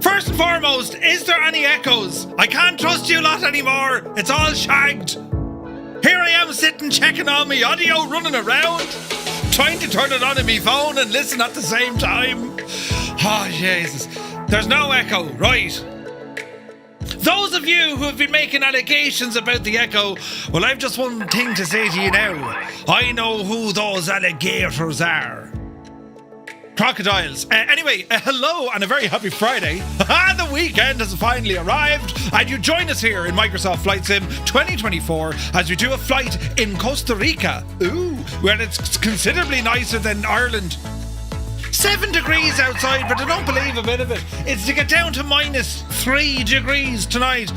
First and foremost, is there any echoes? I can't trust you lot anymore. It's all shagged. Here I am sitting checking on me audio running around, trying to turn it on in my phone and listen at the same time. Oh, Jesus. There's no echo, right? Those of you who have been making allegations about the echo, well, I've just one thing to say to you now. I know who those alligators are. Crocodiles. Anyway, hello and a very happy Friday. The weekend has finally arrived and you join us here in Microsoft Flight Sim 2024 as we do a flight in Costa Rica. Ooh, where it's considerably nicer than Ireland. 7 degrees outside, but I don't believe a bit of it. It's to get down to -3 degrees tonight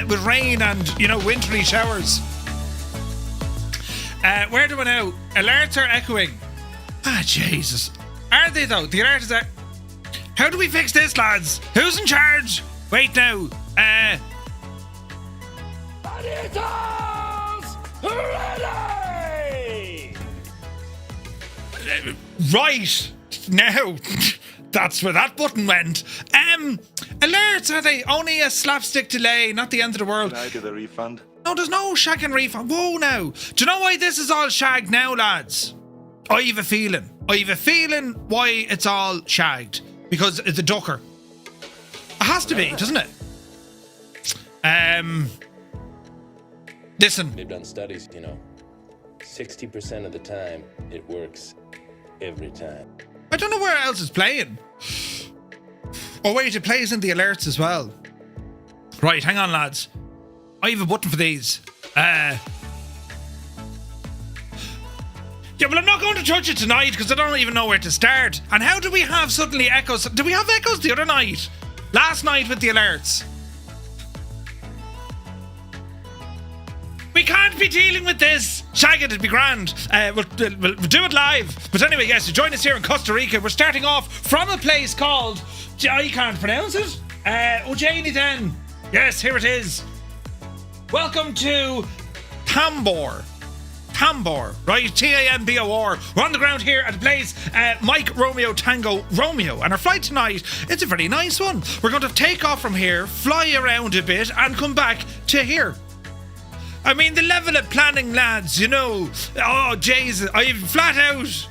with rain and, wintry showers. Where do we now? Alerts are echoing. Jesus. Are they though? The alert is out. How do we fix this, lads? Who's in charge? Wait now. Ready! Right. Now, that's where that button went. Alerts, are they? Only a slapstick delay, not the end of the world. Can I get a refund? No, there's no shag and refund. Whoa, now. Do you know why this is all shagged now, lads? I have a feeling why it's all shagged. Because it's a ducker. It has to be, doesn't it? Listen. They've done studies, 60% of the time, it works every time. I don't know where else it's playing. Oh wait, it plays in the alerts as well. Right, hang on lads. I have a button for these. Yeah, well I'm not going to touch it tonight because I don't even know where to start. And how do we have suddenly echoes? Did we have echoes the other night? Last night with the alerts. We can't be dealing with this. Shag it, it'd be grand. We'll do it live. But anyway, yes, so join us here in Costa Rica. We're starting off from a place called... I can't pronounce it. Ujjaini then. Yes, here it is. Welcome to Tambor, right? T-A-M-B-O-R. We're on the ground here at the place Mike Romeo Tango Romeo. And our flight tonight, it's a very nice one. We're going to take off from here, fly around a bit, and come back to here. I mean, the level of planning, lads, Oh, Jesus, I'm flat out.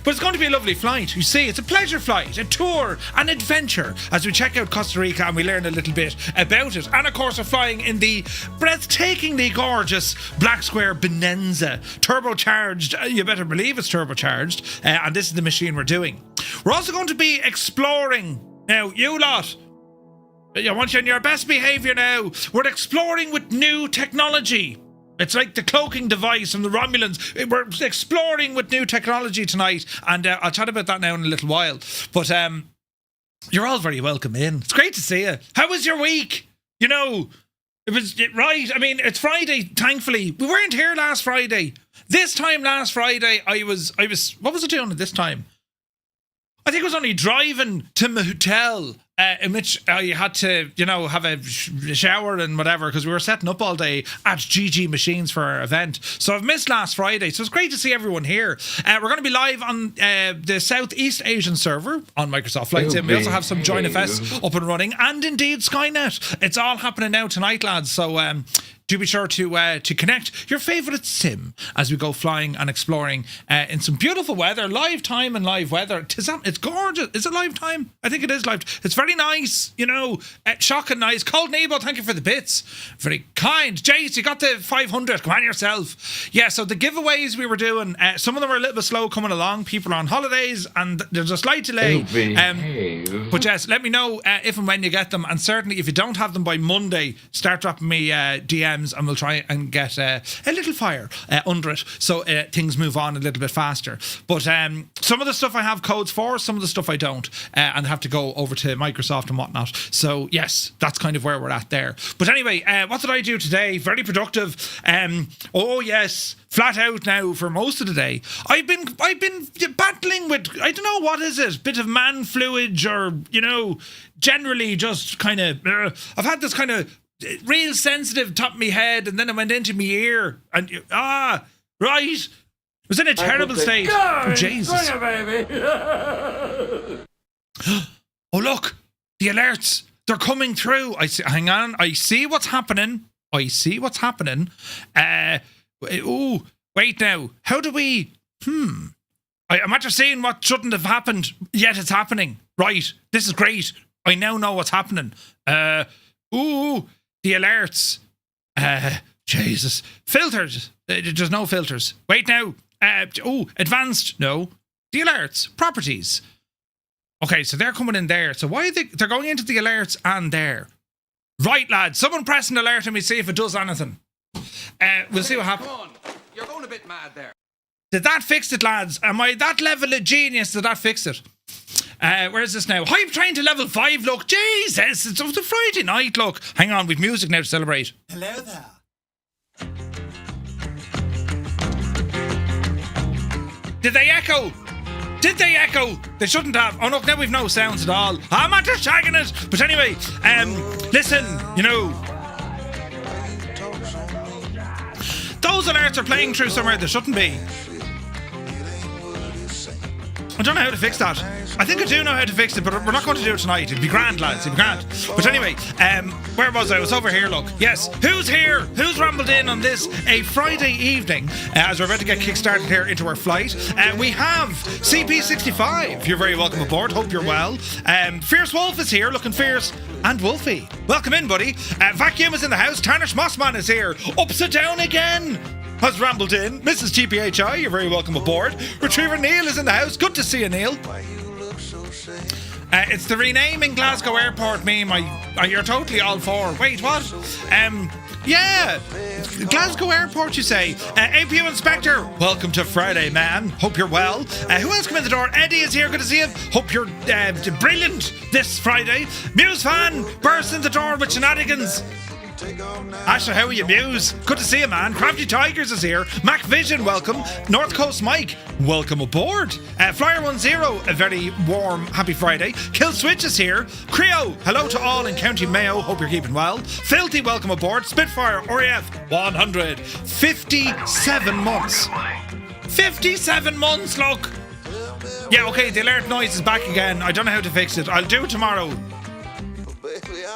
But it's going to be a lovely flight. You see, it's a pleasure flight, a tour, an adventure as we check out Costa Rica and we learn a little bit about it. And of course, we're flying in the breathtakingly gorgeous Black Square Bonanza. Turbocharged, you better believe it's turbocharged. And this is the machine we're doing. We're also going to be exploring. Now, you lot, I want you on your best behaviour now. We're exploring with new technology. It's like the cloaking device from the Romulans. We're exploring with new technology tonight. And I'll chat about that now in a little while. But you're all very welcome in. It's great to see you. How was your week? It was right. I mean, it's Friday, thankfully. We weren't here last Friday. This time last Friday, I was what was I doing at this time? I think I was only driving to my hotel in which you had to, have a shower and whatever because we were setting up all day at GG Machines for our event. So I've missed last Friday. So it's great to see everyone here. We're going to be live on the Southeast Asian server on Microsoft Flight Sim. We also have some JoinFS up and running and indeed Skynet. It's all happening now tonight, lads. So do be sure to connect your favourite sim as we go flying and exploring in some beautiful weather, live time and live weather. It's gorgeous. Is it live time? I think it is live. It's very nice, shocking nice. Cold Nebo, thank you for the bits. Very kind. Jace, you got the 500. Come on yourself. Yeah, so the giveaways we were doing, some of them are a little bit slow coming along. People are on holidays and there's a slight delay. But yes, let me know if and when you get them. And certainly if you don't have them by Monday, start dropping me DMs and we'll try and get a little fire under it so things move on a little bit faster. But some of the stuff I have codes for, some of the stuff I don't, and have to go over to Microsoft and whatnot. So yes, that's kind of where we're at there. But anyway, what did I do today? Very productive. Oh yes, flat out now for most of the day. I've been battling with, I don't know, what is it? Bit of man fluid or, generally just kind of, I've had this kind of real sensitive top of my head and then it went into my ear and right, it was in a terrible state. Oh, Jesus. Oh, look, the alerts. They're coming through. Hang on. I see what's happening. Oh, wait now. How do we... I'm after seeing what shouldn't have happened, yet it's happening. Right. This is great. I now know what's happening. The alerts. Jesus. Filters. There's no filters. Wait now. Advanced. No. The alerts. Properties. Okay, so they're coming in there. So why are they're going into the alerts and there? Right, lads. Someone press an alert and we see if it does anything. We'll see what happens. Come on. You're going a bit mad there. Did that fix it, lads? Am I that level of genius? Did that fix it? Where is this now? Hype train to level 5, look. Jesus, it's a Friday night, look. Hang on, we've music now to celebrate. Hello there. Did they echo? They shouldn't have. Oh, look, now we've no sounds at all. I'm after shagging it. But anyway, listen, those alerts are playing through somewhere they shouldn't be. I don't know how to fix that. I think I do know how to fix it, but we're not going to do it tonight. It'd be grand, lads. It'd be grand. But anyway, where was I? I was over here, look. Yes, who's here? Who's rambled in on this, a Friday evening, as we're about to get kick-started here into our flight? We have CP65. You're very welcome aboard. Hope you're well. Fierce Wolf is here, looking fierce and wolfy. Welcome in, buddy. Vacuum is in the house. Tarnished Mossman is here. Upside down again has rambled in. Mrs. GPHI, you're very welcome aboard. Retriever Neil is in the house. Good to see you, Neil. It's the renaming Glasgow Airport meme. You're totally all for. Wait, what? Yeah, Glasgow Airport, you say. APU Inspector, welcome to Friday, man. Hope you're well. Who else come in the door? Eddie is here. Good to see you. Hope you're brilliant this Friday. Muse fan bursts in the door with shenanigans. Asher, how are you, Muse? Good to see you, man. Crafty Tigers is here. Mac Vision, welcome. North Coast Mike, welcome aboard. Flyer10, a very warm, happy Friday. Kill Switch is here. Creo, hello to all in County Mayo. Hope you're keeping well. Filthy, welcome aboard. Spitfire, RAF, 100. 57 months. 57 months, look. Yeah, okay, the alert noise is back again. I don't know how to fix it. I'll do it tomorrow.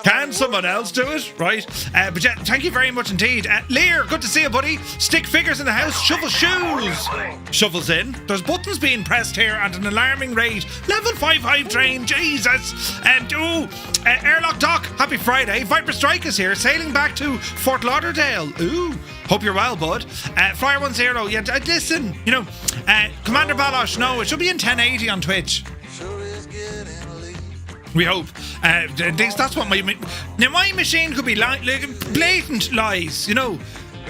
Can someone else do it? Right. But yeah, thank you very much indeed. Lear, good to see you, buddy. Stick figures in the house. Shovel shoes. Shovels in. There's buttons being pressed here at an alarming rate. Level 5 hype train. Jesus. Airlock Doc, happy Friday. Viper Strike is here. Sailing back to Fort Lauderdale. Ooh. Hope you're well, bud. Flyer10, yeah, listen, Commander Balosh, no, it should be in 1080 on Twitch. We hope. At least that's what my machine could be like blatant lies,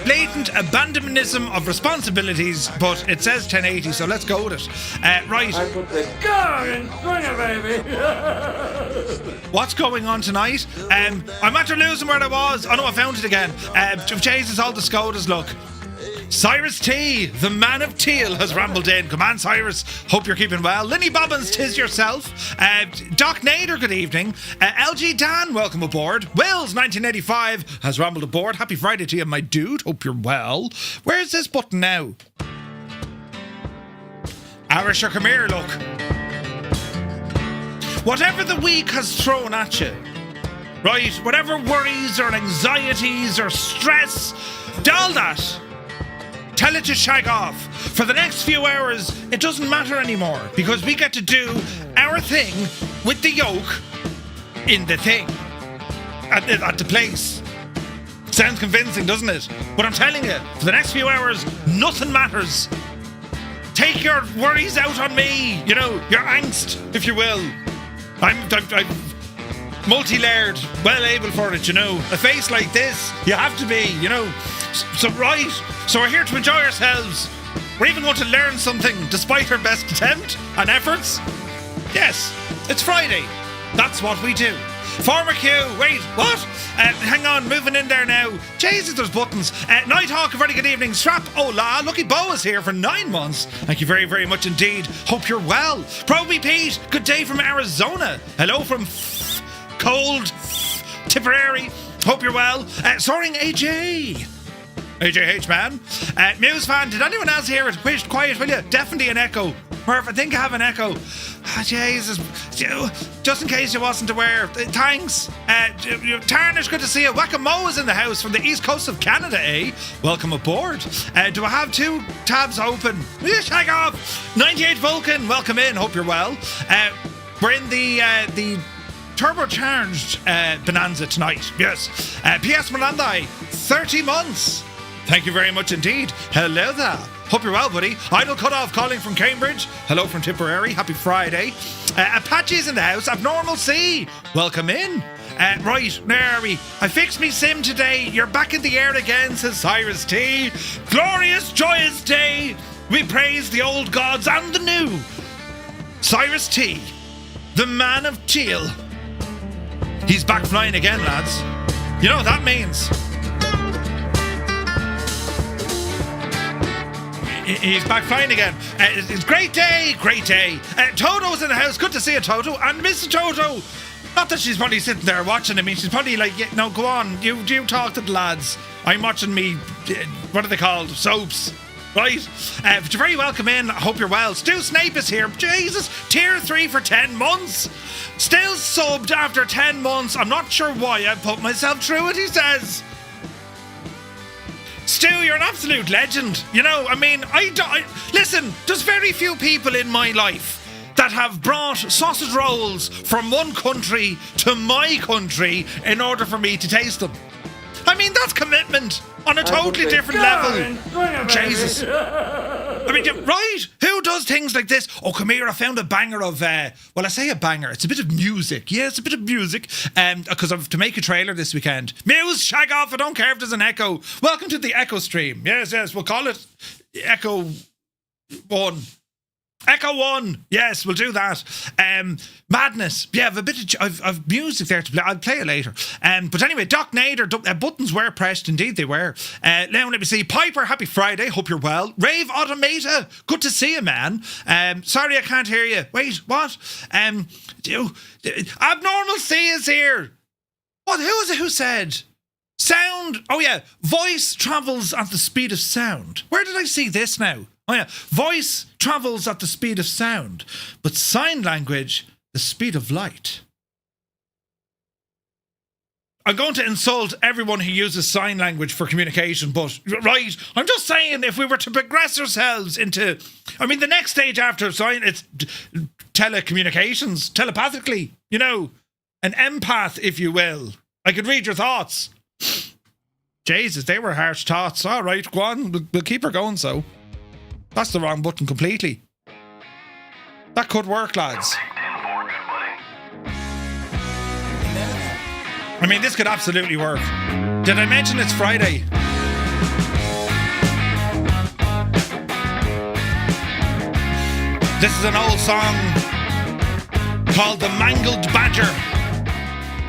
blatant abandonment of responsibilities, but it says 1080, so let's go with it. Right. I put the car in front of baby. What's going on tonight? I'm after losing where I was. Oh no, I found it again. Jesus, all the Skodas, look. Cyrus T, the man of teal, has rambled in. Come on, Cyrus. Hope you're keeping well. Linny Bobbins, tis yourself. Doc Nader, good evening. LG Dan, welcome aboard. Wills, 1985, has rambled aboard. Happy Friday to you, my dude. Hope you're well. Where's this button now? Arisher, come here, look. Whatever the week has thrown at you, right? Whatever worries or anxieties or stress, all that, tell it to shag off. For the next few hours, it doesn't matter anymore because we get to do our thing with the yoke in the thing at the place. Sounds convincing, doesn't it? But I'm telling you, for the next few hours, nothing matters. Take your worries out on me, your angst, if you will. I'm multi-layered, well able for it, A face like this, you have to be, So right, so we're here to enjoy ourselves. We're even going to learn something despite our best attempt and efforts. Yes, it's Friday. That's what we do. Former Q, wait, what? Hang on, moving in there now. Jesus, there's buttons. Nighthawk, a very good evening. Strap, hola, Lucky Bo is here for 9 months. Thank you very, very much indeed. Hope you're well. Proby Pete, good day from Arizona. Hello from cold Tipperary. Hope you're well. Soaring AJ. AJH, man. Muse fan, did anyone else hear it? Quiet, will you? Definitely an echo. Murph, I think I have an echo. Jesus. Just in case you wasn't aware. Thanks. Tarnish, good to see you. Whack-a-mo is in the house from the east coast of Canada, eh? Welcome aboard. Do I have 2 tabs open? Shag off. 98 Vulcan, welcome in. Hope you're well. We're in the turbocharged Bonanza tonight. Yes. PS Melandai, 30 months. Thank you very much indeed. Hello there. Hope you're well, buddy. Idle Cutoff calling from Cambridge. Hello from Tipperary. Happy Friday. Apache's in the house. Abnormal C. Welcome in. Right, Mary. I fixed me sim today. You're back in the air again, says Cyrus T. Glorious, joyous day. We praise the old gods and the new. Cyrus T. The man of teal. He's back flying again, lads. You know what that means. He's back flying again. It's a great day, great day. Toto's in the house. Good to see you, Toto. And Mr. Toto. Not that she's probably sitting there watching. I mean, she's probably like, yeah, no, go on. You talk to the lads. I'm watching me, what are they called? Soaps. Right? But you're very welcome in. I hope you're well. Stu Snape is here. Jesus. Tier 3 for 10 months. Still subbed after 10 months. I'm not sure why I put myself through it, he says. Stu, you're an absolute legend. You know, I mean, listen, there's very few people in my life that have brought sausage rolls from one country to my country in order for me to taste them. I mean, that's commitment on a totally different level. Jesus. I mean, right? Who does things like this? Oh, come here, I found a banger of, well, I say a banger, it's a bit of music. Yeah, it's a bit of music. Because I have to make a trailer this weekend. Muse, shag off, I don't care if there's an echo. Welcome to the Echo stream. Yes, we'll call it Echo 1. Echo 1, yes, we'll do that. Madness, yeah, I've a bit of music there to play. I'll play it later. But anyway, Doc Nader, buttons were pressed, indeed they were. Now let me see. Piper, happy Friday, hope you're well. Rave Automata, good to see you, man. Sorry I can't hear you. Wait, what? Abnormal C is here. What? Who was it who said? Sound, oh yeah, voice travels at the speed of sound. Where did I see this now? Oh yeah, voice travels at the speed of sound, but sign language, the speed of light. I'm going to insult everyone who uses sign language for communication, but, right, I'm just saying if we were to progress ourselves into, I mean, the next stage after sign, it's telecommunications, telepathically, you know, an empath, if you will. I could read your thoughts. Jesus, they were harsh thoughts. All right, go on, we'll keep her going, so. That's the wrong button completely. That could work, lads. I mean, this could absolutely work. Did I mention it's Friday? This is an old song called The Mangled Badger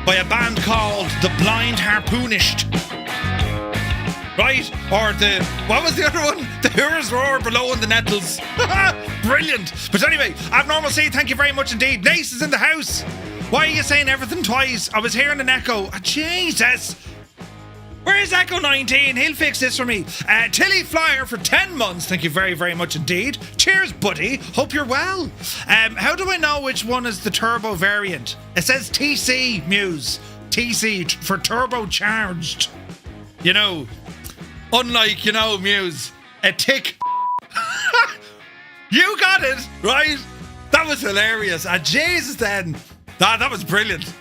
by a band called The Blind Harpoonished. Right? Or what was the other one? The Hooras Roar Below in the Nettles. Brilliant. But anyway, Abnormal C, thank you very much indeed. Nace is in the house. Why are you saying everything twice? I was hearing an echo. Oh, Jesus. Where's Echo 19? He'll fix this for me. Tilly Flyer for 10 months. Thank you very, very much indeed. Cheers, buddy. Hope you're well. How do I know which one is the turbo variant? It says TC, Muse. TC for turbocharged. You know, unlike, you know, Muse, a tick. You got it, right? That was hilarious. And Jesus then. That was brilliant.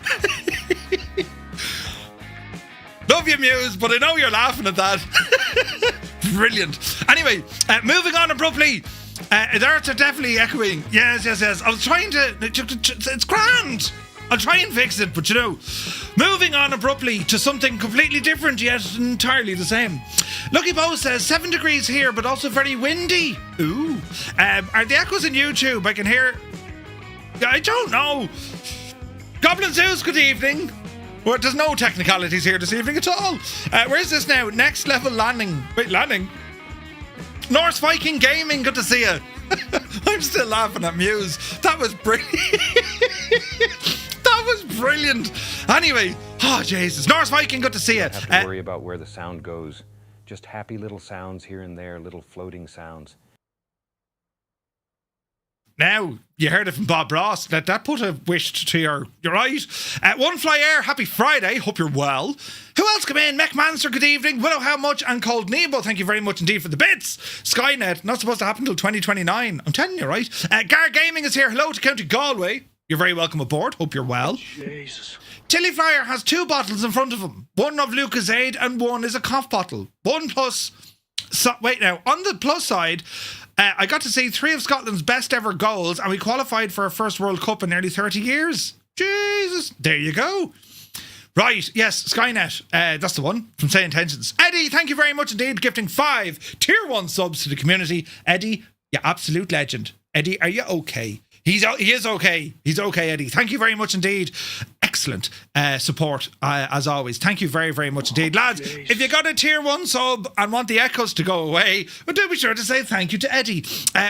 Love you, Muse, but I know you're laughing at that. Brilliant. Anyway, moving on abruptly. They're definitely echoing. Yes. I was trying to... It's grand. I'll try and fix it, but you know, moving on abruptly to something completely different, yet entirely the same. Lucky Bo says 7 degrees here, but also very windy. Ooh. Are the echoes in YouTube? I can hear... I don't know. Goblin Zeus, good evening. Well, there's no technicalities here this evening at all. Where is this now? Next level landing. Wait, landing? Norse Viking Gaming, good to see you. I'm still laughing at Muse. That was brilliant. That was brilliant. Anyway, oh Jesus. Norse Viking, good to see you. Have to worry about where the sound goes. just happy little sounds here and there, little floating sounds. Now, you heard it from Bob Ross. That put a wish to your right. One Fly Air, happy Friday. Hope you're well. Who else come in? Mech Manster, good evening. Willow, how much? And Cold Nebo, thank you very much indeed for the bits. Skynet, not supposed to happen until 2029. I'm telling you, right? Gar Gaming is here. Hello to County Galway. You're very welcome aboard. Hope you're well. Jesus. Tilly Flyer has 2 bottles in front of him. One of Lucozade and one is a cough bottle. One plus... wait now, on the plus side... I got to see 3 of Scotland's best ever goals and we qualified for our first World Cup in nearly 30 years. Jesus. There you go. Right, yes, Skynet. That's the one from Say Intentions. Eddie, thank you very much indeed, gifting 5 Tier 1 subs to the community. Eddie, you absolute legend. Eddie, are you okay? He is okay. He's okay, Eddie. Thank you very much indeed. Excellent support, as always. Thank you very, very much indeed. Lads, if you got a Tier 1 sub and want the echoes to go away, well, do be sure to say thank you to Eddie.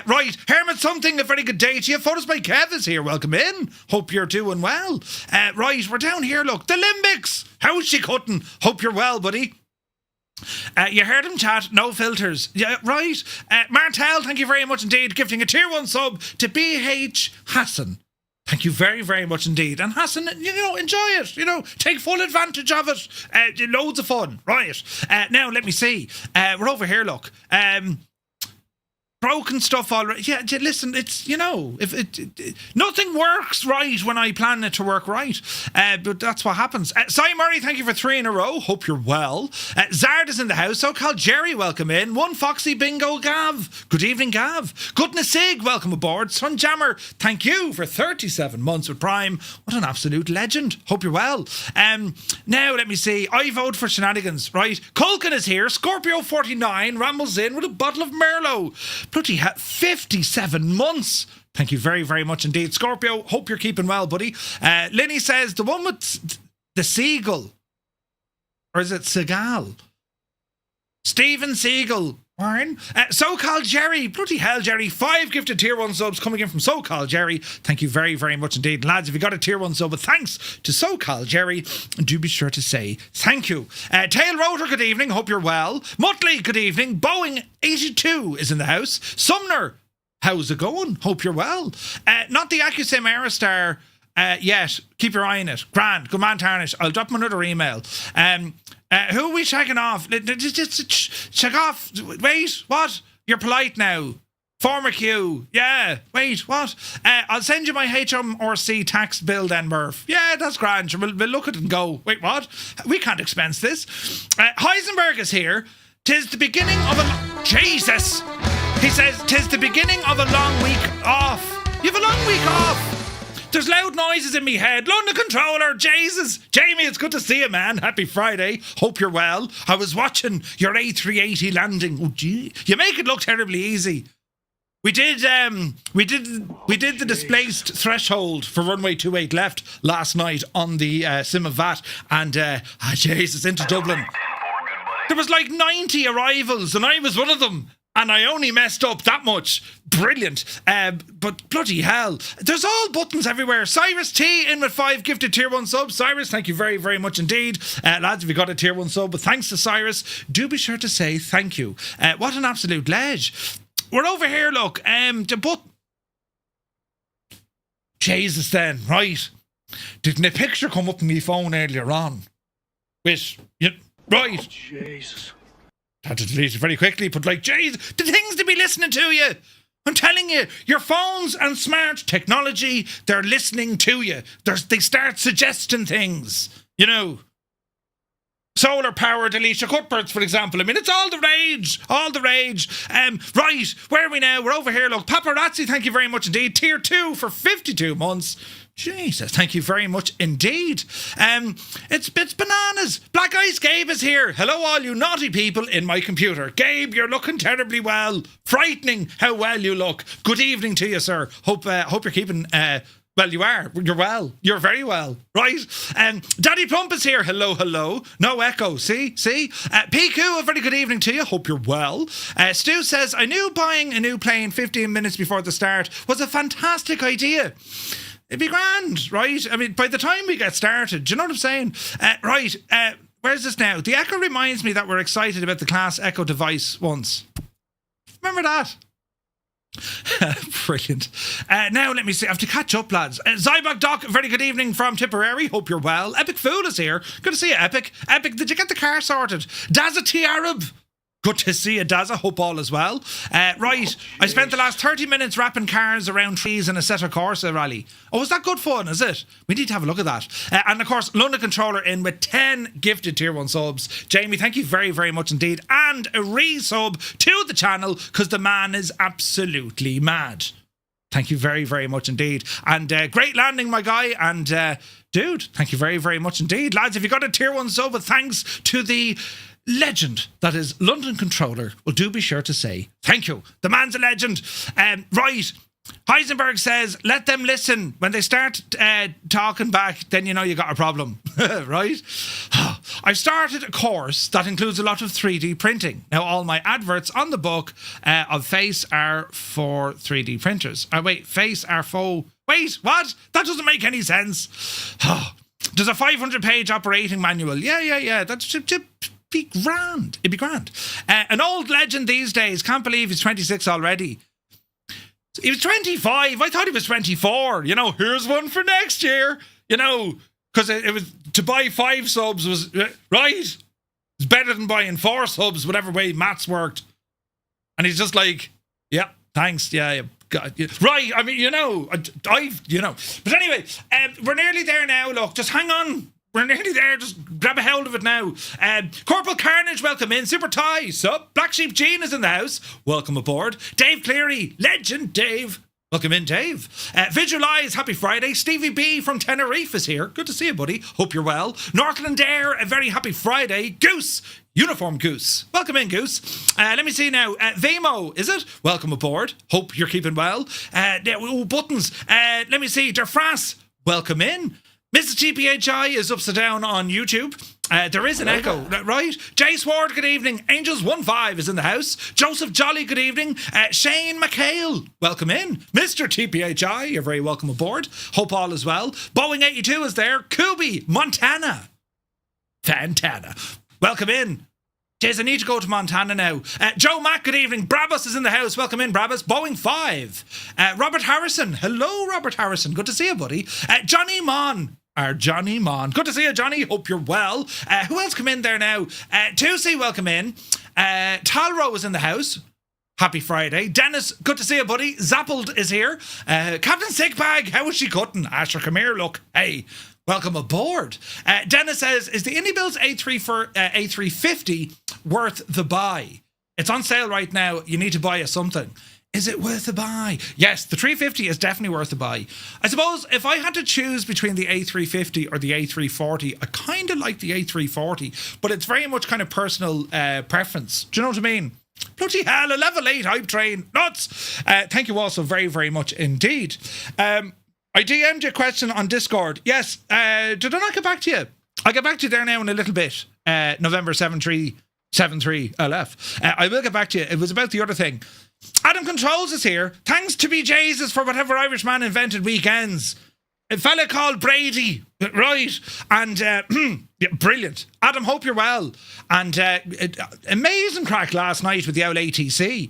Right, Hermit Something, a very good day to you. Photos by Kev is here. Welcome in. Hope you're doing well. Right, we're down here, look. The Limbics. How's she cutting? Hope you're well, buddy. You heard him chat, no filters. Yeah, right. Martel, thank you very much indeed, gifting a Tier 1 sub to BH Hassan. Thank you very, very much indeed. And Hassan, enjoy it. Take full advantage of it. Loads of fun. Right. Now, let me see. We're over here, look. Broken stuff already. Yeah, listen, it's, if nothing works right when I plan it to work right. But that's what happens. Cy Murray, thank you for 3 in a row. Hope you're well. Zard is in the house. So-called Jerry, welcome in. One Foxy Bingo Gav. Good evening, Gav. Goodness Sig, welcome aboard. Sunjammer, thank you for 37 months with Prime. What an absolute legend. Hope you're well. Now, let me see. I vote for shenanigans, right? Culkin is here. Scorpio 49 rambles in with a bottle of Merlot. Bloody 57 months. Thank you very, very much indeed. Scorpio, hope you're keeping well, buddy. Linny says, the one with the seagull. Or is it Seagal? Stephen Seagull. Warren. So-called Jerry. Bloody hell, Jerry. 5 gifted Tier 1 subs coming in from So-called Jerry. Thank you very, very much indeed. Lads, if you got a Tier 1 sub, but thanks to So-called Jerry, do be sure to say thank you. Tail Rotor, good evening. Hope you're well. Muttley, good evening. Boeing 82 is in the house. Sumner, how's it going? Hope you're well. Not the AccuSim Aerostar yet. Keep your eye on it. Grand. Good man, Tarnish. I'll drop him another email. Who are we checking off? Just check off. Wait, what? You're polite now. Former Q. Yeah, wait, what? I'll send you my HMRC tax bill then, Murph. Yeah, that's grand. We'll look at it and go, wait, what? We can't expense this. Heisenberg is here. 'Tis the beginning of a... Jesus! He says, 'tis the beginning of a long week off. You have a long week off. There's loud noises in me head. London controller, Jesus. Jamie, it's good to see you, man. Happy Friday. Hope you're well. I was watching your A380 landing. Oh, gee. You make it look terribly easy. We did the displaced threshold for runway 28 left last night on the Sim of VAT, and Jesus, into Dublin. There was like 90 arrivals, and I was one of them. And I only messed up that much. Brilliant. But bloody hell. There's all buttons everywhere. Cyrus T in with 5 gifted Tier 1 subs. Cyrus, thank you very, very much indeed. Lads, if you got a Tier 1 sub, but thanks to Cyrus, do be sure to say thank you. What an absolute ledge. We're over here, look. Jesus then, right. Didn't a picture come up on my phone earlier on? Right. Oh, Jesus. Had to delete it very quickly, but like, jeez, the things to be listening to you. I'm telling you, your phones and smart technology, they're listening to you. They start suggesting things, Solar powered Alicia Cuthberts, for example. I mean, it's all the rage. Right, where are we now? We're over here, look. Paparazzi, thank you very much indeed. Tier 2 for 52 months. Jesus, thank you very much indeed. It's bananas. Black Ice Gabe is here. Hello, all you naughty people in my computer. Gabe, you're looking terribly well. Frightening how well you look. Good evening to you, sir. Hope you're keeping... Well, you are. You're well. You're very well. Right? Daddy Plump is here. Hello, hello. No echo. See? PQ, a very good evening to you. Hope you're well. Stu says, I knew buying a new plane 15 minutes before the start was a fantastic idea. It'd be grand, right? I mean, by the time we get started, do you know what I'm saying? Right. Where's this now? The Echo reminds me that we're excited about the Class Echo device once. Remember that? Brilliant. Now let me see. I have to catch up, lads. Zybok Doc, very good evening from Tipperary. Hope you're well. Epic Fool is here. Good to see you, Epic. Epic, did you get the car sorted? Dazza T Arab. Good to see you, Dazza. Hope all is well. Right, I spent the last 30 minutes wrapping cars around trees in a Assetto Corsa rally. Oh, is that good fun, is it? We need to have a look at that. And of course, London Controller in with 10 gifted Tier 1 subs. Jamie, thank you very, very much indeed. And a re-sub to the channel because the man is absolutely mad. Thank you very, very much indeed. And great landing, my guy. And dude, thank you very, very much indeed. Lads, if you got a Tier 1 sub with thanks to the legend that is London Controller, well, do be sure to say thank you. The man's a legend. Right. Heisenberg says, let them listen. When they start talking back, then you know you got a problem. Right? I've started a course that includes a lot of 3D printing. Now, all my adverts on the book of Face are for 3D printers. Face are for... Wait, what? That doesn't make any sense. There's a 500-page operating manual. Yeah. That should be grand. It'd be grand. An old legend these days. Can't believe he's 26 already. He was 25. I thought he was 24. You know, here's one for next year. You know, because it was to buy 5 subs was right. It's better than buying 4 subs, whatever way maths worked. And he's just like, yeah, thanks. Yeah. God, yeah. Right. I mean, you know. But anyway, we're nearly there now. Look, just hang on. We're nearly there. Just grab a hold of it now. Corporal Carnage, welcome in. Super Ty, sup? Black Sheep Gene is in the house. Welcome aboard. Dave Cleary, legend Dave. Welcome in, Dave. Visualize, happy Friday. Stevie B from Tenerife is here. Good to see you, buddy. Hope you're well. Northland Air, a very happy Friday. Goose, Uniform Goose. Welcome in, Goose. Let me see now. Vemo, is it? Welcome aboard. Hope you're keeping well. Buttons. Let me see. Derfras, welcome in. Mrs. TPHI is upside down on YouTube. There is an echo, right? Jay Sward, good evening. Angels15 is in the house. Joseph Jolly, good evening. Shane McHale, welcome in. Mr. TPHI, you're very welcome aboard. Hope all is well. Boeing 82 is there. Kubi, Montana. Welcome in. Jeez, I need to go to Montana now. Joe Mack, good evening. Brabus is in the house. Welcome in, Brabus. Boeing 5. Robert Harrison. Hello, Robert Harrison. Good to see you, buddy. Johnny Mon. Johnny Mon. Good to see you, Johnny. Hope you're well. Who else come in there now? Tusi, welcome in. Talro is in the house. Happy Friday. Dennis, good to see you, buddy. Zappled is here. Captain Sickbag, how is she cutting? Asher, come here, look. Hey. Welcome aboard. Dennis says, is the IndyBuilds A350 worth the buy? It's on sale right now. You need to buy us something. Is it worth the buy? Yes, the 350 is definitely worth the buy. I suppose if I had to choose between the A350 or the A340, I kind of like the A340, but it's very much kind of personal preference. Do you know what I mean? Bloody hell, a level 8 hype train. Nuts. Thank you all so very, very much indeed. I DM'd you a question on Discord. Yes, did I not get back to you? I'll get back to you there now in a little bit. November 7373 LF. I will get back to you. It was about the other thing. Adam Controls is here. Thanks to be Jesus for whatever Irishman invented weekends. A fella called Brady, right? And yeah, brilliant. Adam, hope you're well. And amazing crack last night with the old ATC.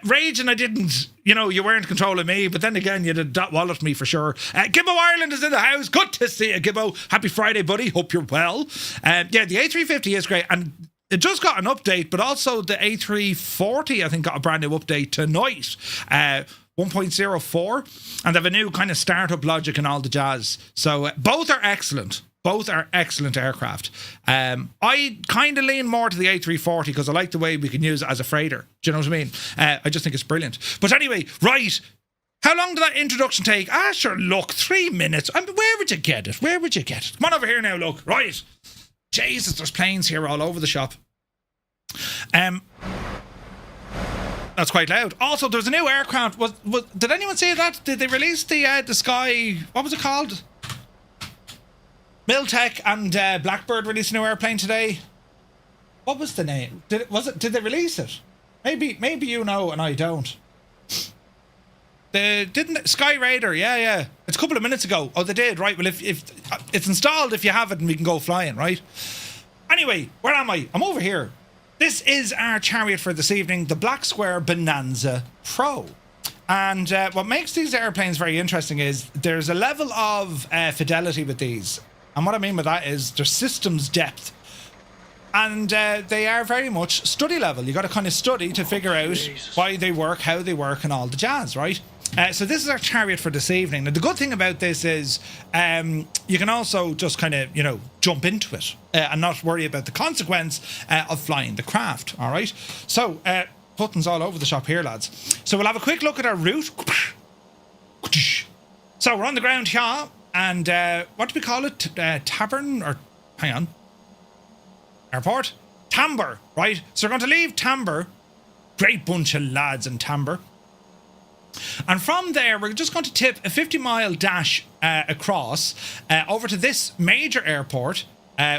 Raging I didn't, you weren't controlling me, but then again, you did dot wallet me for sure. Gibbo Ireland is in the house. Good to see you, Gibbo. Happy Friday, buddy. Hope you're well. Yeah, the A350 is great. And it just got an update, but also the A340, I think, got a brand new update tonight. 1.04, and they have a new kind of startup logic and all the jazz. So both are excellent. Both are excellent aircraft. I kind of lean more to the A340 because I like the way we can use it as a freighter. Do you know what I mean? I just think it's brilliant. But anyway, right. How long did that introduction take? Sure, look, 3 minutes. I mean, where would you get it? Come on over here now, look. Right. Jesus, there's planes here all over the shop. That's quite loud. Also, there's a new aircraft. Did anyone see that? Did they release the Sky? What was it called? Miltech and Blackbird released a new airplane today. What was the name? Did they release it? Maybe you know and I don't. Didn't Sky Raider? Yeah. It's a couple of minutes ago. Oh, they did, right? Well, if it's installed, if you have it, and we can go flying, right? Anyway, where am I? I'm over here. This is our chariot for this evening, the Black Square Bonanza Pro. And what makes these airplanes very interesting is there's a level of fidelity with these. And what I mean by that is there's systems depth. And they are very much study level. You got to kind of study to figure out why they work, how they work, and all the jazz, right? So this is our chariot for this evening. Now, the good thing about this is you can also just kind of, you know, jump into it and not worry about the consequence of flying the craft, all right? So, buttons all over the shop here, lads. So we'll have a quick look at our route. So we're on the ground here, and what do we call it? Tavern, or hang on. Airport? Tamber, right? So we're going to leave Tamber. Great bunch of lads in Tamber. And from there, we're just going to tip a 50-mile dash across over to this major airport,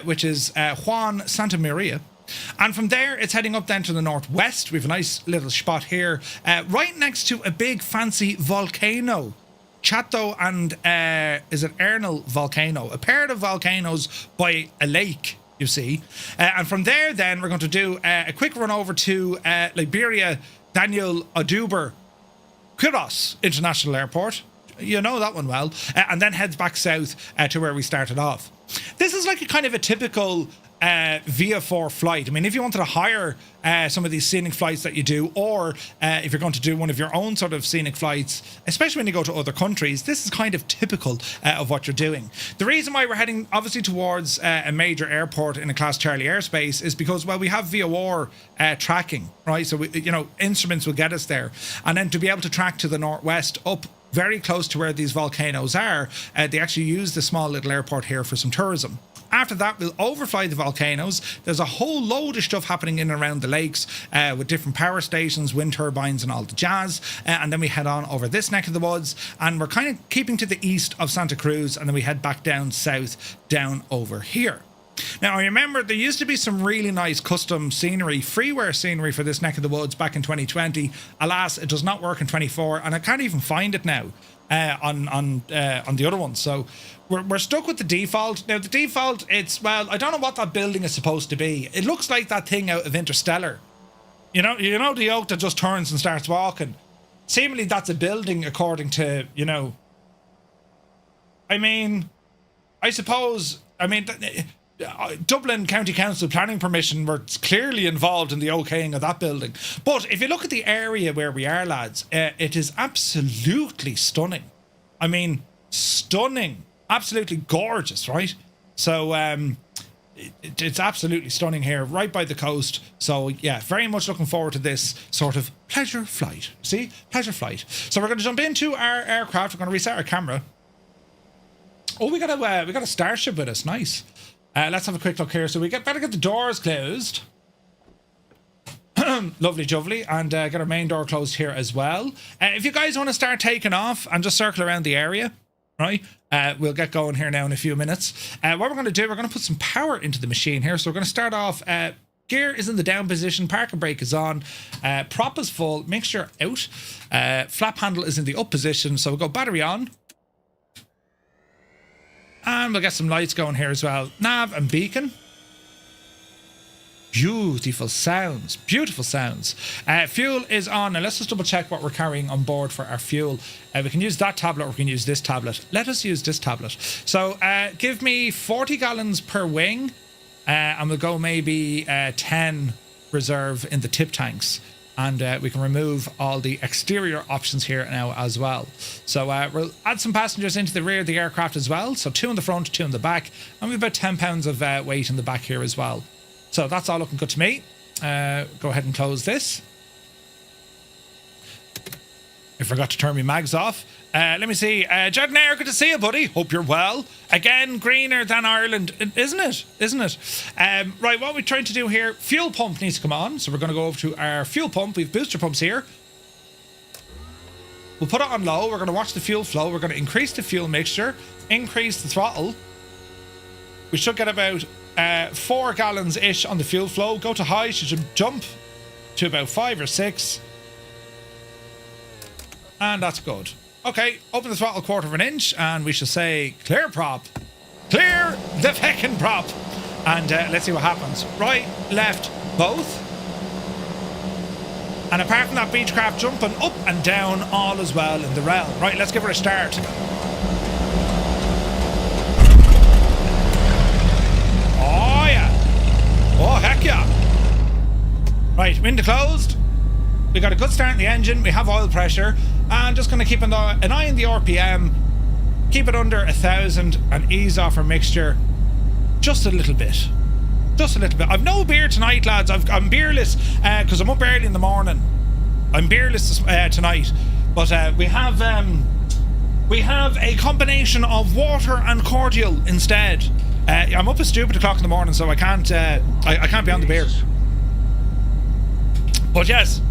which is Juan Santamaría. And from there, it's heading up then to the northwest. We have a nice little spot here, right next to a big fancy volcano. Chato and, is it Ernal volcano? A pair of volcanoes by a lake, you see. And from there, then, we're going to do a quick run over to Liberia Daniel Oduber Quiros International Airport. You know that one well. And then heads back south to where we started off. This is like a kind of a typical Via 4 flight. I mean, if you wanted to hire some of these scenic flights that you do, or if you're going to do one of your own sort of scenic flights, especially when you go to other countries, this is kind of typical of what you're doing. The reason why we're heading obviously towards a major airport in a Class Charlie airspace is because, well, we have VOR tracking, right? So, you know, instruments will get us there. And then to be able to track to the northwest up very close to where these volcanoes are, they actually use the small little airport here for some tourism. After that, we'll overfly the volcanoes. There's a whole load of stuff happening in and around the lakes with different power stations, wind turbines and all the jazz. And then we head on over this neck of the woods, and we're kind of keeping to the east of Santa Cruz, and then we head back down south, down over here. Now, I remember there used to be some really nice custom scenery, freeware scenery for this neck of the woods back in 2020. Alas, it does not work in 24, and I can't even find it now on the other ones. So we're stuck with the default. Now, the default, it's, well, I don't know what that building is supposed to be. It looks like that thing out of Interstellar. You know the oak that just turns and starts walking. Seemingly, that's a building according to, you know. I mean, I suppose, Dublin County Council planning permission were clearly involved in the okaying of that building. But if you look at the area where we are, lads, it is absolutely stunning. I mean, stunning. Absolutely gorgeous, right? So it's absolutely stunning here, right by the coast. So yeah, very much looking forward to this sort of pleasure flight. See? Pleasure flight. So we're going to jump into our aircraft. We're going to reset our camera. Oh, we got a Starship with us. Nice. Let's have a quick look here. So we better get the doors closed. Lovely jubbly. And get our main door closed here as well. If you guys want to start taking off and just circle around the area, right? We'll get going here now in a few minutes. What we're going to do, we're going to put some power into the machine here. So we're going to start off. Gear is in the down position. Park and brake is on. Prop is full. Mixture out. Flap handle is in the up position. So we'll go battery on. And we'll get some lights going here as well. Nav and beacon. Beautiful sounds. Beautiful sounds. Fuel is on. Now let's just double check what we're carrying on board for our fuel. We can use that tablet or we can use this tablet. Let us use this tablet. So give me 40 gallons per wing. And we'll go maybe 10 reserve in the tip tanks. And we can remove all the exterior options here now as well. So we'll add some passengers into the rear of the aircraft as well. So 2 in the front, 2 in the back. And we've about 10 pounds of weight in the back here as well. So that's all looking good to me. Go ahead and close this. I forgot to turn my mags off. Let me see. Jardinair, good to see you, buddy. Hope you're well. Again, greener than Ireland, isn't it? Isn't it? Right, what we're trying to do here, fuel pump needs to come on. So we're going to go over to our fuel pump. We have booster pumps here. We'll put it on low. We're going to watch the fuel flow. We're going to increase the fuel mixture, increase the throttle. We should get about 4 gallons-ish on the fuel flow. Go to high, should jump to about 5 or 6. And that's good. Okay, open the throttle 1/4 of an inch, and we shall say, clear prop. Clear the feckin' prop. And let's see what happens. Right, left, both. And apart from that Beechcraft jumping up and down, all is well in the realm. Right, let's give her a start. Oh yeah. Oh heck yeah. Right, window closed. We got a good start in the engine. We have oil pressure. And just going to keep an eye on the RPM. Keep it under 1,000 and ease off our mixture just a little bit. Just a little bit. I've no beer tonight, lads. I'm beerless because I'm up early in the morning. I'm beerless tonight. But we have a combination of water and cordial instead. I'm up at stupid o'clock in the morning, so I can't I can't be on the beer. But yes,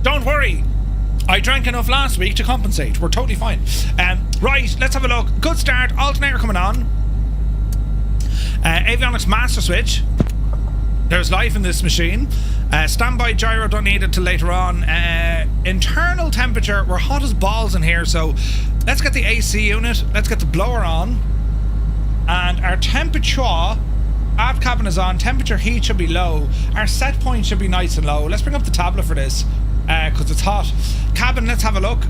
don't worry. I drank enough last week to compensate. We're totally fine. Right, let's have a look. Good start. Alternator coming on. Avionics master switch. There's life in this machine. Standby gyro, don't need it till later on. Internal temperature, we're hot as balls in here, so let's get the AC unit. Let's get the blower on. And our temperature, aft cabin is on. Temperature heat should be low. Our set point should be nice and low. Let's bring up the tablet for this, because it's hot. Cabin, let's have a look.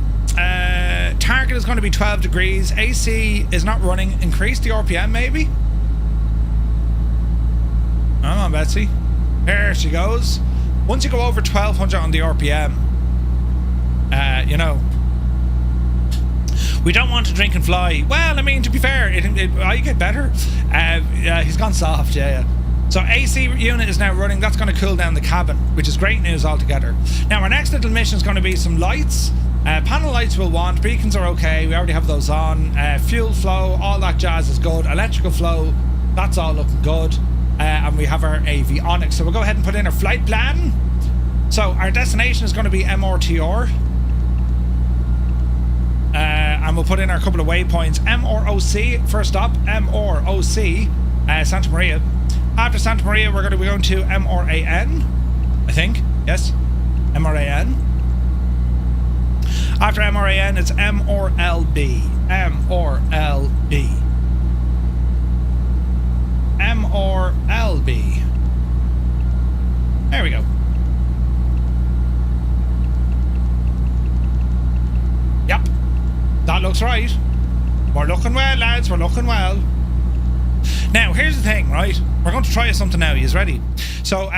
Target is going to be 12 degrees. AC is not running. Increase the RPM maybe. Come on, Betsy. There she goes. Once you go over 1200 on the RPM, you know, we don't want to drink and fly. Well, I mean, to be fair, I get better. Yeah, he's gone soft, yeah. So AC unit is now running. That's going to cool down the cabin, which is great news altogether. Now, our next little mission is going to be some lights. Panel lights we'll want. Beacons are okay. We already have those on. Fuel flow, all that jazz is good. Electrical flow, that's all looking good. And we have our avionics. So we'll go ahead and put in our flight plan. So our destination is going to be MRTR. And we'll put in our couple of waypoints. MROC, first stop. MROC, Santa Maria. After Santa Maria, we're going to be going to MRAN, I think. Yes, MRAN. After MRAN, it's MRLB. MRLB. MRLB. There we go. Yep. That looks right. We're looking well, lads. We're looking well. Now, here's the thing, right? We're going to try something now. You's ready? So,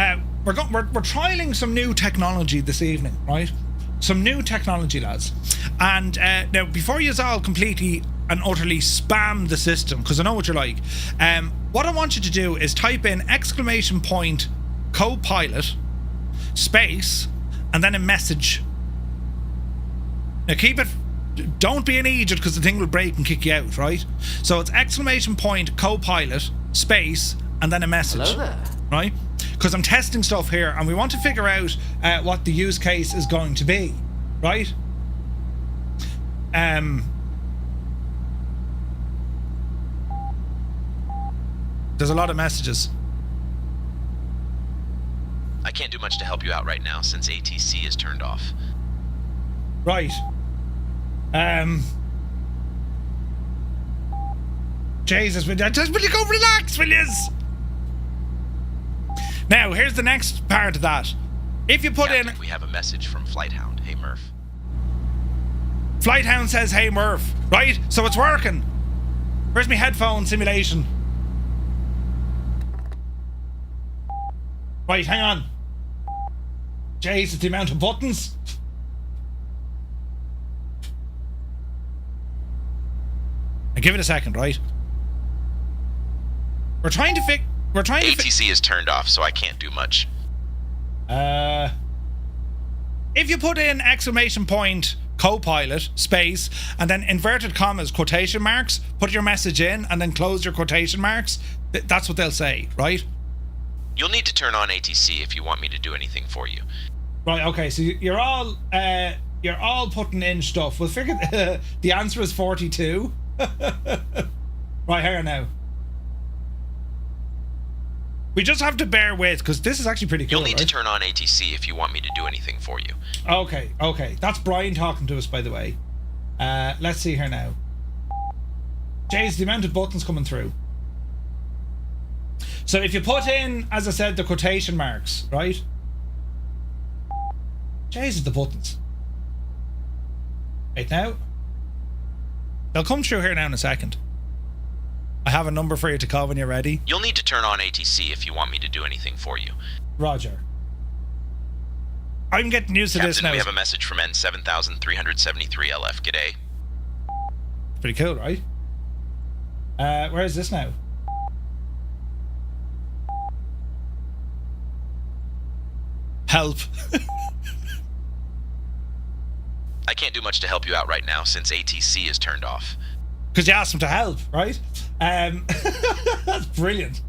we're trialing some new technology this evening, right? Some new technology, lads. And now, before you all completely and utterly spam the system, because I know what you're like, what I want you to do is type in !, co-pilot, space, and then a message. Now keep it, don't be an idiot because the thing will break and kick you out, right? So it's ! co-pilot, space, and then a message. Hello there. Right? Because I'm testing stuff here and we want to figure out what the use case is going to be, right? There's a lot of messages. I can't do much to help you out right now since ATC is turned off. Right. Jesus, will you go relax, will yous? Now, here's the next part of that. If you put Captain, in... we have a message from Flighthound. Hey, Murph. Flighthound says, hey, Murph. Right? So it's working. Where's my headphone simulation? Right, hang on. Jesus, the amount of buttons. Now give it a second, right? We're trying to fix... ATC is turned off, so I can't do much. If you put in ! co-pilot, space, and then inverted commas, quotation marks, put your message in, and then close your quotation marks, that's what they'll say, right? You'll need to turn on ATC if you want me to do anything for you. Right, okay, so you're all putting in stuff. We'll figure the answer is 42. Right, here now. We just have to bear with, because this is actually pretty cool. You'll need right? to turn on ATC if you want me to do anything for you. Okay. That's Brian talking to us, by the way. Let's see here now. Jeez, the amount of buttons coming through. So if you put in, as I said, the quotation marks, right? Jesus, the buttons. Right now. They'll come through here now in a second. I have a number for you to call when you're ready. You'll need to turn on ATC if you want me to do anything for you. Roger. I'm getting used to this now. Captain, we have a message from N7373 LF. G'day. Pretty cool, right? Where is this now? Help. I can't do much to help you out right now since ATC is turned off. Because you asked him to help, right? That's brilliant.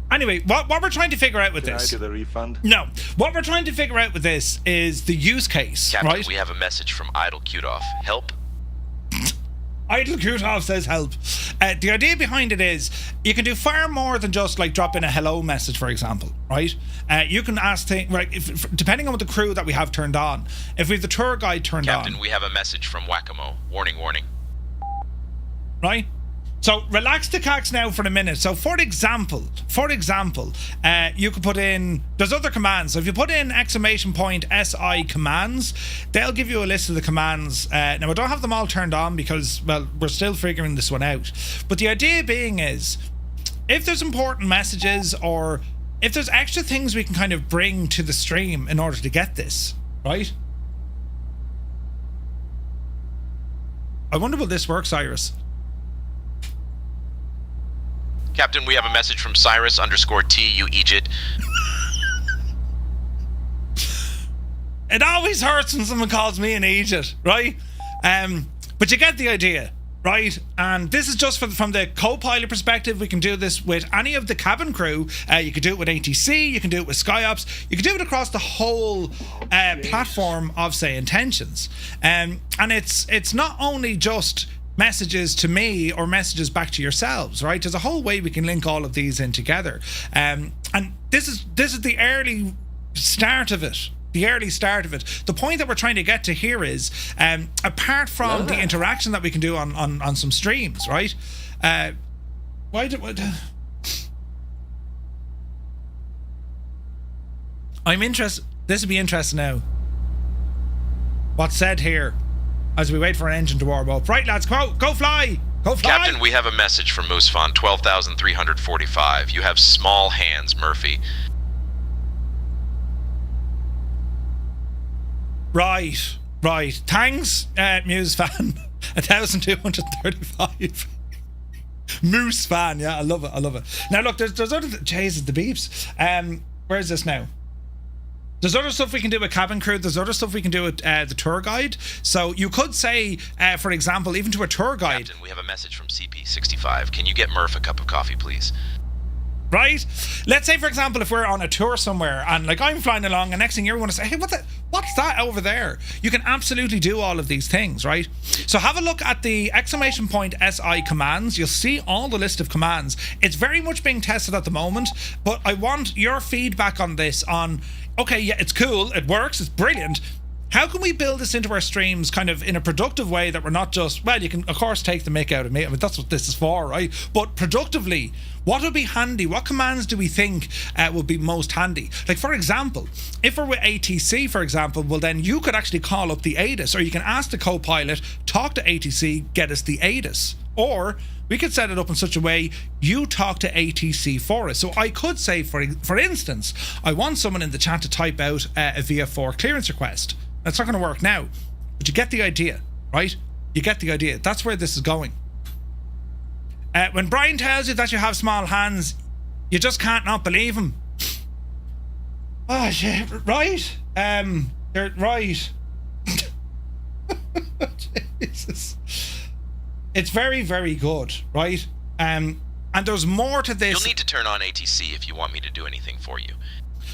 Anyway, what we're trying to figure out with this... Can I get a refund? No. What we're trying to figure out with this is the use case, Captain, right? we have a message from Idle Cutoff. Help? Idle Cutoff says help. The idea behind it is you can do far more than just like drop in a hello message, for example, right? You can ask things, right, depending on what the crew that we have turned on. If we have the tour guide turned Captain, on... we have a message from Whack-A-Mo. Warning, warning. Right? So relax the cax now for a minute. So for example, you could put in, there's other commands. So if you put in !SI commands, they'll give you a list of the commands. Now I don't have them all turned on because, well, we're still figuring this one out. But the idea being is, if there's important messages or if there's extra things we can kind of bring to the stream in order to get this, right? I wonder will this work, Cyrus? Captain, we have a message from Cyrus_T, you Egypt. It always hurts when someone calls me an Egypt, right? But you get the idea, right? And this is just from the co-pilot perspective. We can do this with any of the cabin crew. You can do it with ATC, you can do it with SkyOps, you can do it across the whole platform of, say, intentions. And it's not only just messages to me or messages back to yourselves, right? There's a whole way we can link all of these in together. And this is the early start of it. The point that we're trying to get to here is, apart from the interaction that we can do on some streams, right? I'm interested. This would be interesting now. What's said here as we wait for an engine to warm up. Right, lads, go fly! Go fly! Captain, we have a message from Moosefon, 12,345. You have small hands, Murphy. Right. Thanks, Muse fan. 1,235. Moose fan, yeah, I love it. Now look, there's other... Jesus, the beeps. Where is this now? There's other stuff we can do with cabin crew. There's other stuff we can do with the tour guide. So you could say, for example, even to a tour guide... Captain, we have a message from CP65. Can you get Murph a cup of coffee, please? Right? Let's say, for example, if we're on a tour somewhere and like I'm flying along and next thing you're going to say, hey, what's that over there? You can absolutely do all of these things, right? So have a look at the !SI commands. You'll see all the list of commands. It's very much being tested at the moment, but I want your feedback on this on, okay, yeah, it's cool, it works, it's brilliant. How can we build this into our streams kind of in a productive way that we're not just, well, you can, of course, take the mick out of me. I mean, that's what this is for, right? But productively, what would be handy? What commands do we think would be most handy? Like, for example, if we're with ATC, for example, well, then you could actually call up the ATIS, or you can ask the co-pilot, talk to ATC, get us the ATIS. Or we could set it up in such a way you talk to ATC for us. So I could say, for instance, I want someone in the chat to type out a VF4 clearance request. That's not going to work now, but you get the idea, right? You get the idea. That's where this is going. When Brian tells you that you have small hands, you just can't not believe him. Oh, shit, right? You're right. Jesus. It's very, very good, right? And there's more to this. You'll need to turn on ATC if you want me to do anything for you.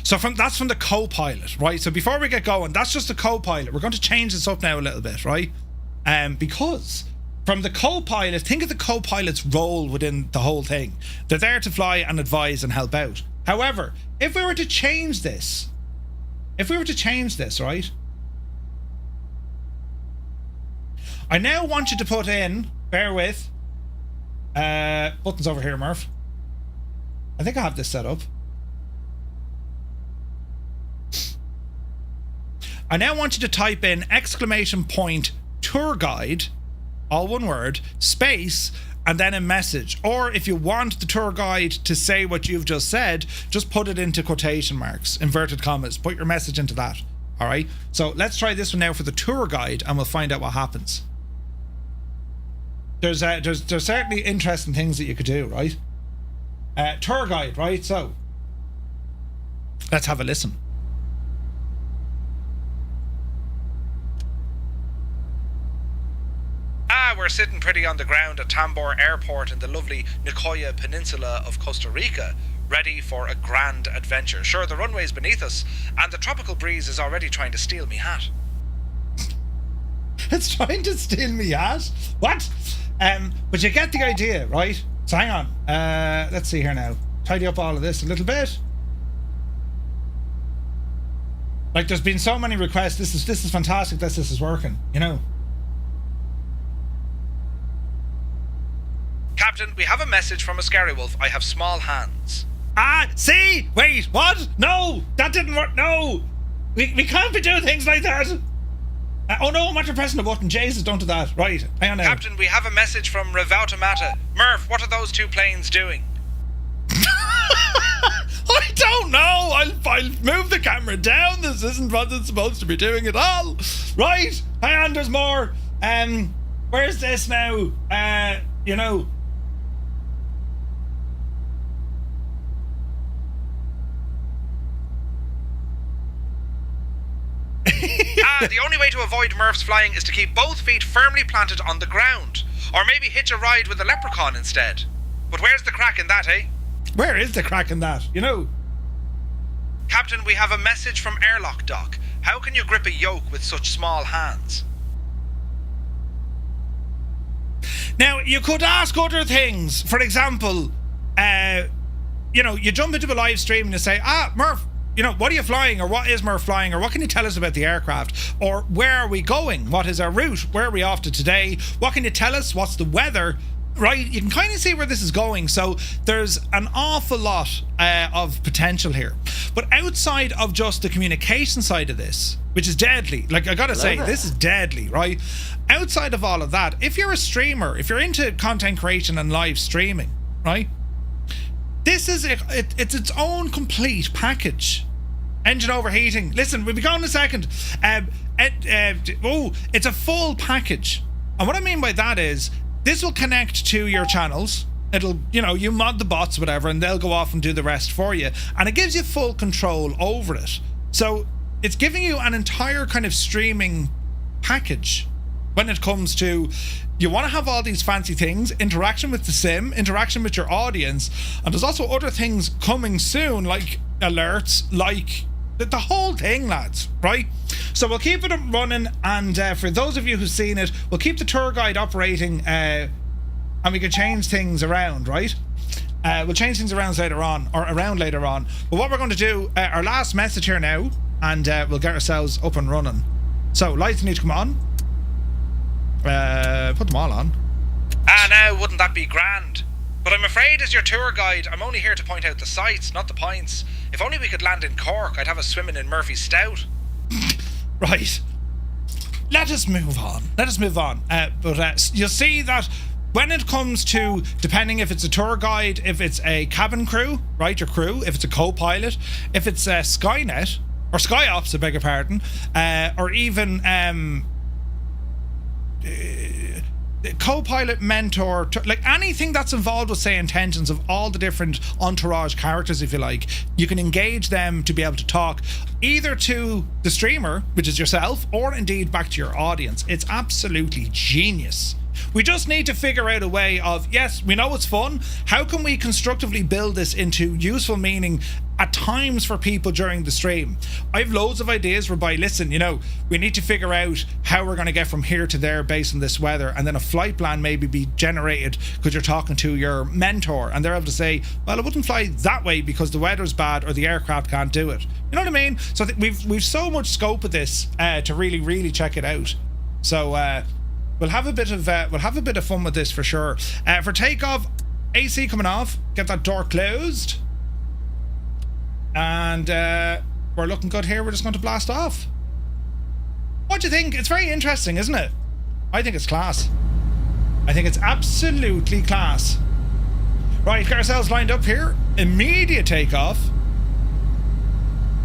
So that's from the co-pilot, right? So before we get going, that's just the co-pilot. We're going to change this up now a little bit, right? Because from the co-pilot, think of the co-pilot's role within the whole thing. They're there to fly and advise and help out. However, if we were to change this, right? I now want you to put in, bear with, Buttons over here, Murph. I think I have this set up. I now want you to type in ! tour guide, all one word, space, and then a message. Or if you want the tour guide to say what you've just said, just put it into quotation marks, inverted commas. Put your message into that. All right. So let's try this one now for the tour guide, and we'll find out what happens. There's certainly interesting things that you could do, right? Tour guide, right? So let's have a listen. We're sitting pretty on the ground at Tambor Airport in the lovely Nicoya Peninsula of Costa Rica, ready for a grand adventure. Sure, the runway's beneath us, and the tropical breeze is already trying to steal me hat. It's trying to steal me hat? What? But you get the idea, right? So hang on. Let's see here now. Tidy up all of this a little bit. Like, there's been so many requests. This is fantastic that this is working, you know. Captain, we have a message from a scary wolf. I have small hands. Ah, see? Wait, what? No, that didn't work. No, we can't be doing things like that. Oh no, I'm after pressing the button. Jesus, don't do that. Right, hang on now. Captain, we have a message from Revautomata. Murph, what are those two planes doing? I don't know. I'll move the camera down. This isn't what it's supposed to be doing at all. Right, hang on, there's more. Where's this now? You know. The only way to avoid Murph's flying is to keep both feet firmly planted on the ground. Or maybe hitch a ride with a leprechaun instead. But where's the crack in that, eh? Where is the crack in that? You know? Captain, we have a message from Airlock Dock. How can you grip a yoke with such small hands? Now, you could ask other things. For example, you know, you jump into a live stream and you say, Murph, you know, what are you flying, or what is Murph flying, or what can you tell us about the aircraft, or where are we going, what is our route, where are we off to today, what can you tell us, what's the weather, right? You can kind of see where this is going. So there's an awful lot of potential here, but outside of just the communication side of this, which is deadly, like I gotta say, this is deadly, right? Outside of all of that, if you're a streamer, if you're into content creation and live streaming, right, this is it's its own complete package. Engine overheating. Listen, we'll be going in a second. It's a full package. And what I mean by that is, this will connect to your channels. It'll, you know, you mod the bots, whatever, and they'll go off and do the rest for you. And it gives you full control over it. So it's giving you an entire kind of streaming package when it comes to, you want to have all these fancy things, interaction with the sim, interaction with your audience, and there's also other things coming soon, like alerts, like the whole thing, lads, right? So we'll keep it running, and for those of you who've seen it, we'll keep the tour guide operating, and we can change things around, right? We'll change things around later on. But what we're going to do, our last message here now, and we'll get ourselves up and running. So lights need to come on. Put them all on. Now, wouldn't that be grand? But I'm afraid as your tour guide, I'm only here to point out the sights, not the points. If only we could land in Cork, I'd have us swimming in Murphy's Stout. Right. Let us move on. But you'll see that when it comes to, depending if it's a tour guide, if it's a cabin crew, right, your crew, if it's a co-pilot, if it's a Skynet, or SkyOps, I beg your pardon, or even co-pilot, mentor, like anything that's involved with, say, intentions of all the different entourage characters, if you like, you can engage them to be able to talk either to the streamer, which is yourself, or indeed back to your audience. It's absolutely genius. We just need to figure out a way of, yes, we know it's fun, how can we constructively build this into useful meaning at times for people during the stream? I have loads of ideas whereby, listen, you know, we need to figure out how we're going to get from here to there based on this weather, and then a flight plan maybe be generated because you're talking to your mentor and they're able to say, well, I wouldn't fly that way because the weather's bad or the aircraft can't do it. You know what I mean? So we've so much scope of this to really check it out. So we'll have a bit of fun with this for sure. For takeoff, AC coming off. Get that door closed. And we're looking good here. We're just going to blast off. What do you think? It's very interesting, isn't it? I think it's class. I think it's absolutely class. Right, get ourselves lined up here. Immediate takeoff.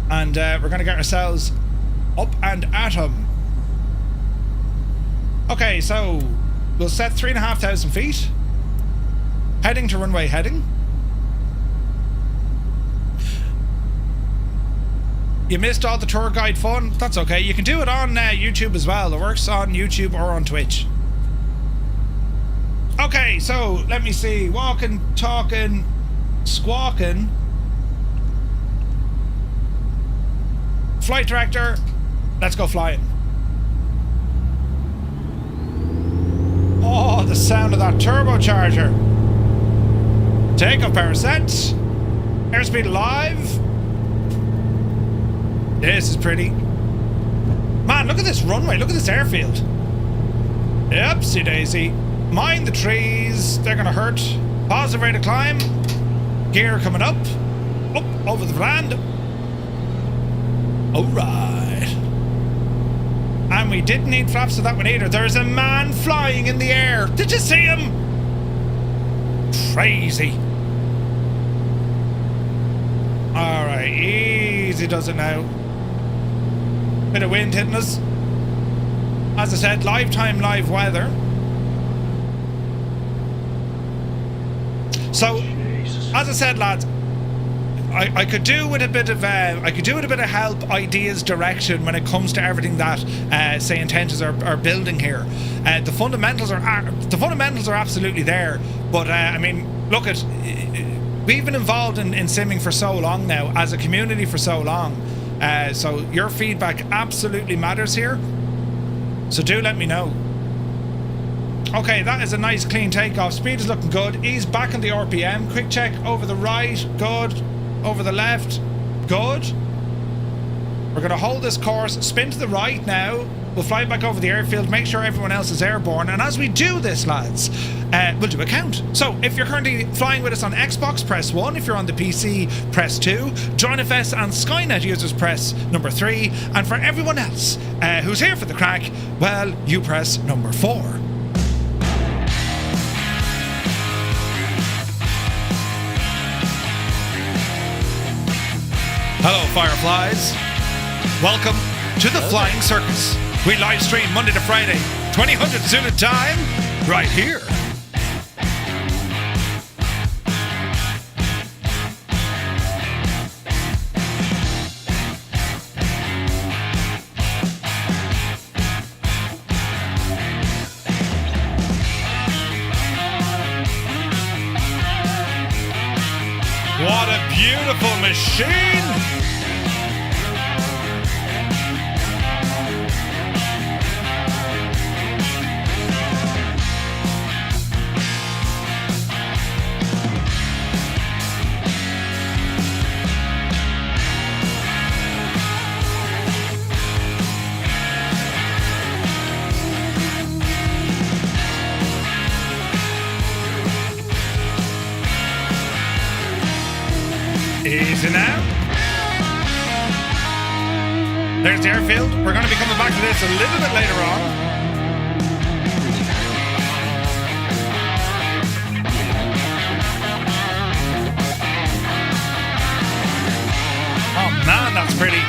And we're going to get ourselves up and at 'em. Okay, so we'll set 3,500 feet. Heading to runway heading. You missed all the tour guide fun. That's okay. You can do it on YouTube as well. It works on YouTube or on Twitch. Okay, so let me see. Walking, talking, squawking. Flight director, let's go flying. Oh, the sound of that turbocharger. Takeoff power set. Airspeed alive. This is pretty. Man, look at this runway. Look at this airfield. Oopsie daisy. Mind the trees. They're going to hurt. Positive rate of climb. Gear coming up. Up over the land. Alright. And we didn't need flaps to that one either. There's a man flying in the air. Did you see him? Crazy. Alright, easy does it now. Bit of wind hitting us. As I said, live time, live weather. So, as I said, lads, I could do with a bit of help, ideas, direction when it comes to everything that say Intentions are building here. The fundamentals are absolutely there, but I mean, look at, we've been involved in simming for so long now, as a community for so long. So your feedback absolutely matters here. So do let me know. Okay, that is a nice clean takeoff. Speed is looking good. Ease back on the RPM. Quick check over the right. Good. Over the left. Good. We're going to hold this course. Spin to the right now. We'll fly back over the airfield. Make sure everyone else is airborne. And as we do this, lads, we'll do a count. So if you're currently flying with us on Xbox, press 1. If you're on the PC, press 2. JoinFS and Skynet users, press number 3. And for everyone else who's here for the crack, well, you press number 4. Hello, Fireflies. Welcome to the Flying Circus. We live stream Monday to Friday, 2000 Zulu time, right here. What a beautiful machine! Easy now. There's the airfield. We're going to be coming back to this a little bit later on. Oh man, that's pretty.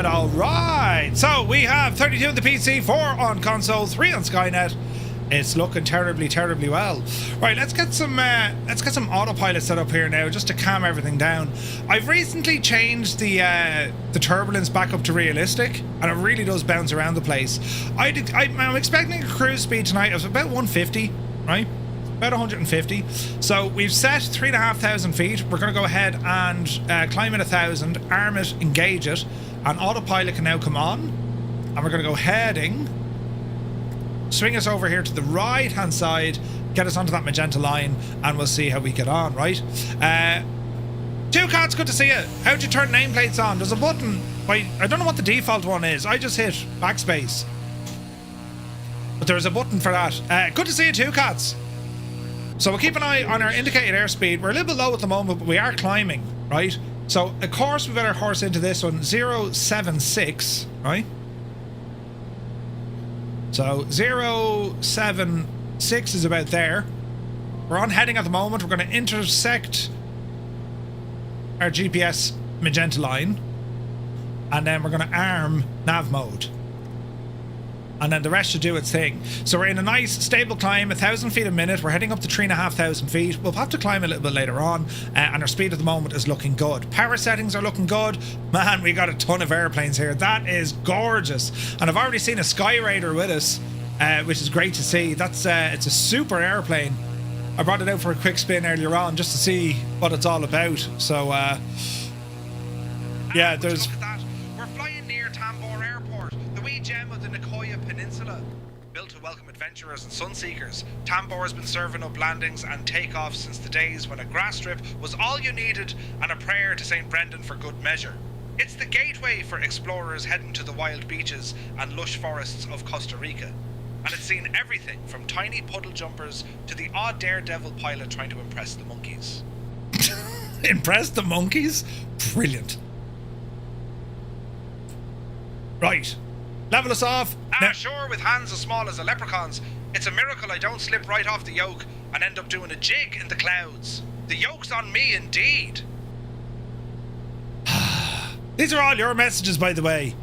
All right. So we have 32 on the PC, 4 on console, 3 on Skynet. It's looking terribly, terribly well. Right, let's get some autopilot set up here now, just to calm everything down. I've recently changed the turbulence back up to realistic, and it really does bounce around the place. I'm expecting a cruise speed tonight of about 150, right? About 150. So we've set 3,500 feet. We're going to go ahead and climb at 1,000, arm it, engage it, and autopilot can now come on. And we're going to go heading, swing us over here to the right hand side, get us onto that magenta line, and we'll see how we get on, right? Two Cats, good to see you. How'd you turn nameplates on? There's a button. I don't know what the default one is. I just hit backspace, but there's a button for that. Good to see you, Two Cats. So we'll keep an eye on our indicated airspeed. We're a little bit low at the moment, but we are climbing, right? So of course we better horse into this one, 076, right? So 076 is about there. We're on heading at the moment. We're going to intersect our GPS magenta line, and then we're going to arm nav mode, and then the rest should do its thing. So we're in a nice stable climb, 1,000 feet a minute. We're heading up to 3,500 feet. We'll have to climb a little bit later on, and our speed at the moment is looking good. Power settings are looking good. Man, we got a ton of airplanes here. That is gorgeous. And I've already seen a Sky Raider with us, which is great to see. It's a super airplane. I brought it out for a quick spin earlier on just to see what it's all about. So yeah, there's... We're flying near Tambor Airport, the wee gem of the Nicoya Peninsula. Built to welcome adventurers and sunseekers, Tambor has been serving up landings and takeoffs since the days when a grass strip was all you needed and a prayer to St. Brendan for good measure. It's the gateway for explorers heading to the wild beaches and lush forests of Costa Rica. And it's seen everything from tiny puddle jumpers to the odd daredevil pilot trying to impress the monkeys. Impress the monkeys? Brilliant. Right. Level us off. Now, sure, with hands as small as a leprechaun's, it's a miracle I don't slip right off the yoke and end up doing a jig in the clouds. The yoke's on me indeed. These are all your messages, by the way.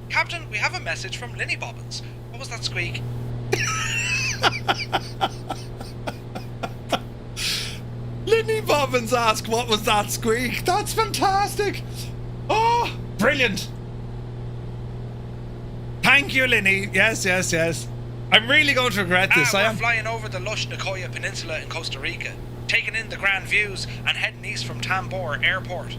Captain, we have a message from Linny Bobbins. What was that squeak? Linny Bobbins asked, what was that squeak? That's fantastic. Oh, brilliant. Thank you, Linny. Yes. I'm really going to regret this. We're flying over the lush Nicoya Peninsula in Costa Rica, taking in the grand views and heading east from Tambor Airport.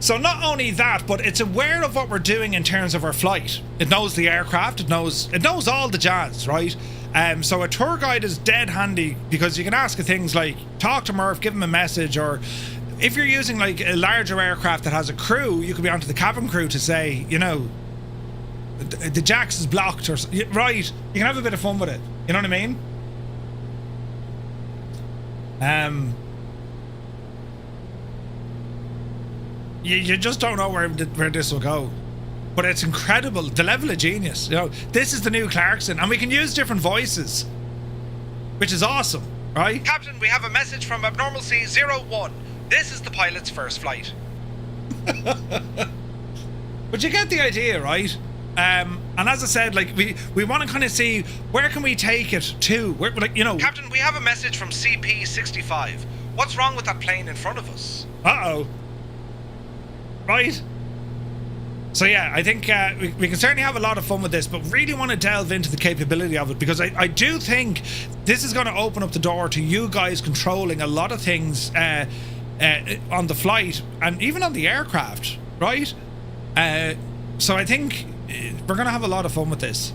So not only that, but it's aware of what we're doing in terms of our flight. It knows the aircraft, it knows all the jazz, right? So a tour guide is dead handy because you can ask things like, talk to Murph, give him a message, or if you're using like a larger aircraft that has a crew, you could be onto the cabin crew to say, you know, the jacks is blocked, or right, you can have a bit of fun with it, you know what I mean? You just don't know where this will go, but it's incredible, the level of genius. You know, this is the new Clarkson, and we can use different voices, which is awesome, right? Captain, we have a message from Abnormal C01. This is the pilot's first flight. But you get the idea, right? And as I said, like we want to kind of see where can we take it to. Where, like, you know, Captain, we have a message from CP65. What's wrong with that plane in front of us? Uh-oh. Right. So yeah, I think we can certainly have a lot of fun with this, but really want to delve into the capability of it, because I do think this is going to open up the door to you guys controlling a lot of things on the flight and even on the aircraft, right? So I think we're going to have a lot of fun with this.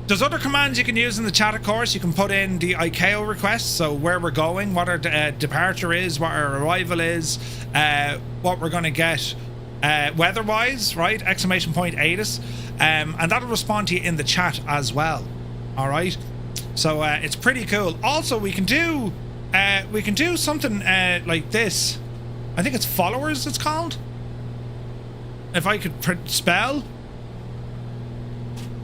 There's other commands you can use in the chat, of course. You can put in the ICAO requests, so where we're going, what our departure is, what our arrival is, what we're going to get weather-wise, right? Exclamation point ATIS. And that'll respond to you in the chat as well. All right? So it's pretty cool. Also, we can do something like this. I think it's followers, it's called. If I could spell.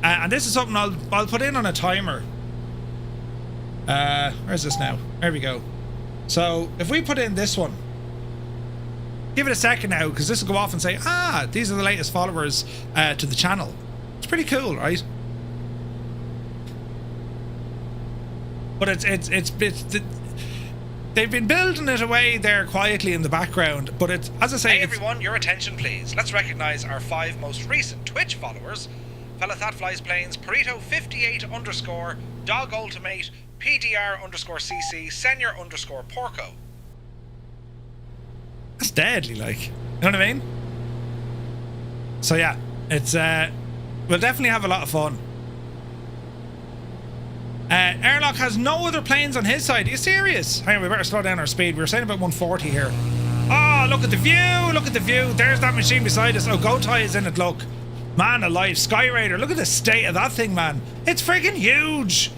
And this is something I'll put in on a timer. Where's this now? There we go. So if we put in this one, give it a second now, because this will go off and say, these are the latest followers to the channel. It's pretty cool, right? But they've been building it away there quietly in the background, but it's, as I say... Hey everyone, your attention please. Let's recognise our 5 most recent Twitch followers. Fella That Flies Planes, Perito 58 _ Dog Ultimate, PDR _CC, Senior _Porco. That's deadly, like. You know what I mean? So yeah, it's we'll definitely have a lot of fun. Airlock has no other planes on his side. Are you serious? Hang on, we better slow down our speed. We were saying about 140 here. Oh, look at the view! Look at the view! There's that machine beside us. Oh, Gotai is in it, look. Man alive, Sky Raider. Look at the state of that thing, man. It's freaking huge!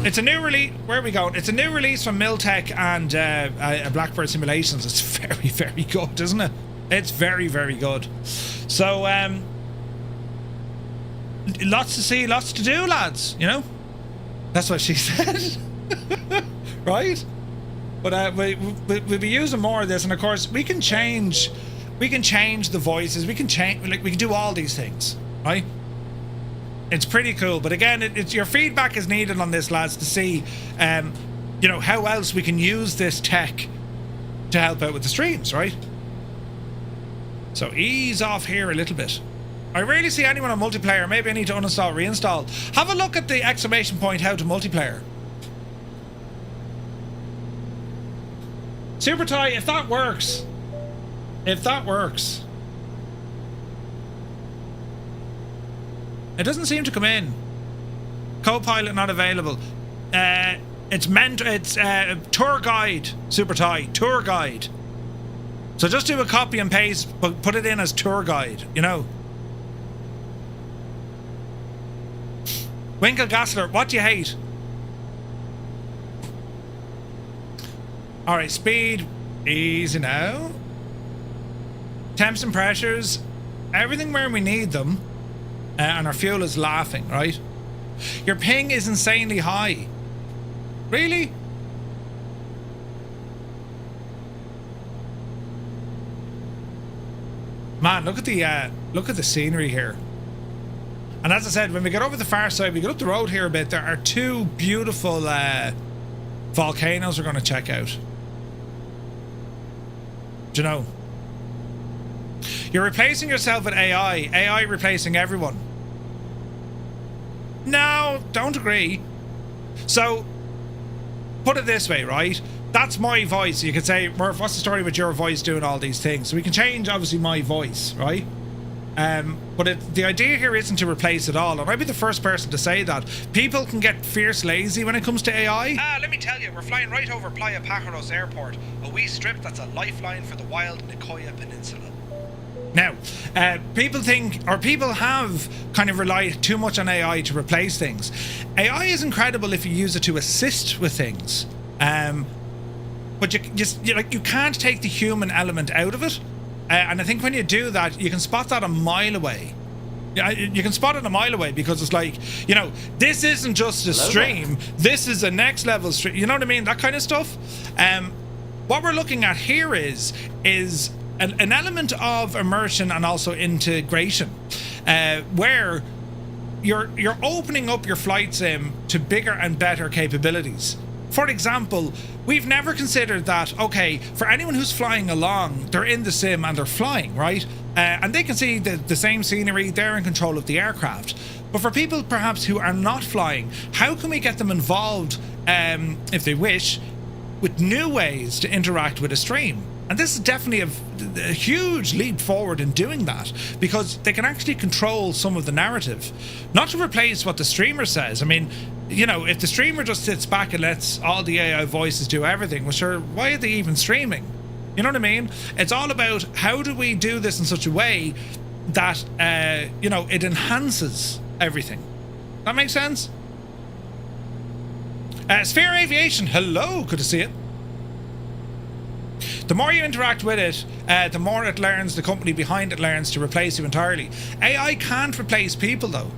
It's a new release. Where are we going? It's a new release from Miltech and Blackbird Simulations. It's very, very good, isn't it? It's very, very good. So, lots to see, lots to do, lads. You know, that's what she said, right? But we'll be using more of this, and of course, we can change the voices. We can change, like, we can do all these things, right? It's pretty cool. But again, it's your feedback is needed on this, lads, to see, you know, how else we can use this tech to help out with the streams, right? So ease off here a little bit. I rarely see anyone on multiplayer. Maybe I need to uninstall, reinstall. Have a look at the exclamation point how to multiplayer. Super Tie, if that works. If that works. It doesn't seem to come in. Co-pilot not available. It's tour guide, Super Tie, tour guide. So just do a copy and paste, but put it in as tour guide, you know. Winkle Gassler, what do you hate? Alright, speed, easy now. Temps and pressures, everything where we need them. And our fuel is laughing, right? Your ping is insanely high. Really? Man, look at the scenery here. And as I said, when we get over the far side, we get up the road here a bit, there are 2 beautiful volcanoes we're going to check out. Do you know? You're replacing yourself with AI. AI replacing everyone. No, don't agree. So, put it this way, right? That's my voice. You could say, Murph, what's the story with your voice doing all these things? So we can change, obviously, my voice, right? But the idea here isn't to replace it all. And I'd be the first person to say that. People can get fierce lazy when it comes to AI. Let me tell you, we're flying right over Playa Pájaros Airport, a wee strip that's a lifeline for the wild Nicoya Peninsula. Now, people have kind of relied too much on AI to replace things. AI is incredible if you use it to assist with things. But you can't take the human element out of it. And I think when you do that, you can spot that a mile away. You can spot it a mile away because it's like, you know, this isn't just a stream. This is a next level stream. You know what I mean? That kind of stuff. What we're looking at here is an element of immersion and also integration, where you're opening up your flight sim to bigger and better capabilities. For example, we've never considered that, okay, for anyone who's flying along, they're in the sim and they're flying, right? And they can see the same scenery, they're in control of the aircraft. But for people perhaps who are not flying, how can we get them involved, if they wish, with new ways to interact with a stream? And this is definitely a huge leap forward in doing that, because they can actually control some of the narrative. Not to replace what the streamer says. I mean, you know, if the streamer just sits back and lets all the AI voices do everything, well, sure, why are they even streaming? You know what I mean? It's all about how do we do this in such a way that, you know, it enhances everything. That makes sense? Sphere Aviation, hello, good to see it. The more you interact with it, the more it learns, the company behind it learns to replace you entirely. AI can't replace people, though.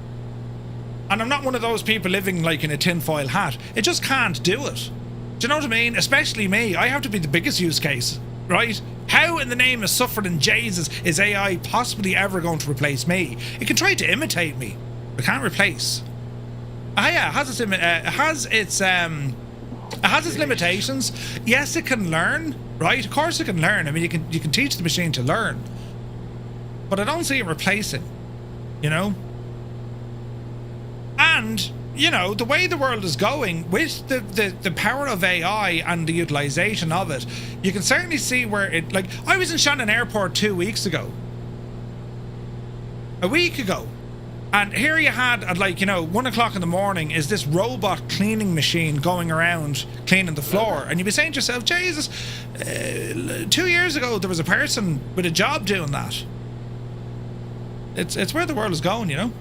And I'm not one of those people living like in a tinfoil hat. It just can't do it. Do you know what I mean? Especially me. I have to be the biggest use case, right? How in the name of suffering Jesus is AI possibly ever going to replace me? It can try to imitate me, but can't replace. Ah, yeah, it has its limitations. Yes, it can learn, right? Of course, it can learn. I mean, you can teach the machine to learn, but I don't see it replacing. You know, and you know the way the world is going with the power of AI and the utilization of it, you can certainly see where it. Like, I was in Shannon Airport 2 weeks ago, a week ago. And here you had, at like, you know, 1 o'clock in the morning, is this robot cleaning machine going around cleaning the floor. And you'd be saying to yourself, Jesus, 2 years ago, there was a person with a job doing that. It's where the world is going, you know.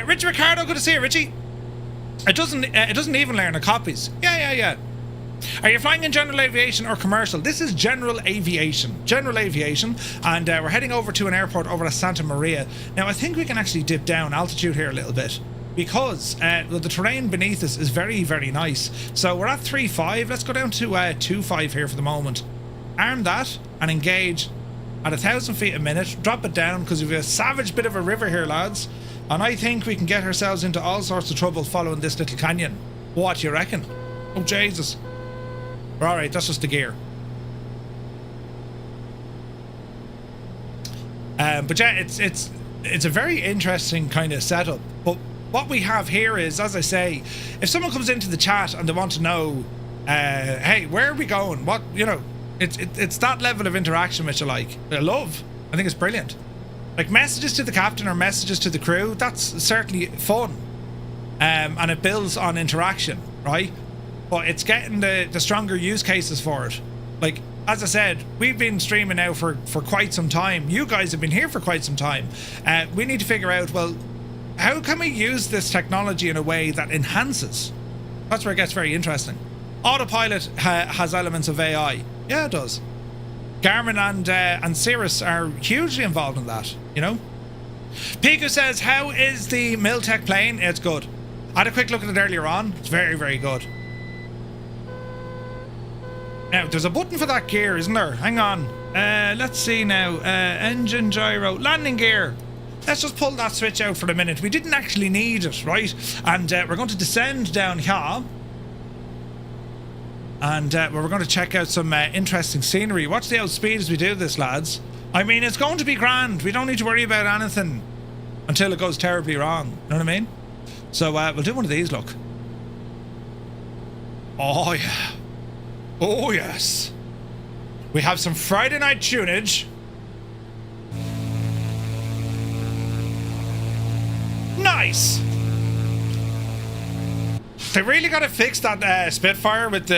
Richie Ricardo, good to see you, Richie. It doesn't even learn the copies. Yeah. Are you flying in general aviation or commercial? This is general aviation. And we're heading over to an airport over at Santamaría. Now, I think we can actually dip down altitude here a little bit because the terrain beneath us is very, very nice. So we're at 3.5. Let's go down to 2.5 here for the moment. Arm that and engage at 1,000 feet a minute. Drop it down because we've a savage bit of a river here, lads. And I think we can get ourselves into all sorts of trouble following this little canyon. What do you reckon? Oh, Jesus. Alright, that's just the gear. But yeah, it's a very interesting kind of setup. But what we have here is, as I say, if someone comes into the chat and they want to know, hey, where are we going? What, you know, it's that level of interaction which I like. I love. I think it's brilliant. Like messages to the captain or messages to the crew, that's certainly fun. And it builds on interaction, right? But it's getting the stronger use cases for it. Like, as I said, we've been streaming now for quite some time. You guys have been here for quite some time. We need to figure out, well, how can we use this technology in a way that enhances? That's where it gets very interesting. Autopilot has elements of AI. Yeah, it does. Garmin and Cirrus are hugely involved in that, you know? Piku says, how is the Miltech plane? It's good. I had a quick look at it earlier on. It's very, very good. Now, there's a button for that gear, isn't there? Hang on. Let's see now. Engine, gyro, landing gear. Let's just pull that switch out for a minute. We didn't actually need it, right? And we're going to descend down here. And we're going to check out some interesting scenery. Watch the outspeed as we do this, lads. I mean, it's going to be grand. We don't need to worry about anything until it goes terribly wrong. You know what I mean? So we'll do one of these, look. Oh, yeah. Oh, yes. We have some Friday night tunage. Nice. They really got to fix that Spitfire with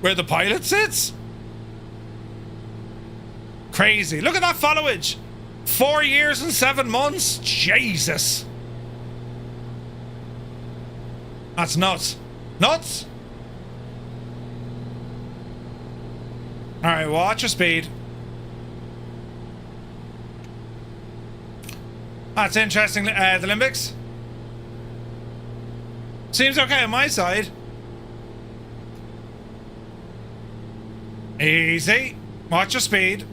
where the pilot sits. Crazy. Look at that followage. 4 years and 7 months. Jesus. That's nuts. Nuts. Alright, watch your speed. That's interesting. The limbics. Seems okay on my side. Easy. Watch your speed.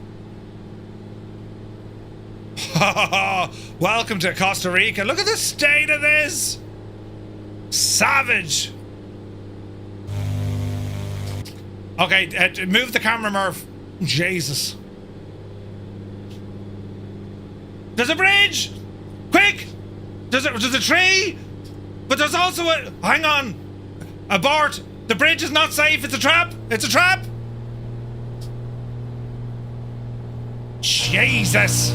Welcome to Costa Rica. Look at the state of this. Savage. Okay, move the camera, Murph. Jesus. There's a bridge! Quick! There's a tree! But there's also a... Hang on! Abort! The bridge is not safe, it's a trap! It's a trap! Jesus!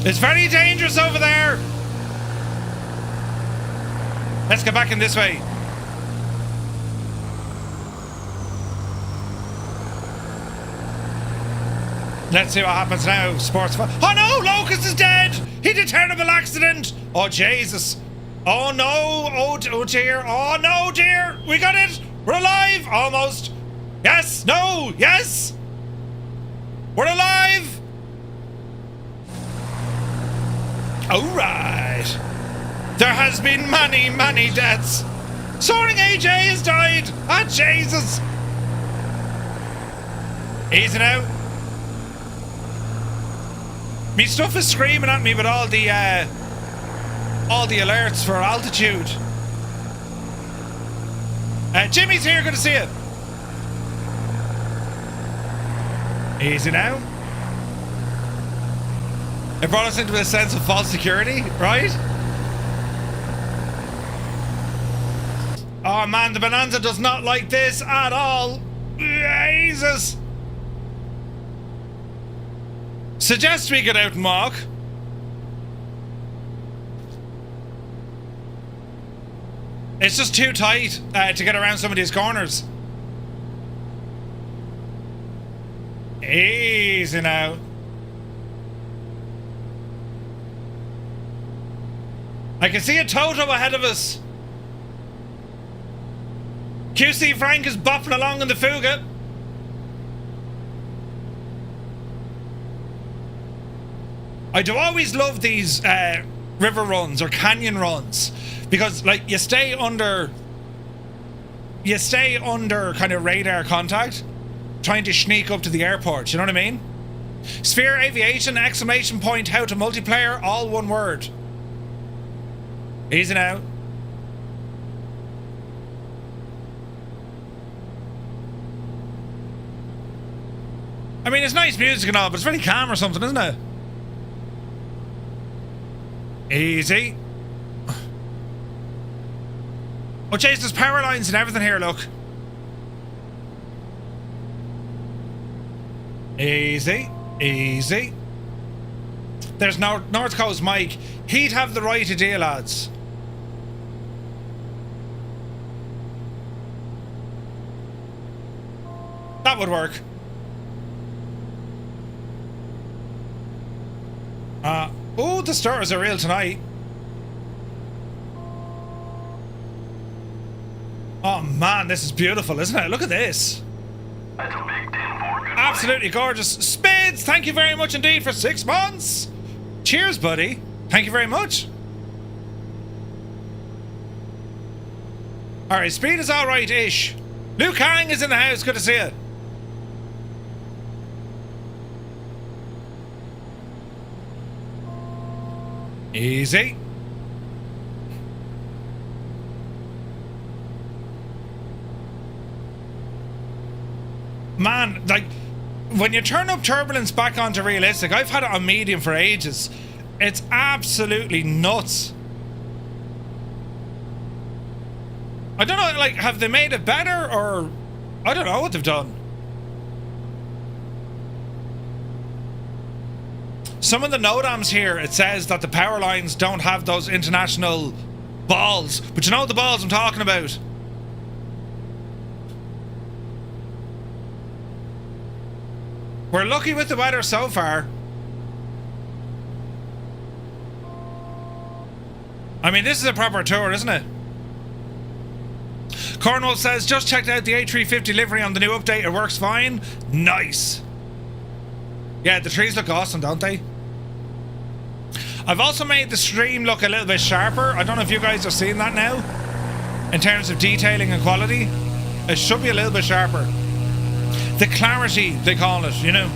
It's very dangerous over there! Let's get back in this way. Let's see what happens now, sports fan. Oh no, Locust is dead! He did a terrible accident! Oh Jesus! Oh no! Oh dear! Oh no, dear! We got it! We're alive! Almost! Yes! No! Yes! We're alive! Alright! There has been many, many deaths! Soaring AJ has died! Ah, Jesus! Easy now. Me stuff is screaming at me with all the all the alerts for altitude. Jimmy's here, good to see you. Easy now. It brought us into a sense of false security, right? Oh man, the Bonanza does not like this at all. Jesus. Suggest we get out and walk. It's just too tight to get around some of these corners. Easy now. I can see a Toto ahead of us. QC Frank is bopping along in the Fuga. I do always love these river runs or canyon runs because, like, you stay under kind of radar contact, trying to sneak up to the airport. You know what I mean? Sphere Aviation ! How to multiplayer, all one word. Easy now. I mean, it's nice music and all, but it's really calm or something, isn't it? Easy. Oh, jeez, there's power lines and everything here, look. Easy. Easy. There's North Coast Mike. He'd have the right idea, lads. That would work. Oh, the stars are real tonight. Oh man, this is beautiful, isn't it? Look at this. That's a big 10-4. Absolutely gorgeous. Spades, thank you very much indeed for 6 months. Cheers, buddy. Thank you very much. Alright, speed is alright-ish. Liu Kang is in the house. Good to see you. Easy. Man, like, when you turn up turbulence back onto realistic, I've had it on medium for ages. It's absolutely nuts. I don't know, like, have they made it better, or I don't know what they've done. Some of the NODAMs here, it says that the power lines don't have those international balls, but you know the balls I'm talking about. We're lucky with the weather so far. I mean, this is a proper tour, isn't it? Cornwall says, just checked out the A350 livery on the new update. It works fine. Nice. Yeah, the trees look awesome, don't they? I've also made the stream look a little bit sharper. I don't know if you guys are seeing that now. In terms of detailing and quality. It should be a little bit sharper. The clarity, they call it, you know.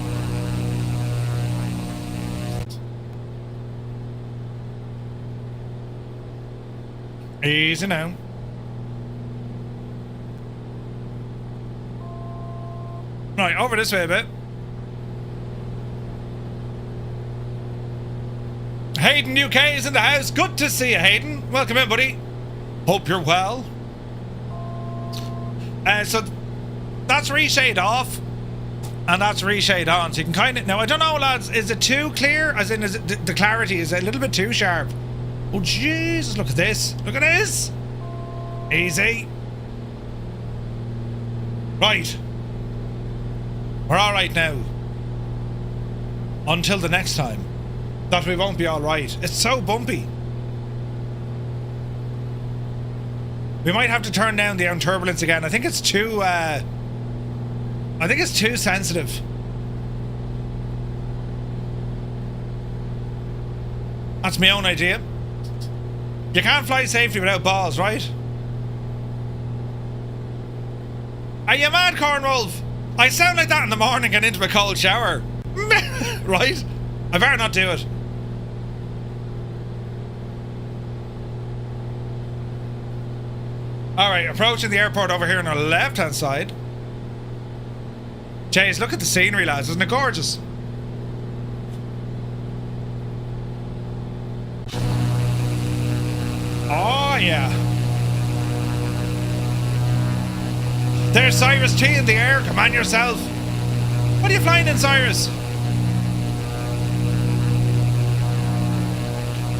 Easy now. Right, over this way a bit. Hayden UK is in the house. Good to see you, Hayden. Welcome in, buddy. Hope you're well. So that's reshade off, and that's reshade on. So you can kind of... Now, I don't know, lads. Is it too clear? As in, is it the clarity is a little bit too sharp? Oh, Jesus, look at this. Look at this. Easy. Right. We're all right now. Until the next time. That we won't be all right. It's so bumpy. We might have to turn down the turbulence again. I think it's too sensitive. That's my own idea. You can't fly safely without balls, right? Are you mad, Cornwolf? I sound like that in the morning and into a cold shower. Right? I better not do it. All right, approaching the airport over here on our left-hand side. Jeez, look at the scenery, lads. Isn't it gorgeous? Oh, yeah. There's Cyrus T in the air. Come on yourself. What are you flying in, Cyrus?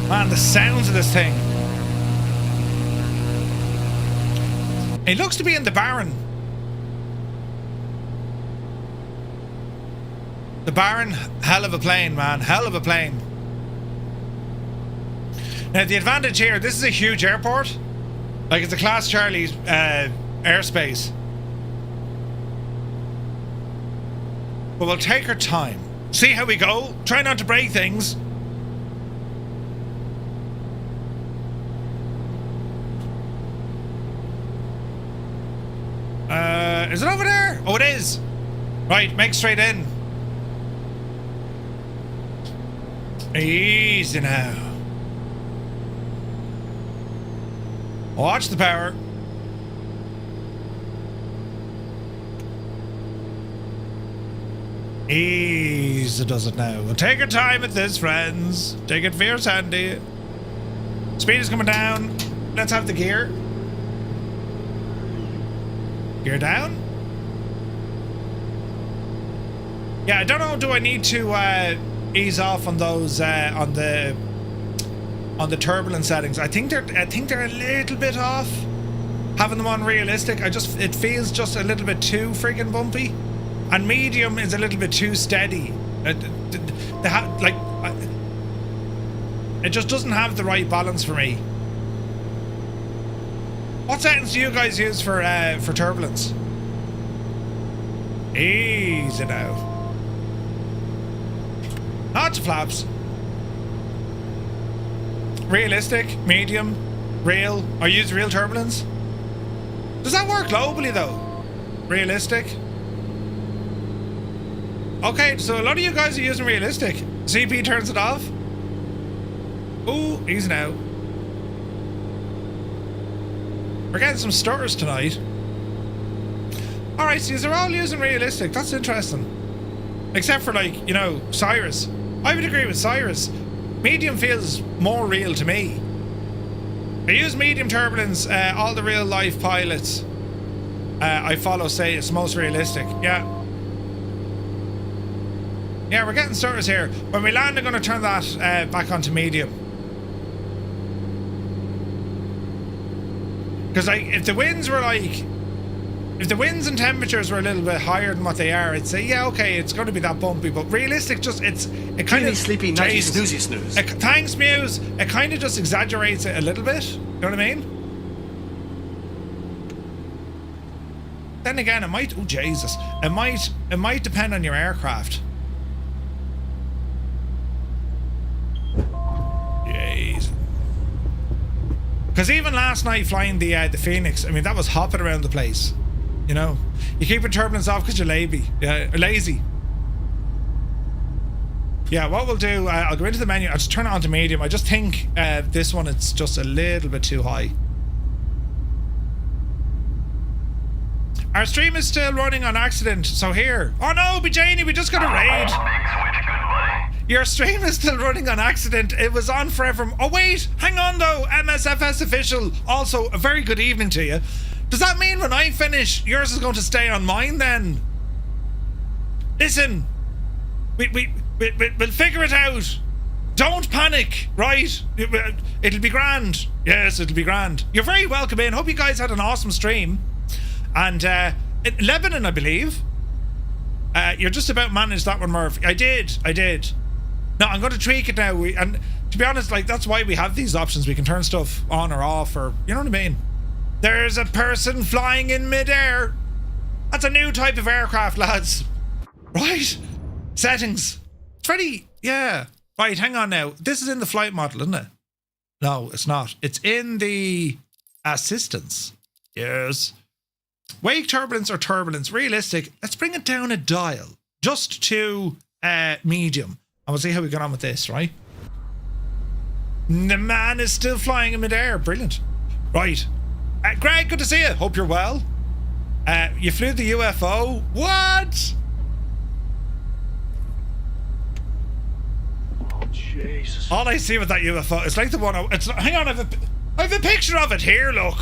Man, the sounds of this thing. He looks to be in the Baron. The Baron, hell of a plane, man. Hell of a plane. Now, the advantage here, this is a huge airport. Like, it's a Class Charlie airspace. But we'll take our time. See how we go. Try not to break things. Is it over there? Oh, it is. Right, make straight in. Easy now. Watch the power. Easy does it now. We'll take our time with this, friends. Take it fierce handy. Speed is coming down. Let's have the gear. Gear down. Yeah, I don't know. Do I need to ease off on those on the turbulence settings? I think they're a little bit off. Having them on realistic, it feels just a little bit too freaking bumpy, and medium is a little bit too steady. It just doesn't have the right balance for me. What settings do you guys use for turbulence? Easy now. Lots of flaps. Realistic, medium, real. I use real turbulence. Does that work globally though? Realistic. Okay, so a lot of you guys are using realistic. CP turns it off. Ooh, easy now. We're getting some stutters tonight. Alright, so they're all using realistic. That's interesting. Except for, like, you know, Cyrus. I would agree with Cyrus. Medium feels more real to me. I use medium turbulence. All the real life pilots I follow say it's most realistic. Yeah. Yeah, we're getting stutters here. When we land, I'm going to turn that back onto medium. Because, like, if the winds and temperatures were a little bit higher than what they are, I'd say, yeah, okay, it's going to be that bumpy. But realistic, it kind of sleepy, nighty, snoozy snooze. Thanks, Muse. It kind of just exaggerates it a little bit. You know what I mean? Then again, it might. Oh Jesus! It might depend on your aircraft. Jeez. Because even last night flying the Phoenix, I mean, that was hopping around the place. You know, you keep your turbulence off because you're lazy. Yeah, what we'll do, I'll go into the menu. I'll just turn it on to medium. I just think this one, it's just a little bit too high. Our stream is still running on accident, so here. Oh no, Janie, we just got a raid. Your stream is still running on accident. It was on forever. Oh wait, hang on though. MSFS official. Also, a very good evening to you. Does that mean when I finish, yours is going to stay on mine then? Listen, we'll figure it out. Don't panic, right? It'll be grand. Yes, it'll be grand. You're very welcome in. Hope you guys had an awesome stream. And in Lebanon, I believe. You're just about managed that one, Murph. I did. No, I'm going to tweak it now. And to be honest, like, that's why we have these options. We can turn stuff on or off, or you know what I mean. There's a person flying in midair. That's a new type of aircraft, lads. Right? Settings. It's pretty, yeah. Right, hang on now. This is in the flight model, isn't it? No, it's not. It's in the assistance. Yes. Wake turbulence or turbulence. Realistic. Let's bring it down a dial. Just to medium. And we'll see how we get on with this, right? The man is still flying in midair. Brilliant. Right. Greg, good to see you. Hope you're well. You flew the UFO? What? Oh, Jesus. All I see with that UFO, it's like the one. Hang on, I have a picture of it here. Look.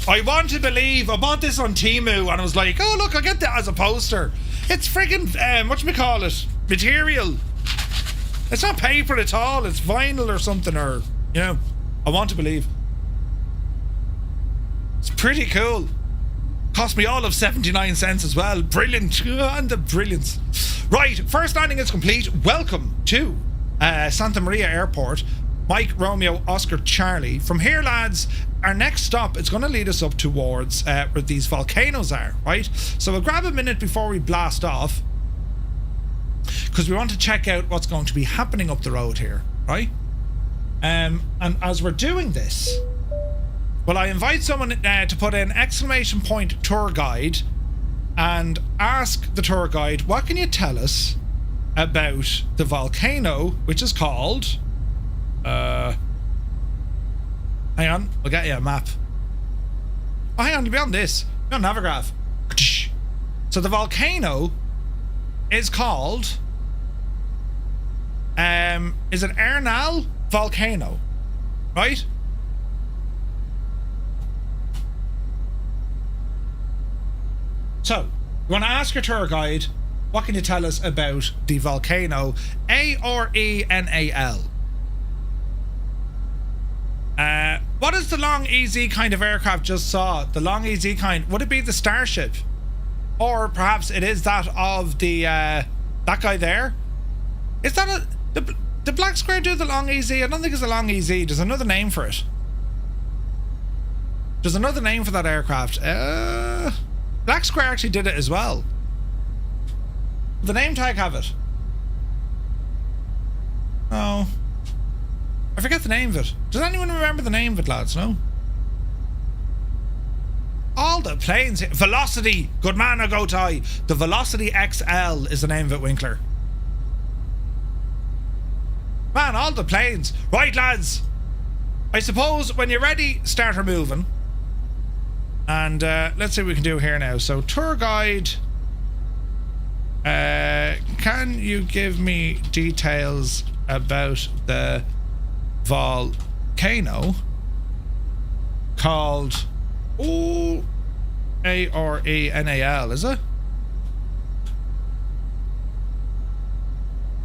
I want to believe. I bought this on Temu, and I was like, oh look, I'll get that as a poster. It's friggin' whatchamacallit, material. It's not paper at all. It's vinyl or something, or you know. I want to believe. It's pretty cool. Cost me all of 79 cents as well. Brilliant. And the brilliance. Right, first landing is complete. Welcome to Santamaría Airport. Mike, Romeo, Oscar, Charlie. From here, lads, our next stop is going to lead us up towards where these volcanoes are, right? So we'll grab a minute before we blast off, because we want to check out what's going to be happening up the road here, right? And as we're doing this, well, I invite someone to put in exclamation point tour guide and ask the tour guide, what can you tell us about the volcano, which is called... hang on, we'll get you a map. Oh, hang on, you'll be on this. You're on Navigraph. So the volcano is called... is it Ernal Volcano, right? So, you want to ask your tour guide, what can you tell us about the volcano Arenal? What is the long EZ kind of aircraft just saw? The long EZ kind, would it be the Starship? Or perhaps it is that of the, that guy there? Is that the Black Square do the long EZ? I don't think it's a long EZ. There's another name for it. There's another name for that aircraft. Black Square actually did it as well. The name tag have it. Oh. I forget the name of it. Does anyone remember the name of it, lads? No? All the planes here. Velocity. Good man, Agotai. The Velocity XL is the name of it, Winkler. Man, all the planes. Right, lads. I suppose when you're ready, start her moving. And let's see what we can do here now. So, tour guide. Can you give me details about the volcano called Arenal, is it?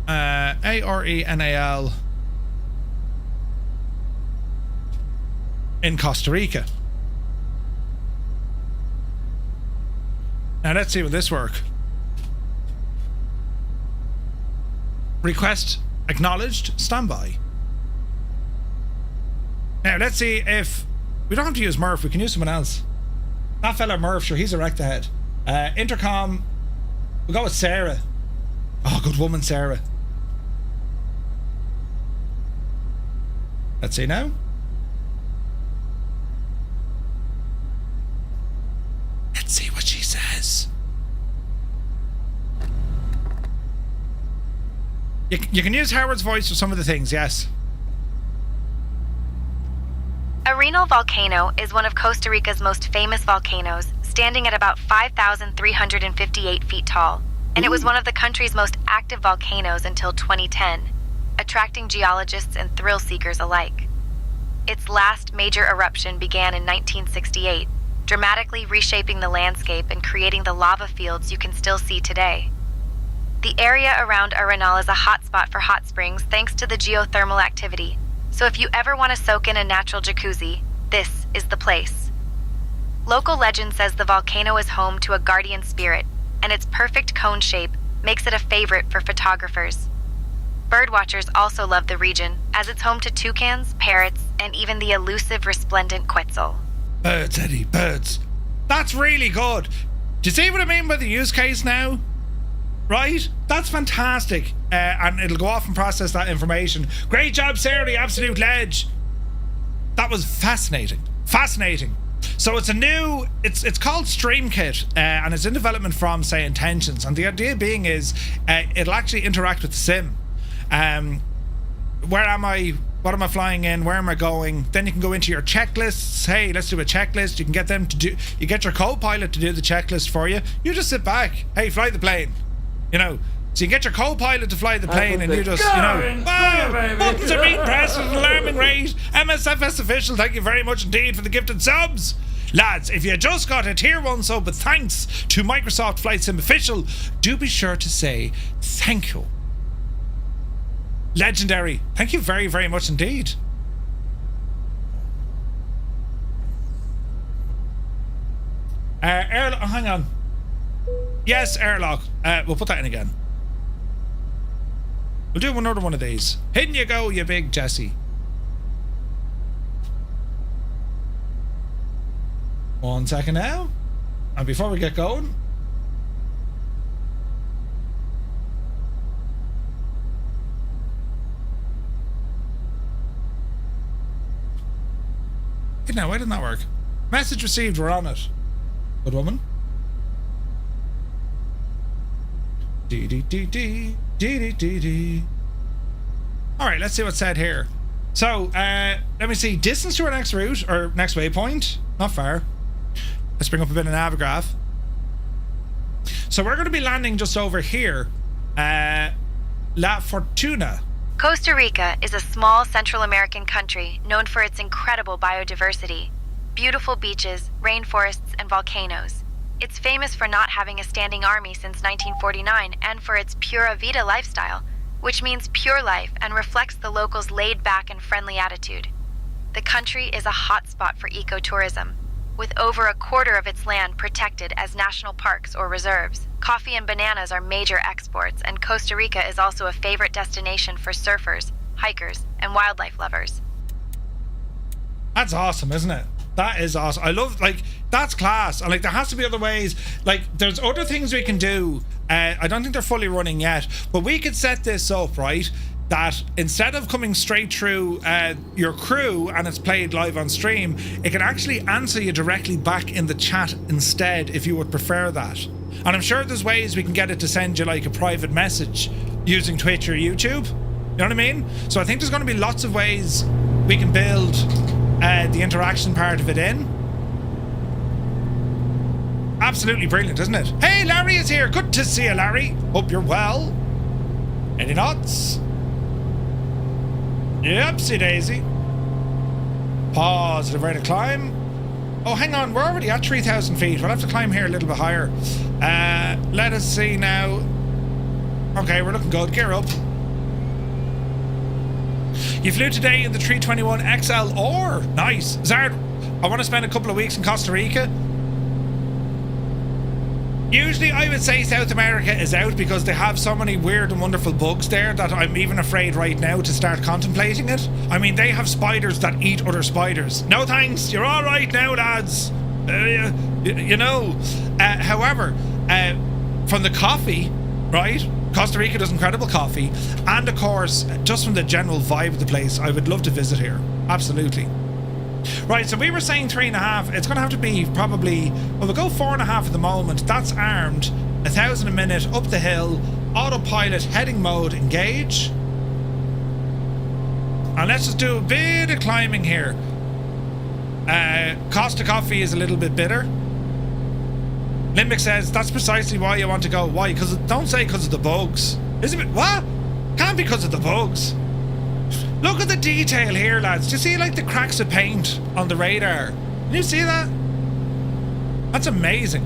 Arenal in Costa Rica. Now let's see will this work. Request acknowledged. Standby. Now let's see if we don't have to use Murph. We can use someone else. That fella Murph, sure, he's a wrecked ahead. Intercom. We'll go with Sarah. Oh, good woman, Sarah. Let's see now. Let's see what she says. You can use Howard's voice for some of the things, yes. Arenal Volcano is one of Costa Rica's most famous volcanoes, standing at about 5,358 feet tall, and it was one of the country's most active volcanoes until 2010, attracting geologists and thrill seekers alike. Its last major eruption began in 1968, dramatically reshaping the landscape and creating the lava fields you can still see today. The area around Arenal is a hotspot for hot springs thanks to the geothermal activity, so if you ever want to soak in a natural jacuzzi, this is the place. Local legend says the volcano is home to a guardian spirit, and its perfect cone shape makes it a favorite for photographers. Birdwatchers also love the region, as it's home to toucans, parrots, and even the elusive resplendent quetzal. Birds, Eddie, birds. That's really good. Do you see what I mean by the use case now? Right? That's fantastic. And it'll go off and process that information. Great job, Sarah, the absolute ledge. That was fascinating. Fascinating. So it's a new, it's called StreamKit, and it's in development from, say, Intentions. And the idea being is it'll actually interact with the sim. Where am I? what am I flying in, where am I going? Then you can go into your checklists. Hey, let's do a checklist. You can get them to do, you get your co-pilot to do the checklist for you. You just sit back. Hey, fly the plane. You know, so you get your co-pilot to fly the plane and you just, you know, wow, buttons are being pressed at an alarming rate. MSFS official, thank you very much indeed for the gifted subs. Lads, if you just got a tier 1 sub with thanks to Microsoft Flight Sim official, do be sure to say thank you. Legendary. Thank you very, very much indeed. Oh, hang on. Yes, airlock. We'll put that in again. We'll do another one of these. In you go, you big Jesse. One second now. And before we get going, now, why didn't that work? Message received, we're on it. Good woman. Alright, let's see what's said here. So, let me see. Distance to our next route, or next waypoint. Not far. Let's bring up a bit of Navigraph. So we're going to be landing just over here. La Fortuna. Costa Rica is a small Central American country known for its incredible biodiversity, beautiful beaches, rainforests, and volcanoes. It's famous for not having a standing army since 1949 and for its pura vida lifestyle, which means pure life and reflects the locals' laid-back and friendly attitude. The country is a hotspot for ecotourism, with over a quarter of its land protected as national parks or reserves. Coffee and bananas are major exports, and Costa Rica is also a favorite destination for surfers, hikers, and wildlife lovers. That's awesome, isn't it? That is awesome. I love, like, that's class. And, like, there has to be other ways. Like, there's other things we can do. I don't think they're fully running yet, but we could set this up, right? That instead of coming straight through your crew and it's played live on stream, it can actually answer you directly back in the chat instead, if you would prefer that. And I'm sure there's ways we can get it to send you like a private message using Twitch or YouTube. You know what I mean? So I think there's going to be lots of ways we can build the interaction part of it in. Absolutely brilliant, isn't it? Hey, Larry is here. Good to see you, Larry. Hope you're well. Any knots? Yepsy daisy. Positive rate of climb. Oh, hang on. We're already at 3,000 feet. We'll have to climb here a little bit higher. Let us see now. Okay, we're looking good. Gear up. You flew today in the 321 XL or nice. Zard, I want to spend a couple of weeks in Costa Rica. Usually I would say South America is out because they have so many weird and wonderful bugs there that I'm even afraid right now to start contemplating it. I mean, they have spiders that eat other spiders. No thanks, you're all right now, lads. You know. However, from the coffee, right? Costa Rica does incredible coffee. And of course, just from the general vibe of the place, I would love to visit here. Absolutely. Right, so we were saying 3.5. It's going to have to be probably, well, we'll go 4.5 at the moment. That's armed. 1,000 a minute, up the hill, autopilot, heading mode, engage. And let's just do a bit of climbing here. Costa Coffee is a little bit bitter. Limbic says that's precisely why you want to go. Why? Because don't say because of the bugs. Isn't it? What? Can't be because of the bugs. Look at the detail here, lads. Do you see like the cracks of paint on the radar? Can you see that? That's amazing.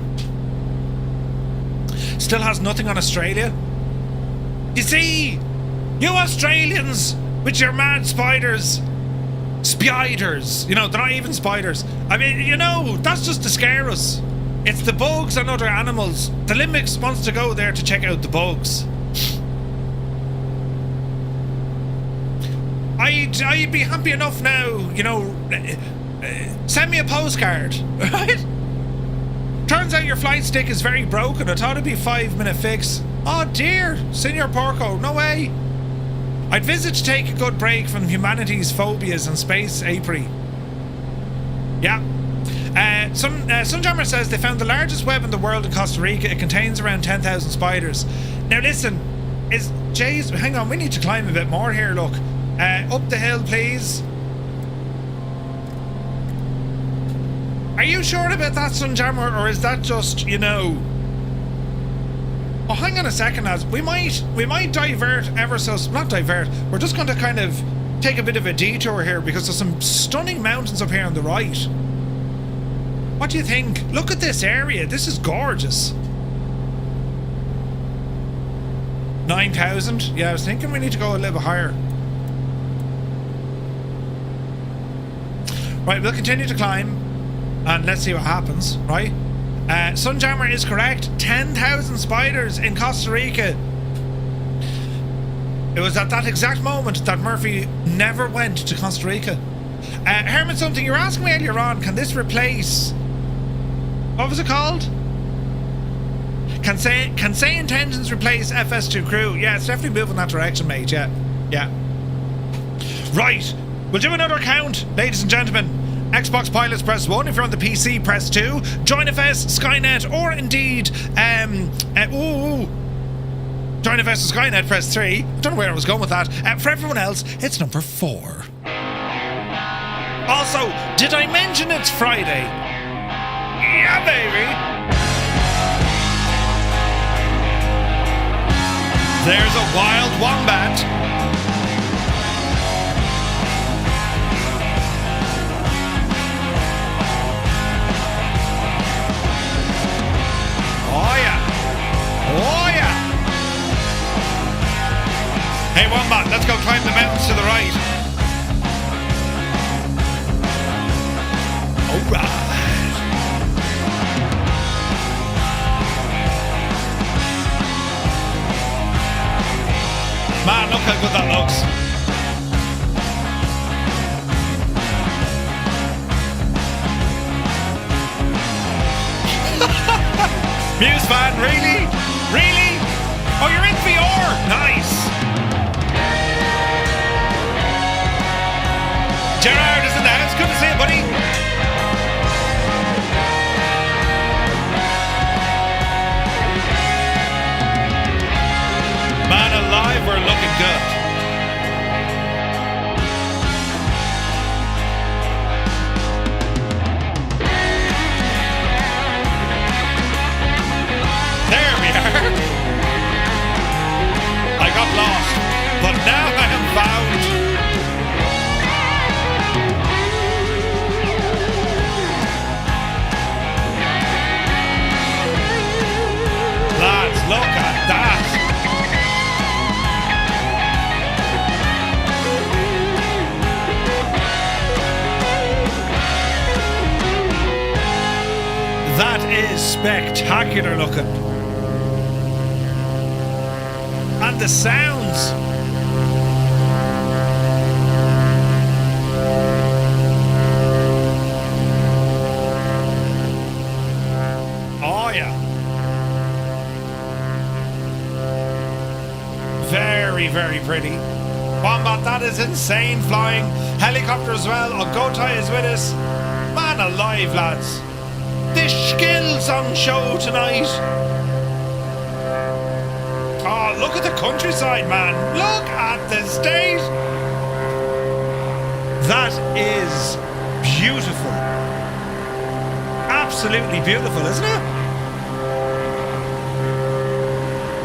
Still has nothing on Australia. You see, you Australians with your mad spiders. Spiders. You know, they're not even spiders. I mean, you know, that's just to scare us. It's the bugs and other animals. The Limbics wants to go there to check out the bugs. I'd be happy enough now, you know, send me a postcard, right? Turns out your flight stick is very broken. I thought it'd be a 5-minute fix. Oh dear, Senior Porco, no way. I'd visit to take a good break from humanity's phobias and space apiary. Yeah. Sunjammer says they found the largest web in the world in Costa Rica. It contains around 10,000 spiders. Now listen, hang on, we need to climb a bit more here, look. Up the hill, please. Are you sure about that, Sunjammer, or is that just, you know... Oh, hang on a second, lads. We might divert ever so... Not divert. We're just going to kind of take a bit of a detour here because there's some stunning mountains up here on the right. What do you think? Look at this area. This is gorgeous. 9,000? Yeah, I was thinking we need to go a little bit higher. Right, we'll continue to climb and let's see what happens, right? Sunjammer is correct. 10,000 spiders in Costa Rica. It was at that exact moment that Murphy never went to Costa Rica. Herman, something you were asking me earlier on, can this replace... What was it called? Can say intentions replace FS2 crew? Yeah, it's definitely moving that direction, mate. Yeah. Right. We'll do another count, ladies and gentlemen. Xbox pilots, press 1. If you're on the PC, press 2. Join FS, Skynet, or indeed, Join FS and Skynet, press 3. Don't know where I was going with that. For everyone else, it's number 4. Also, did I mention it's Friday? Yeah, baby. There's a wild wombat. Oh yeah. Oh yeah. Hey wombat, let's go climb the mountains to the right. Alright. Man, look how good that looks. Muse fan, really? Really? Oh, you're in VR! Nice! Gerard is in the house. Good to see you, buddy. Man alive, we're looking good. There we are. I got lost, but now I am found. Lads, look at that. That is spectacular looking. And the sounds. Oh yeah. Very, very pretty. Wombat, that is insane flying. Helicopter as well. Ogotai is with us. Man alive, lads. This skills on show tonight. Oh, look at the countryside, man. Look at the state. That is beautiful. Absolutely beautiful, isn't it?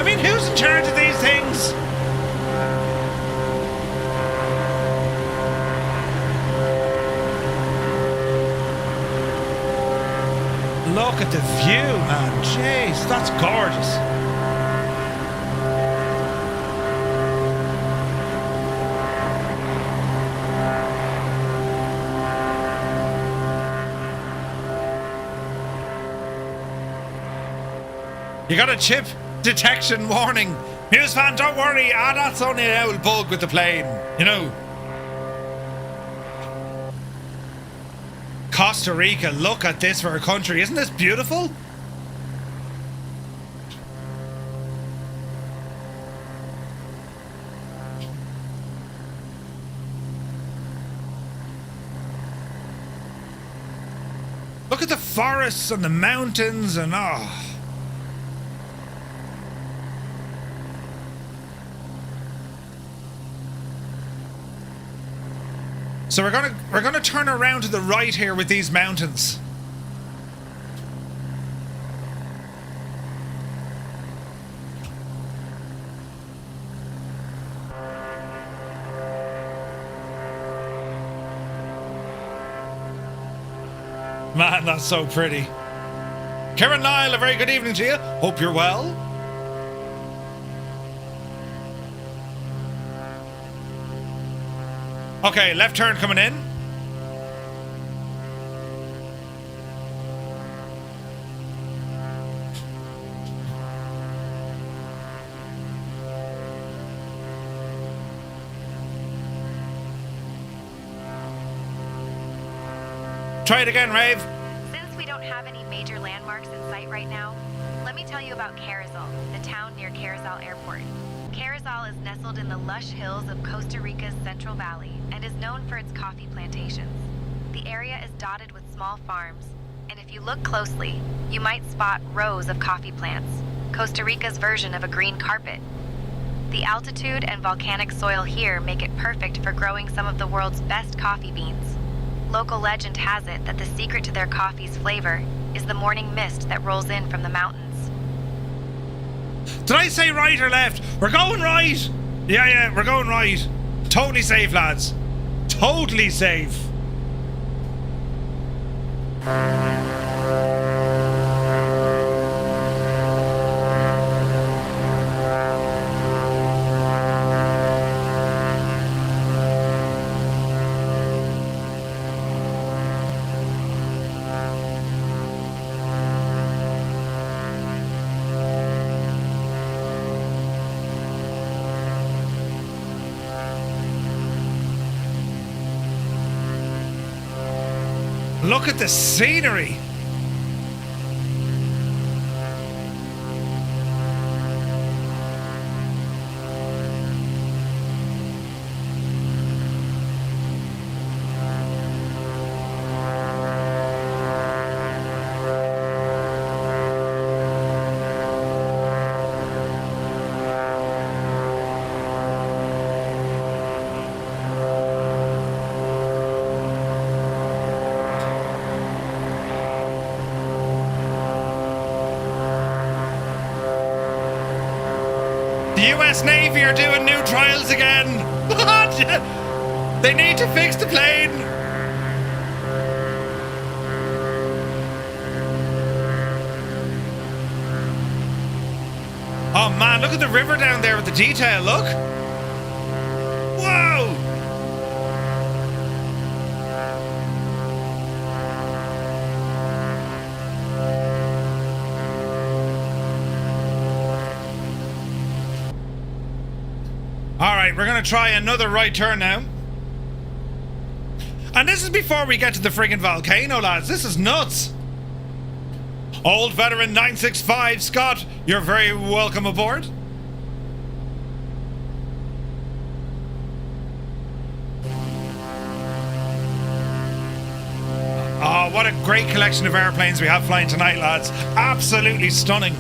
I mean, who's in charge of these things? Look at the view, man. Jeez, that's gorgeous. You got a chip detection warning. Muse fan, don't worry. That's only an old bug with the plane. You know. Costa Rica, look at this for a country. Isn't this beautiful? Look at the forests and the mountains and oh. So we're gonna turn around to the right here with these mountains. Man, that's so pretty. Karen Lyle, a very good evening to you. Hope you're well. Okay, left turn coming in. Try it again, Rave. Since we don't have any major landmarks in sight right now, let me tell you about Carrizal, the town near Carrizal Airport. Carrizal is nestled in the lush hills of Costa Rica's Central Valley and is known for its coffee plantations. The area is dotted with small farms, and if you look closely, you might spot rows of coffee plants, Costa Rica's version of a green carpet. The altitude and volcanic soil here make it perfect for growing some of the world's best coffee beans. Local legend has it that the secret to their coffee's flavor is the morning mist that rolls in from the mountains. Did I say right or left? We're going right. Yeah, we're going right. Totally safe, lads. Totally safe. Look at the scenery. The US Navy are doing new trials again. What? They need to fix the plane. Oh man, look at the river down there with the detail, look. Whoa! Alright, we're going to try another right turn now. And this is before we get to the friggin' volcano, lads. This is nuts. Old veteran 965, Scott, you're very welcome aboard. Oh, what a great collection of airplanes we have flying tonight, lads. Absolutely stunning.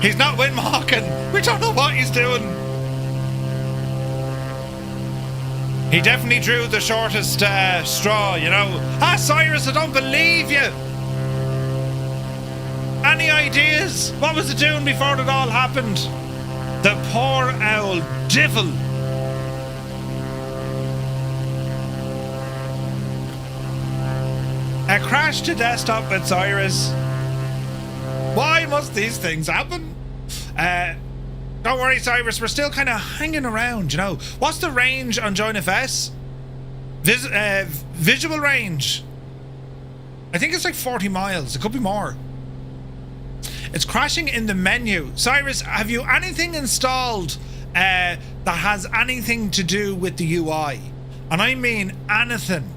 He's not windmocking. We don't know what he's doing. He definitely drew the shortest straw, you know. Ah, Cyrus, I don't believe you. Any ideas? What was it doing before it all happened? The poor owl devil. A crash to desktop with Cyrus. Why must these things happen? Don't worry, Cyrus, we're still kind of hanging around, you know. What's the range on Join FS? Visual range. I think it's like 40 miles. It could be more. It's crashing in the menu. Cyrus, have you anything installed that has anything to do with the UI? And I mean anything.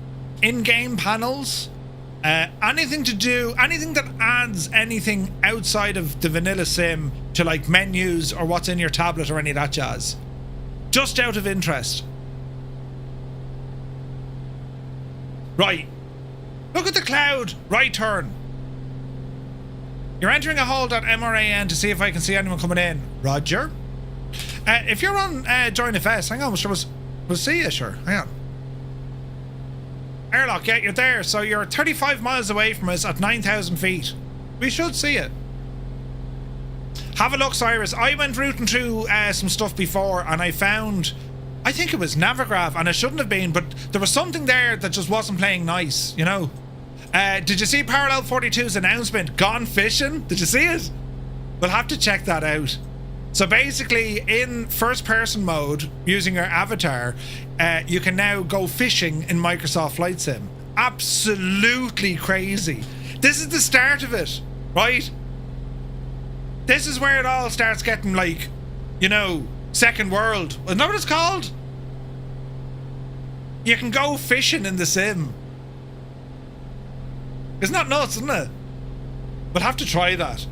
In-game panels? Anything that adds anything outside of the vanilla sim to like menus or what's in your tablet or any of that jazz. Just out of interest. Right. Look at the cloud. Right turn. You're entering a hold at MRAN to see if I can see anyone coming in. Roger. If you're on Join FS, hang on, We'll see you, sure. Hang on. Airlock, yeah, you're there. So you're 35 miles away from us at 9,000 feet. We should see it. Have a look, Cyrus. I went rooting through some stuff before and I found, I think it was Navigraph, and it shouldn't have been, but there was something there that just wasn't playing nice, you know? Did you see Parallel 42's announcement? Gone fishing? Did you see it? We'll have to check that out. So basically, in first-person mode, using your avatar, you can now go fishing in Microsoft Flight Sim. Absolutely crazy. This is the start of it, right? This is where it all starts getting, like, you know, second world. Isn't that what it's called? You can go fishing in the sim. Isn't that nuts, isn't it? We'll have to try that.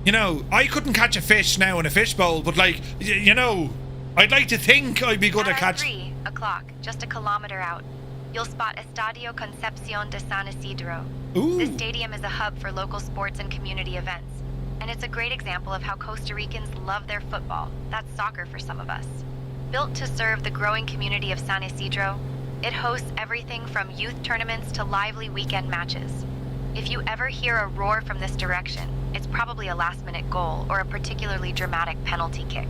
You know, I couldn't catch a fish now in a fishbowl, but like, you know, I'd like to think I'd be good at catching. 3 o'clock, just a kilometer out, you'll spot Estadio Concepcion de San Isidro. Ooh. This stadium is a hub for local sports and community events, and it's a great example of how Costa Ricans love their football. That's soccer for some of us. Built to serve the growing community of San Isidro, it hosts everything from youth tournaments to lively weekend matches. If you ever hear a roar from this direction, it's probably a last-minute goal or a particularly dramatic penalty kick.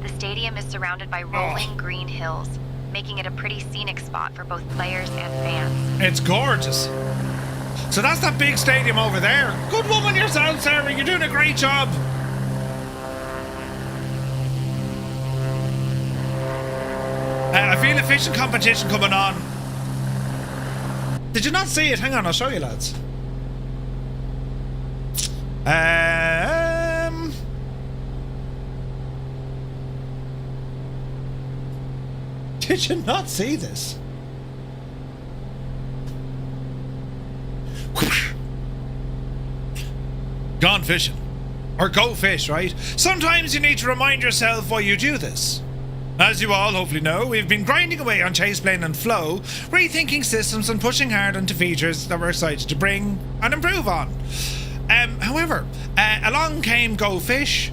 The stadium is surrounded by rolling green hills, making it a pretty scenic spot for both players and fans. It's gorgeous. So that's that big stadium over there. Good woman yourself, Sarah. You're doing a great job. I feel a fishing competition coming on. Did you not see it? Hang on, I'll show you, lads. Did you not see this? Gone fishing. Or go fish, right? Sometimes you need to remind yourself why you do this. As you all hopefully know, we've been grinding away on Chaseplane and Flow, rethinking systems and pushing hard into features that we're excited to bring and improve on. However, along came Go Fish.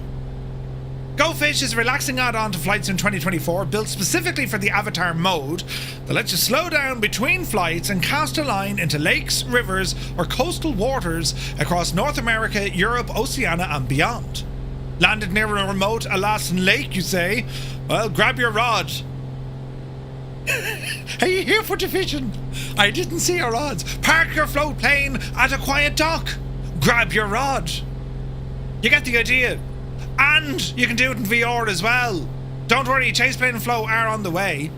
Go Fish is a relaxing add-on to Flight Sim 2024 built specifically for the avatar mode that lets you slow down between flights and cast a line into lakes, rivers or coastal waters across North America, Europe, Oceania and beyond. Landed near a remote Alaskan lake, you say? Well, grab your rod. Are you here for the fishing? I didn't see your rods. Park your float plane at a quiet dock. Grab your rod. You get the idea. And you can do it in VR as well. Don't worry, Chaseplane and Flow are on the way.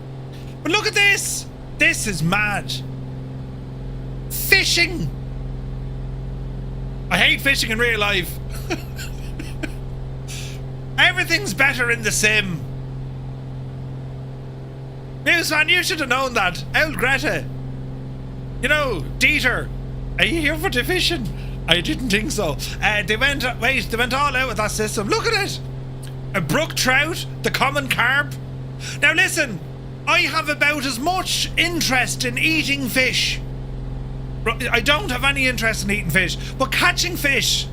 But look at this. This is mad. Fishing. I hate fishing in real life. Everything's better in the sim. Newsman, you should have known that. Old Greta. You know, Dieter. Are you here for the fishing? I didn't think so. They went all out with that system. Look at it. A brook trout, the common carp. Now listen, I have about as much interest in eating fish. I don't have any interest in eating fish, but catching fish.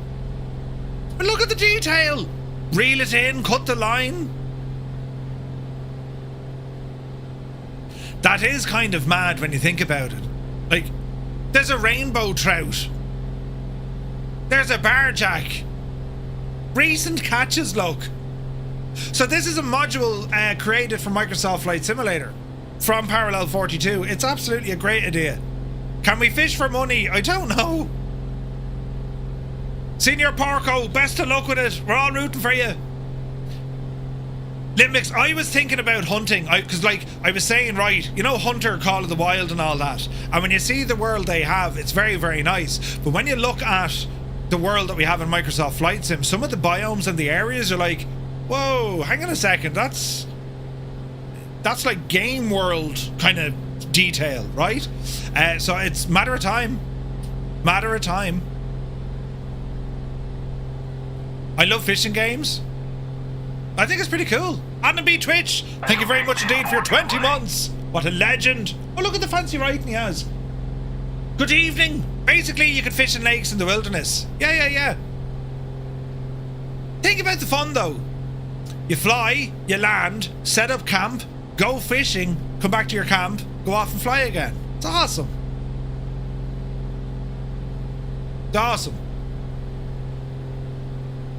And look at the detail. Reel it in, cut the line. That is kind of mad when you think about it. Like, there's a rainbow trout. There's a barjack. Recent catches, look. So this is a module created for Microsoft Flight Simulator from Parallel 42. It's absolutely a great idea. Can we fish for money? I don't know. Senior Porco, best of luck with it. We're all rooting for you. Limix, I was thinking about hunting, because like I was saying, right, you know Hunter, Call of the Wild and all that. And when you see the world they have, it's very, very nice. But when you look at the world that we have in Microsoft Flight Sim, some of the biomes and the areas are like, whoa, hang on a second, that's like game world kind of detail, right? So it's matter of time. I love fishing games. I think it's pretty cool. Adam B. Twitch, thank you very much indeed for your 20 months. What a legend. Oh, look at the fancy writing he has. Good evening. Basically, you can fish in lakes in the wilderness. Yeah. Think about the fun, though. You fly, you land, set up camp, go fishing, come back to your camp, go off and fly again. It's awesome. It's awesome.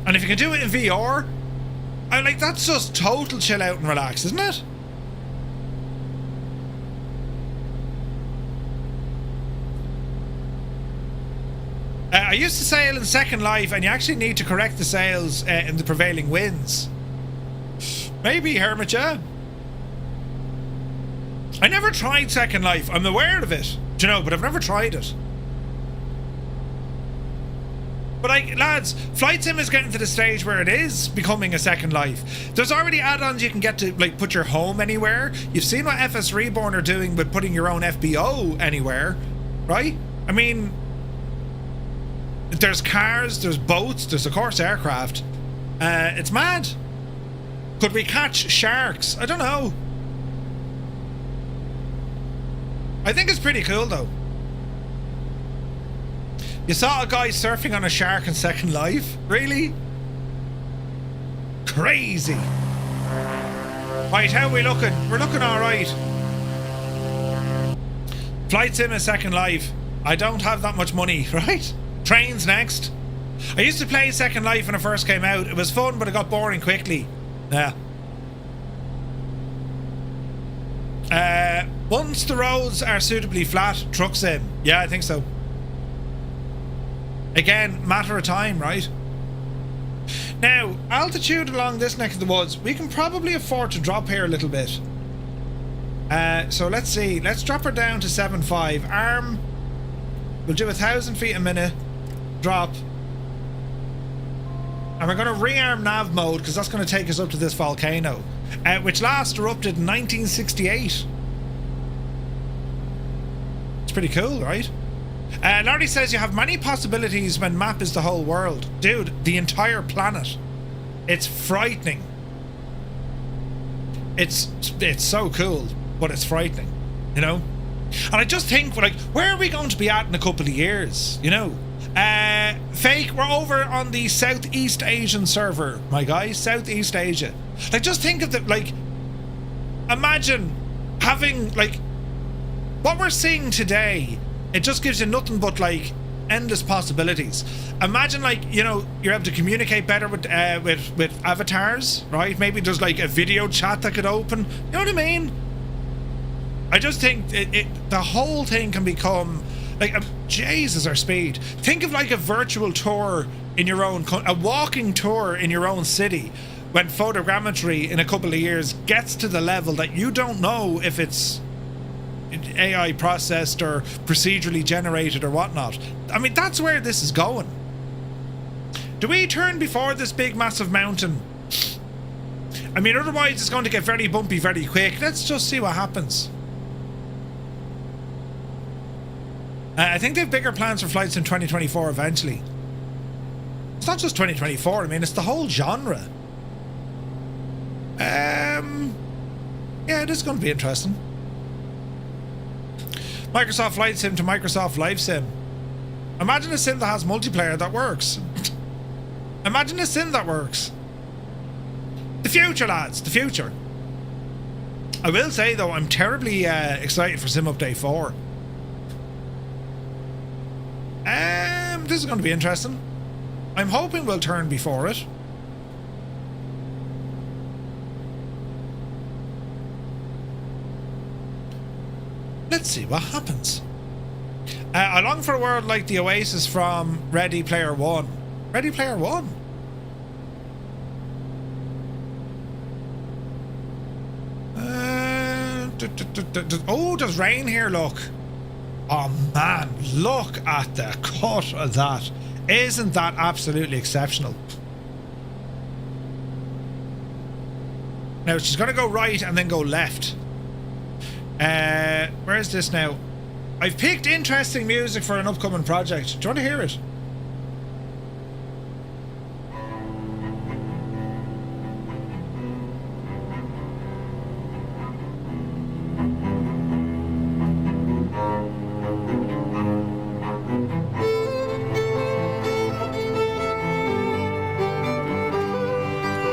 And if you can do it in VR, I'm like, that's just total chill out and relax, isn't it? I used to sail in Second Life, and you actually need to correct the sails in the prevailing winds. Maybe, Hermit, yeah. I never tried Second Life. I'm aware of it, do you know, but I've never tried it. But like, lads, Flight Sim is getting to the stage where it is becoming a Second Life. There's already add-ons you can get to, like, put your home anywhere. You've seen what FS Reborn are doing with putting your own FBO anywhere, right? I mean, there's cars, there's boats, there's of course aircraft. It's mad. Could we catch sharks? I don't know. I think it's pretty cool though. You saw a guy surfing on a shark in Second Life? Really? Crazy. Right, how are we looking? We're looking alright. Flight Sim in Second Life. I don't have that much money, right? Trains next. I used to play Second Life when it first came out. It was fun, but it got boring quickly. Yeah. Once the roads are suitably flat, truck sim. Yeah, I think so. Again, matter of time, right? Now, altitude along this neck of the woods, we can probably afford to drop here a little bit. So let's see. Let's drop her down to 7.5. Arm. We'll do 1,000 feet a minute. Drop. And we're going to rearm nav mode because that's going to take us up to this volcano, which last erupted in 1968. It's pretty cool, right? Larry says you have many possibilities when map is the whole world. Dude, the entire planet. It's frightening. It's so cool, but it's frightening, you know? And I just think, like, where are we going to be at in a couple of years, you know? Fake, we're over on the Southeast Asian server, my guys. Southeast Asia. Like, just think of the, like, imagine having, like, what we're seeing today. It just gives you nothing but, like, endless possibilities. Imagine, like, you know, you're able to communicate better with avatars, right? Maybe there's, like, a video chat that could open. You know what I mean? I just think the whole thing can become, like, Jesus, our speed. Think of, like, a virtual tour in your own, a walking tour in your own city when photogrammetry in a couple of years gets to the level that you don't know if it's AI processed or procedurally generated or whatnot. I mean, that's where this is going. Do we turn before this big massive mountain? I mean, otherwise it's going to get very bumpy very quick. Let's just see what happens. I think they have bigger plans for flights in 2024 eventually. It's not just 2024, I mean, it's the whole genre. Yeah, it is going to be interesting. Microsoft Flight Sim to Microsoft Live Sim. Imagine a sim that has multiplayer that works. Imagine a sim that works. The future, lads, the future. I will say, though, I'm terribly excited for Sim Update 4. This is going to be interesting. I'm hoping we'll turn before it. Let's see what happens. I long for a world like the Oasis from Ready Player One. Ready Player One? Oh, there's rain here, look. Oh man, look at the cut of that. Isn't that absolutely exceptional? Now she's going to go right and then go left. Where is this now? I've picked interesting music for an upcoming project. Do you want to hear it?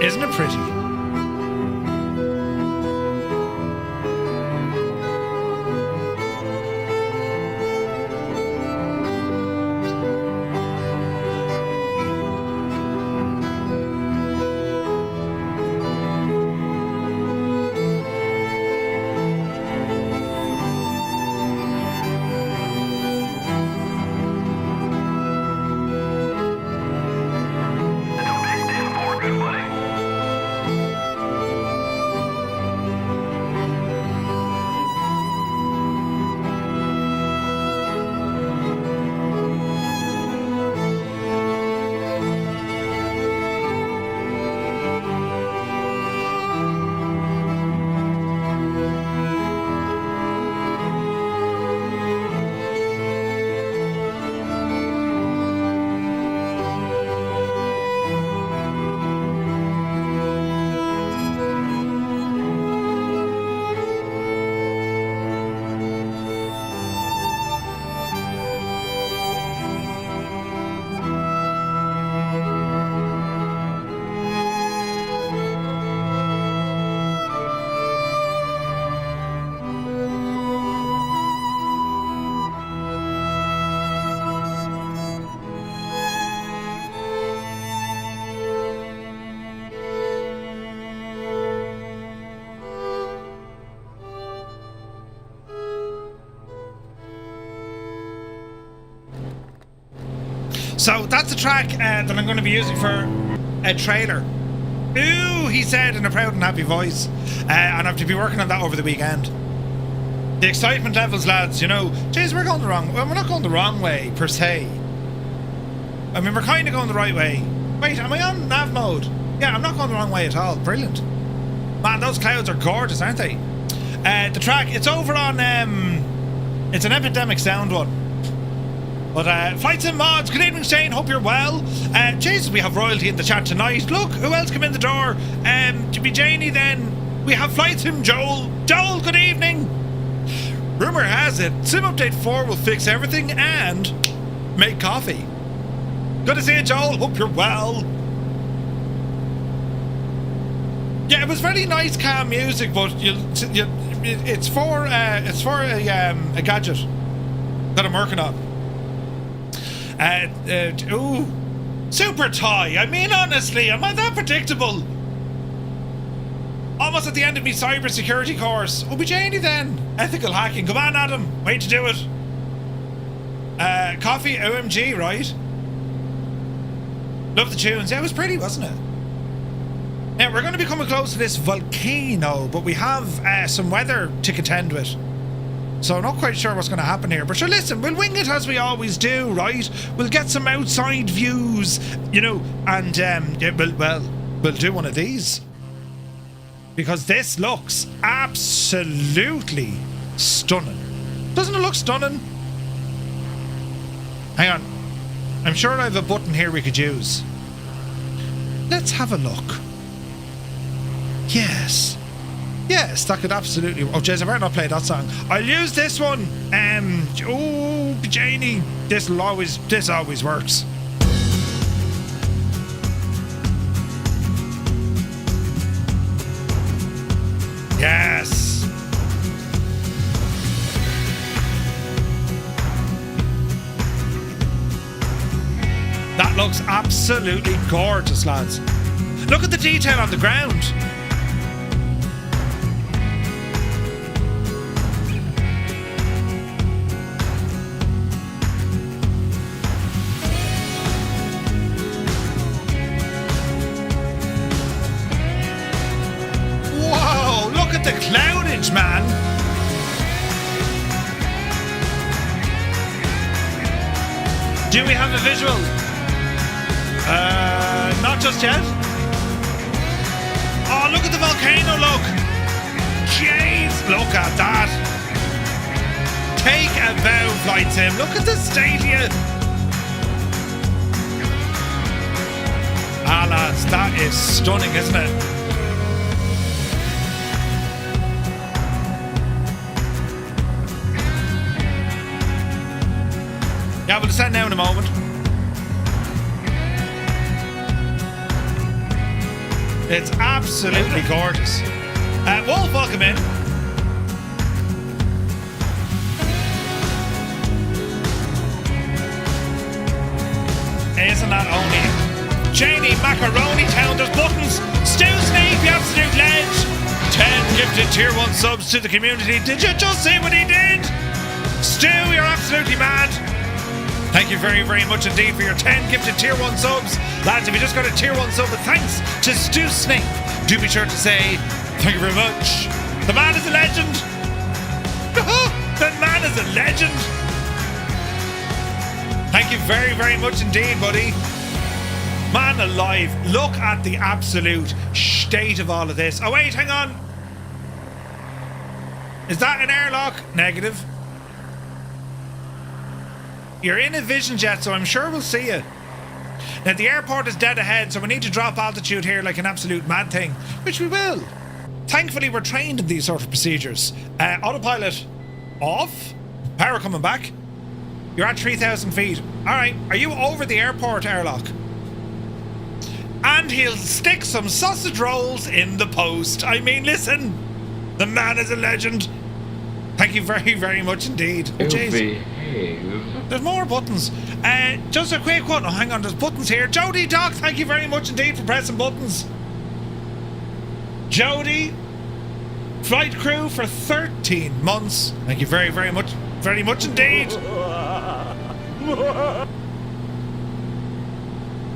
Isn't it pretty? So that's the track that I'm going to be using for a trailer. Ooh, he said in a proud and happy voice. And I have to be working on that over the weekend. The excitement levels, lads, you know. Jeez, we're going the wrong way. Well, we're not going the wrong way, per se. I mean, we're kind of going the right way. Wait, am I on nav mode? Yeah, I'm not going the wrong way at all. Brilliant. Man, those clouds are gorgeous, aren't they? The track, it's over on... it's an Epidemic Sound one. But Flights and Mods, good evening Shane, hope you're well. Jesus, we have royalty in the chat tonight. Look, who else came in the door? To be Janie then. We have Flights and Joel. Joel, good evening. Rumour has it, Sim Update 4 will fix everything and make coffee. Good to see you, Joel, hope you're well. Yeah, it was very nice, calm music, but it's for a gadget that I'm working on. Ooh, super toy. I mean, honestly, am I that predictable? Almost at the end of my cybersecurity course. Oh, be Janie then. Ethical hacking. Come on, Adam. Way to do it. Coffee, OMG, right? Love the tunes. Yeah, it was pretty, wasn't it? Now, we're going to be coming close to this volcano, but we have some weather to contend with. So I'm not quite sure what's going to happen here. But sure, listen, we'll wing it as we always do, right? We'll get some outside views, you know, and yeah, we'll do one of these. Because this looks absolutely stunning. Doesn't it look stunning? Hang on. I'm sure I have a button here we could use. Let's have a look. Yes. Yes, that could absolutely... Oh, jeez, I better not play that song. I'll use this one. Oh, Janie. This always works. Yes. That looks absolutely gorgeous, lads. Look at the detail on the ground. Whoa, look at the cloudage, man. Do we have a visual? Not just yet. Oh, look at the volcano, look. Jeez, look at that. Take a bow, Flight Sim. Look at the stadia. Ah, lads, that is stunning, isn't it? Yeah, we'll descend now in a moment. It's absolutely gorgeous. Wolf, welcome in. Isn't that only? Janie Macaroni Town, there's buttons. Stu Snake, the absolute ledge. 10 gifted tier 1 subs to the community. Did you just see what he did? Stu, you're absolutely mad. Thank you very, very much indeed for your 10 gifted tier 1 subs. Lads, if you just got a tier 1 sub with thanks to Stu Snake, do be sure to say thank you very much. The man is a legend. The man is a legend. Thank you very, very much indeed, buddy. Man alive, look at the absolute state of all of this. Oh wait, hang on. Is that an airlock? Negative. You're in a vision jet, so I'm sure we'll see you. Now, the airport is dead ahead, so we need to drop altitude here like an absolute mad thing, which we will. Thankfully, we're trained in these sort of procedures. Autopilot off. Power coming back. You're at 3,000 feet. All right, are you over the airport airlock? And he'll stick some sausage rolls in the post. I mean, listen, the man is a legend. Thank you very, very much indeed. Oh, jeez. There's more buttons. Just a quick one. Oh, hang on, there's buttons here. Jody Doc, thank you very much indeed for pressing buttons. Jody, flight crew for 13 months. Thank you very, very much indeed.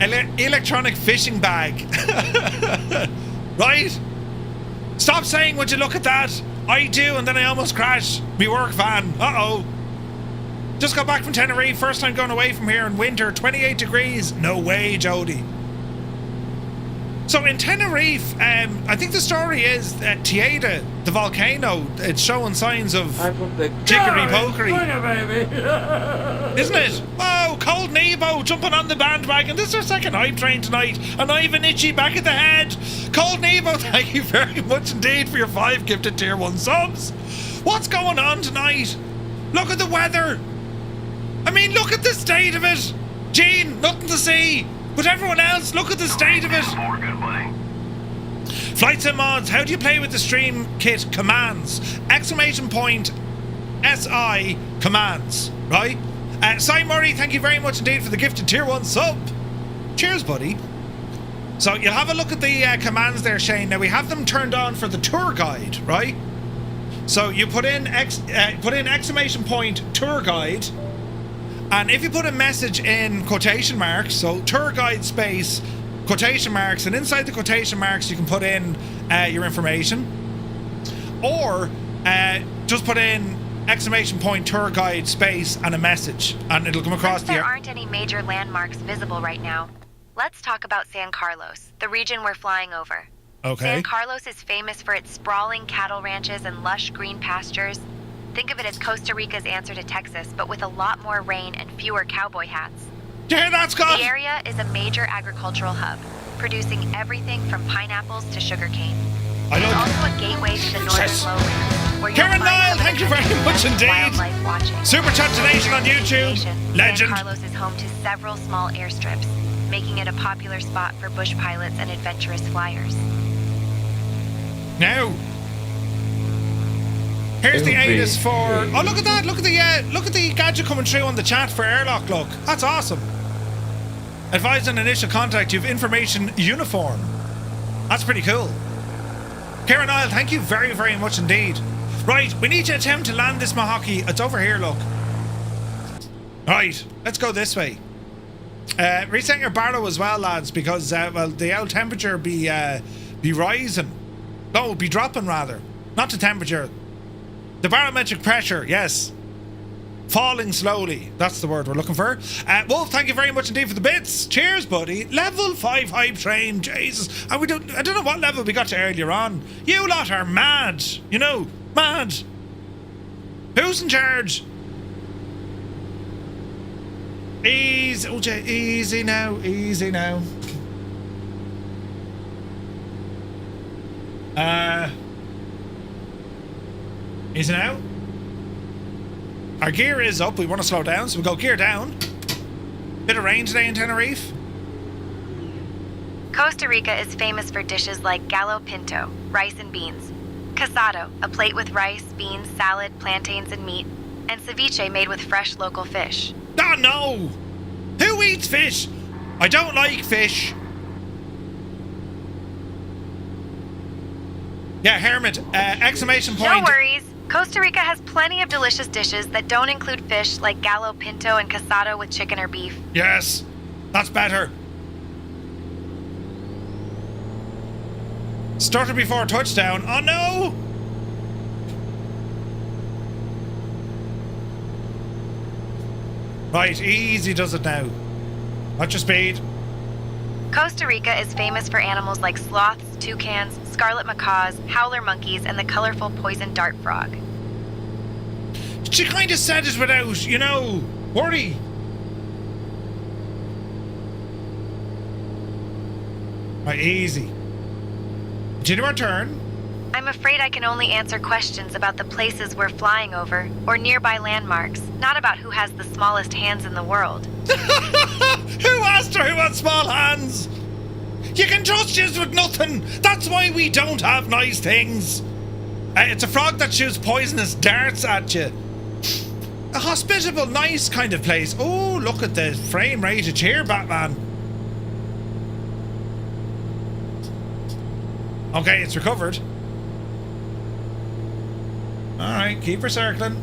electronic fishing bag. Right? Stop saying, would you look at that? I do, and then I almost crash me work van. Uh-oh. Just got back from Tenerife, first time going away from here in winter, 28 degrees. No way, Jody. So in Tenerife, I think the story is that Tieda, the volcano, it's showing signs of jiggery-pokery. Isn't it? Oh, Cold Nebo jumping on the bandwagon. This is our second hype train tonight, and Ivan Itchy back at the head. Cold Nebo, thank you very much indeed for your 5 gifted tier 1 subs. What's going on tonight? Look at the weather. I mean, look at the state of it. Gene, nothing to see. But everyone else, look at the state of it. Flights and mods, how do you play with the StreamKit commands? Exclamation point SI commands, right? Cy Murray, thank you very much indeed for the gifted tier 1 sub. Cheers, buddy. So you'll have a look at the commands there, Shane. Now we have them turned on for the tour guide, right? So you put in exclamation point tour guide. And if you put a message in quotation marks, so tour guide space, quotation marks, and inside the quotation marks you can put in your information. Or just put in exclamation point tour guide space and a message, and it'll come across Since there aren't any major landmarks visible right now, let's talk about San Carlos, the region we're flying over. Okay. San Carlos is famous for its sprawling cattle ranches and lush green pastures. Think of it as Costa Rica's answer to Texas, but with a lot more rain and fewer cowboy hats. Do you hear that, Scott? The area is a major agricultural hub, producing everything from pineapples to sugarcane. It's also a gateway to the northern lowlands, where you'll Karen find Nile, some of thank the you very best much indeed. wildlife watching. Super Chat Donation on YouTube. Legend. San Carlos is home to several small airstrips, making it a popular spot for bush pilots and adventurous flyers. Now, here's the ATIS for. Oh, look at that! Look at the gadget coming through on the chat for airlock. Look, that's awesome. Advise on initial contact. You have information uniform. That's pretty cool. Karen Isle, thank you very, very much indeed. Right, we need to attempt to land this Mahaki. It's over here. Look. Right, let's go this way. Reset your barrow as well, lads, because well, the old temperature be rising. No, be dropping rather. Not the temperature. The barometric pressure, yes. Falling slowly. That's the word we're looking for. Wolf, thank you very much indeed for the bits. Cheers, buddy. Level 5 hype train. Jesus. And I don't know what level we got to earlier on. You lot are mad. You know, mad. Who's in charge? Easy, OJ, easy now. Easy now. Easy now. Our gear is up. We want to slow down, so we go gear down. Bit of rain today in Tenerife. Costa Rica is famous for dishes like gallo pinto, rice and beans, casado, a plate with rice, beans, salad, plantains, and meat, and ceviche made with fresh local fish. Oh no! Who eats fish? I don't like fish. Yeah, Hermit, exclamation point. No worries. Costa Rica has plenty of delicious dishes that don't include fish, like gallo pinto and casado with chicken or beef. Yes, that's better. Started before touchdown. Oh no! Right, easy does it now. Watch your speed. Costa Rica is famous for animals like sloths, toucans, scarlet macaws, howler monkeys, and the colorful poison dart frog. She kind of said it without, you know, worry. Right, easy. Continue our turn. I'm afraid I can only answer questions about the places we're flying over, or nearby landmarks, not about who has the smallest hands in the world. Who asked her who had small hands? You can trust us with nothing. That's why we don't have nice things. It's a frog that shoots poisonous darts at you. A hospitable, nice kind of place. Oh, look at the frame rate here, Batman. Okay, it's recovered. Alright, keep her circling.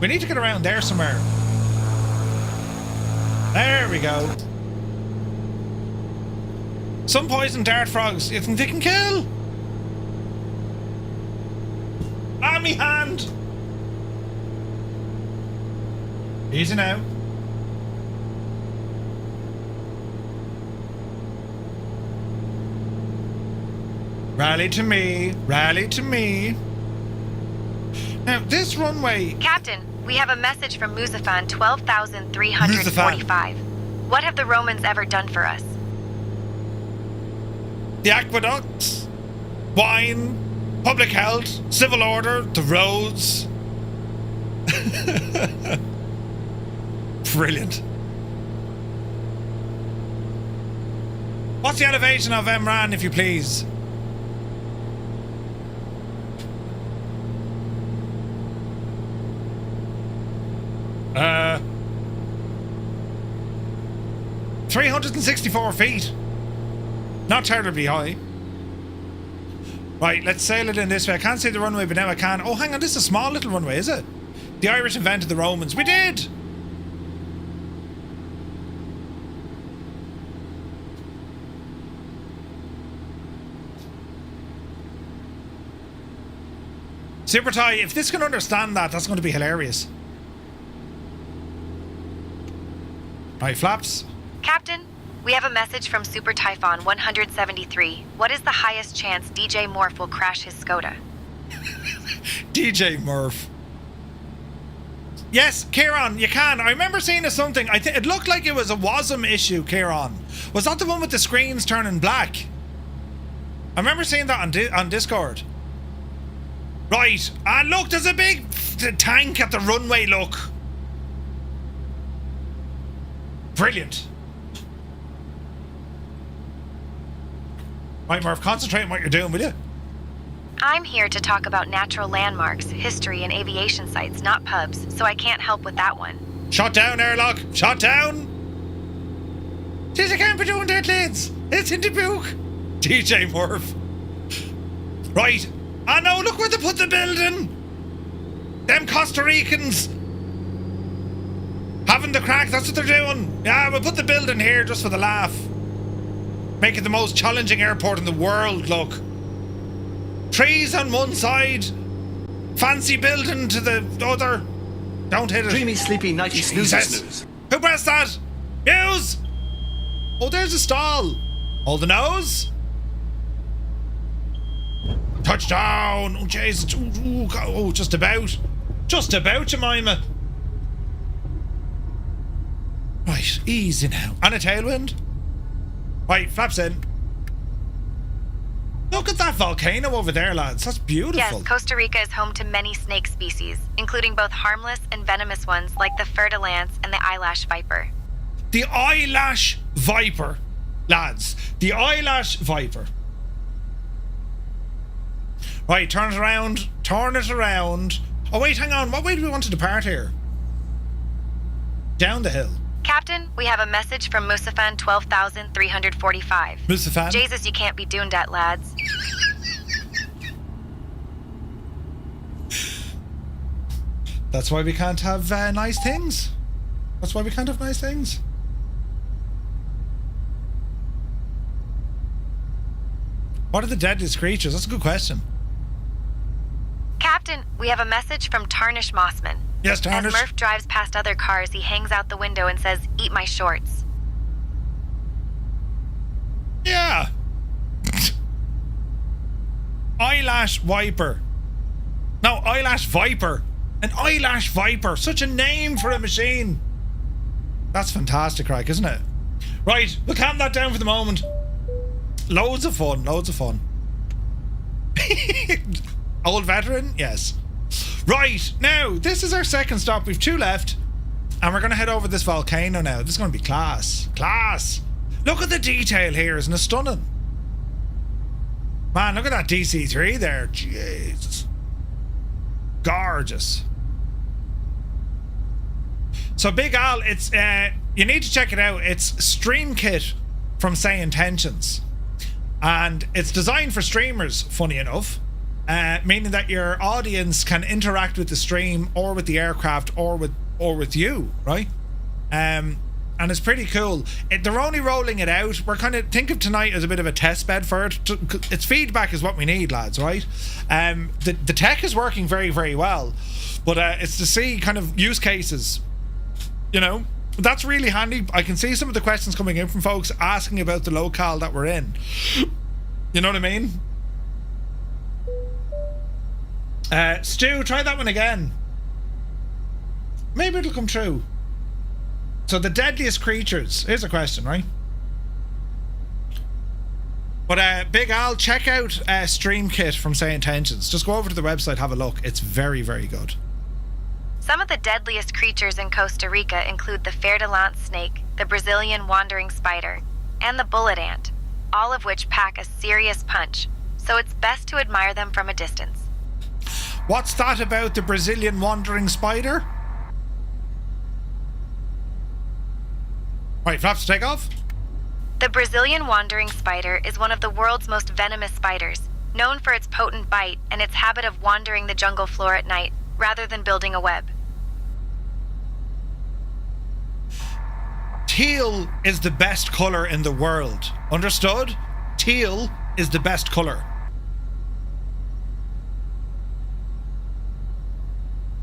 We need to get around there somewhere. There we go. Some poison dart frogs. You think they can kill? Ah, me hand! Easy now. Rally to me. Rally to me. Now, this runway... Captain, we have a message from Musafan 12,345. What have the Romans ever done for us? The aqueducts, wine, public health, civil order, the roads. Brilliant. What's the elevation of MRAN, if you please? Uh, 364 feet. Not terribly high. Right, let's sail it in this way. I can't see the runway, but now I can. Oh, hang on, this is a small little runway, is it? The Irish invented the Romans. We did! Super Ty, if this can understand that, that's going to be hilarious. Right, flaps. Captain, we have a message from Super Typhon 173. What is the highest chance DJ Morph will crash his Skoda? DJ Murph. Yes, Kieran, you can. I remember seeing something. I think it looked like it was a WASM issue, Kieran. Was that the one with the screens turning black? I remember seeing that on Discord. Right. And look, there's a big tank at the runway, look. Brilliant. Right, Murph, concentrate on what you're doing, will you? I'm here to talk about natural landmarks, history, and aviation sites, not pubs, so I can't help with that one. Shot down, airlock. Shot down. Jeez, I can't be doing that, lads. It's in the book. DJ Murph. Right. I know, look where they put the building. Them Costa Ricans. Having the crack, that's what they're doing. Yeah, we'll put the building here just for the laugh. Make it the most challenging airport in the world, look. Trees on one side. Fancy building to the other. Don't hit it. Dreamy, sleepy, nighty, snooze. Who pressed that? News! Oh, there's a stall. Hold the nose. Touchdown! Oh, jeez. Oh, just about. Just about, Jemima. Right, easy now. And a tailwind. Right, flaps in. Look at that volcano over there, lads. That's beautiful. Yes, Costa Rica is home to many snake species, including both harmless and venomous ones like the fer-de-lance and the eyelash viper. The eyelash viper, lads. The eyelash viper. Right, turn it around. Turn it around. Oh, wait, hang on. What way do we want to depart here? Down the hill. Captain, we have a message from Musafan 12,345. Musafan? Jesus, you can't be doing that, lads. That's why we can't have nice things. That's why we can't have nice things. What are the deadliest creatures? That's a good question. Captain, we have a message from Tarnish Mossman. Yes, Tarnish. As Murph drives past other cars, he hangs out the window and says, "Eat my shorts." Yeah. Eyelash Viper. No, Eyelash Viper. An Eyelash Viper. Such a name for a machine. That's fantastic, right, isn't it? Right, we'll calm that down for the moment. Loads of fun, loads of fun. Old veteran? Yes. Right, now, this is our second stop. We've 2 left. And we're going to head over this volcano now. This is going to be class. Class. Look at the detail here. Isn't it stunning? Man, look at that DC-3 there. Jesus. Gorgeous. So, Big Al, it's you need to check it out. It's StreamKit from Say Intentions. And it's designed for streamers, funny enough. Meaning that your audience can interact with the stream or with the aircraft or with you, right? and it's pretty cool. They're only rolling it out. We're kind of think of tonight as a bit of a test bed for it. Its feedback is what we need, lads, right? The tech is working very, very well, but it's to see kind of use cases, you know. That's really handy. I can see some of the questions coming in from folks asking about the locale that we're in. You know what I mean? Stu, try that one again. Maybe it'll come true. So the deadliest creatures. Here's a question, right? But Big Al, check out StreamKit from Say Intentions. Just go over to the website, have a look. It's very, very good. Some of the deadliest creatures in Costa Rica include the fer-de-lance snake, the Brazilian wandering spider, and the bullet ant, all of which pack a serious punch, so it's best to admire them from a distance. What's that about the Brazilian wandering spider? Right, flaps to take off. The Brazilian wandering spider is one of the world's most venomous spiders, known for its potent bite and its habit of wandering the jungle floor at night, rather than building a web. Teal is the best colour in the world. Understood? Teal is the best colour.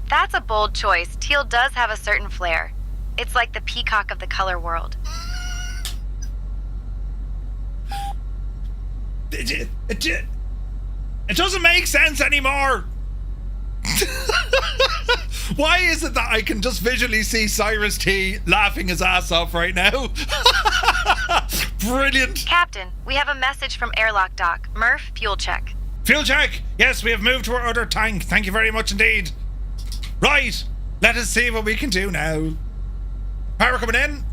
That's a bold choice. Teal does have a certain flair. It's like the peacock of the color world. It doesn't make sense anymore. Why is it that I can just visually see Cyrus T laughing his ass off right now? Brilliant. Captain, we have a message from airlock dock. Murph, fuel check. Fuel check. Yes, we have moved to our other tank. Thank you very much indeed. Right, let us see what we can do now. Power coming in.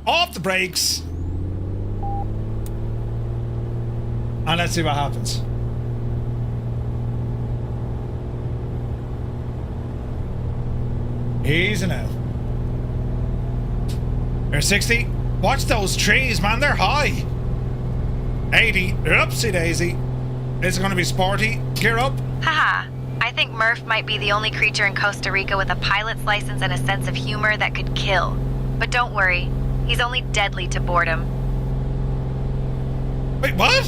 Off the brakes. And let's see what happens. Easy now. There's 60. Watch those trees, man. They're high. 80. Oopsie daisy. It's going to be sporty. Gear up. Haha. I think Murph might be the only creature in Costa Rica with a pilot's license and a sense of humor that could kill. But don't worry. He's only deadly to boredom. Wait, what?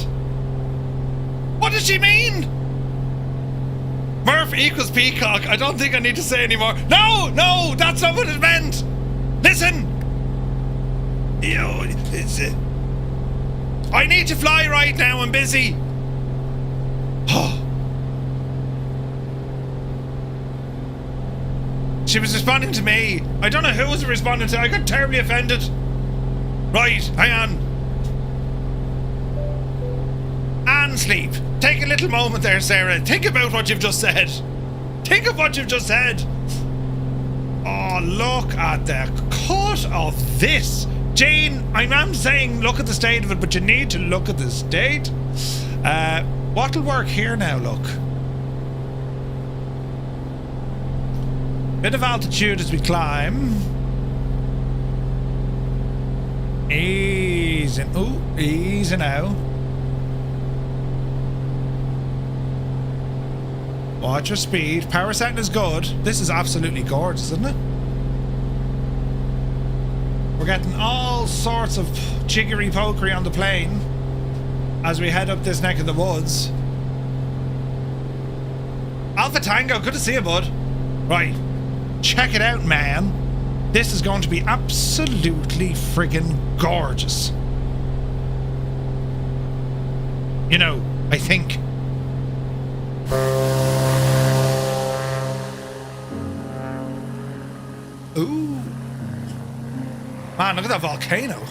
What does she mean? Murph equals peacock. I don't think I need to say anymore. No, that's not what it meant. Listen. I need to fly right now. I'm busy. She was responding to me. I don't know who was responding to. I got terribly offended. Right, hang on. And sleep. Take a little moment there, Sarah. Think about what you've just said. Think of what you've just said. Oh, look at the cut of this. Jane, I'm saying look at the state of it, but you need to look at the state. What'll work here now, look. Bit of altitude as we climb. Easy. Ooh, easy now. Watch your speed. Power setting is good. This is absolutely gorgeous, isn't it? We're getting all sorts of jiggery pokery on the plane as we head up this neck of the woods. Alpha Tango, good to see you, bud. Right. Check it out, man. This is going to be absolutely friggin' gorgeous. You know, I think. Ooh. Man, look at that volcano.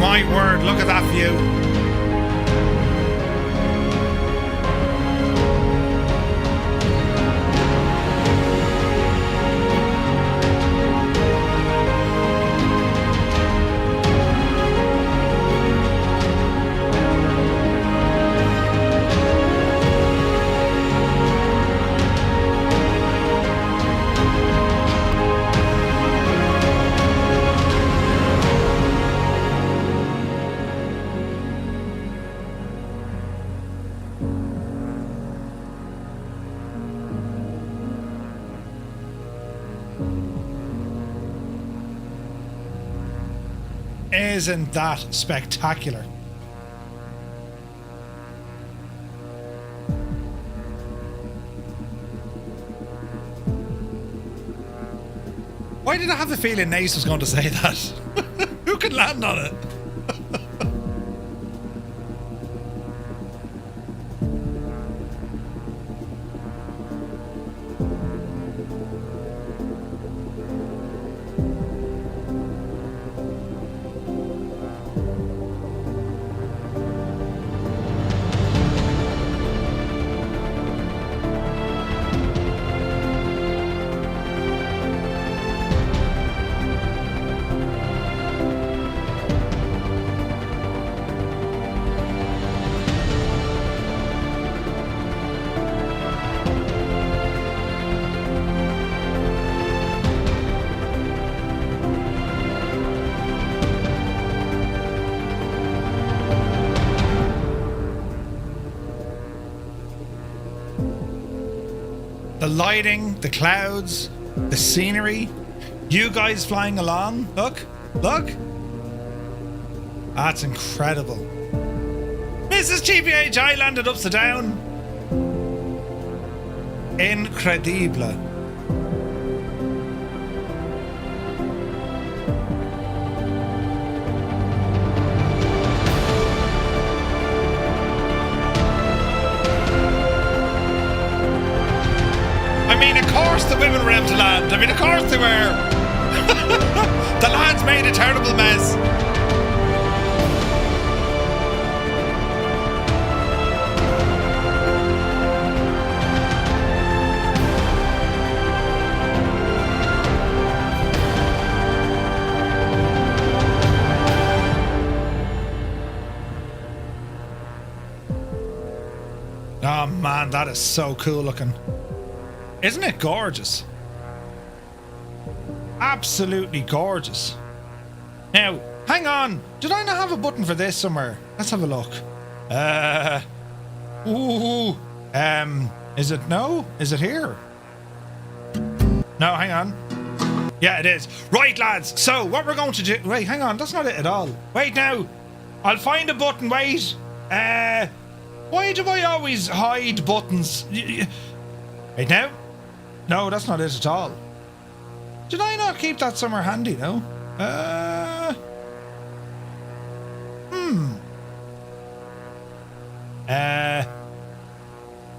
My word, look at that view. Isn't that spectacular? Why did I have a feeling Nace was going to say that? Who can land on it? The lighting, the clouds, the scenery, you guys flying along. Look, look. That's incredible. Mrs. GPHI landed upside down. Incredible. I mean, of course the women were able to land. I mean, of course they were. The lads made a terrible mess. Oh man, that is so cool looking. Isn't it gorgeous? Absolutely gorgeous. Now, hang on. Did I not have a button for this somewhere? Let's have a look. Ooh. Is it no? Is it here? No, hang on. Yeah, it is. Right, lads. So, what we're going to do... Wait, hang on. That's not it at all. Wait now. I'll find a button. Wait. Why do I always hide buttons? Wait now. No, that's not it at all. Did I not keep that somewhere handy, no?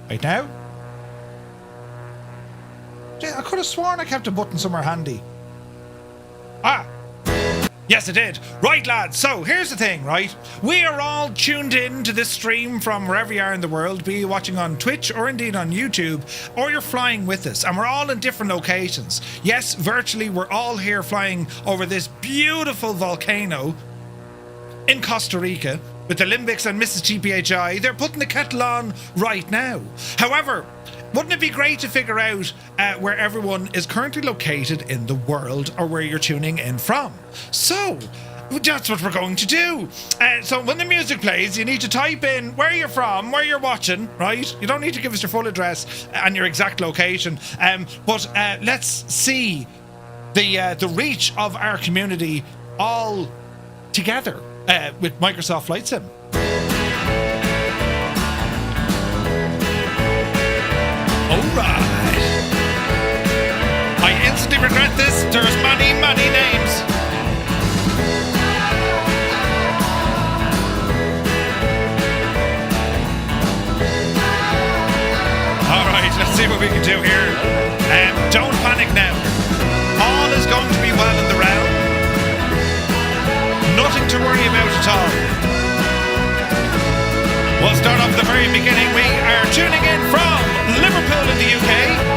Wait now. I could have sworn I kept a button somewhere handy. Ah! Yes, I did. Right, lads. So, here's the thing, right? We are all tuned in to this stream from wherever you are in the world, be you watching on Twitch or indeed on YouTube, or you're flying with us, and we're all in different locations. Yes, virtually, we're all here flying over this beautiful volcano in Costa Rica with the Limbics and Mrs. GPHI. They're putting the kettle on right now. However, wouldn't it be great to figure out where everyone is currently located in the world or where you're tuning in from? So, that's what we're going to do. So when the music plays, you need to type in where you're from, where you're watching, right? You don't need to give us your full address and your exact location. But let's see the reach of our community all together with Microsoft Flight Sim. Alright. I instantly regret this. There's many names. Alright, let's see what we can do here. Don't panic now. All is going to be well in the round. Nothing to worry about at all. We'll start off at the very beginning. We are tuning in from Liverpool in the UK,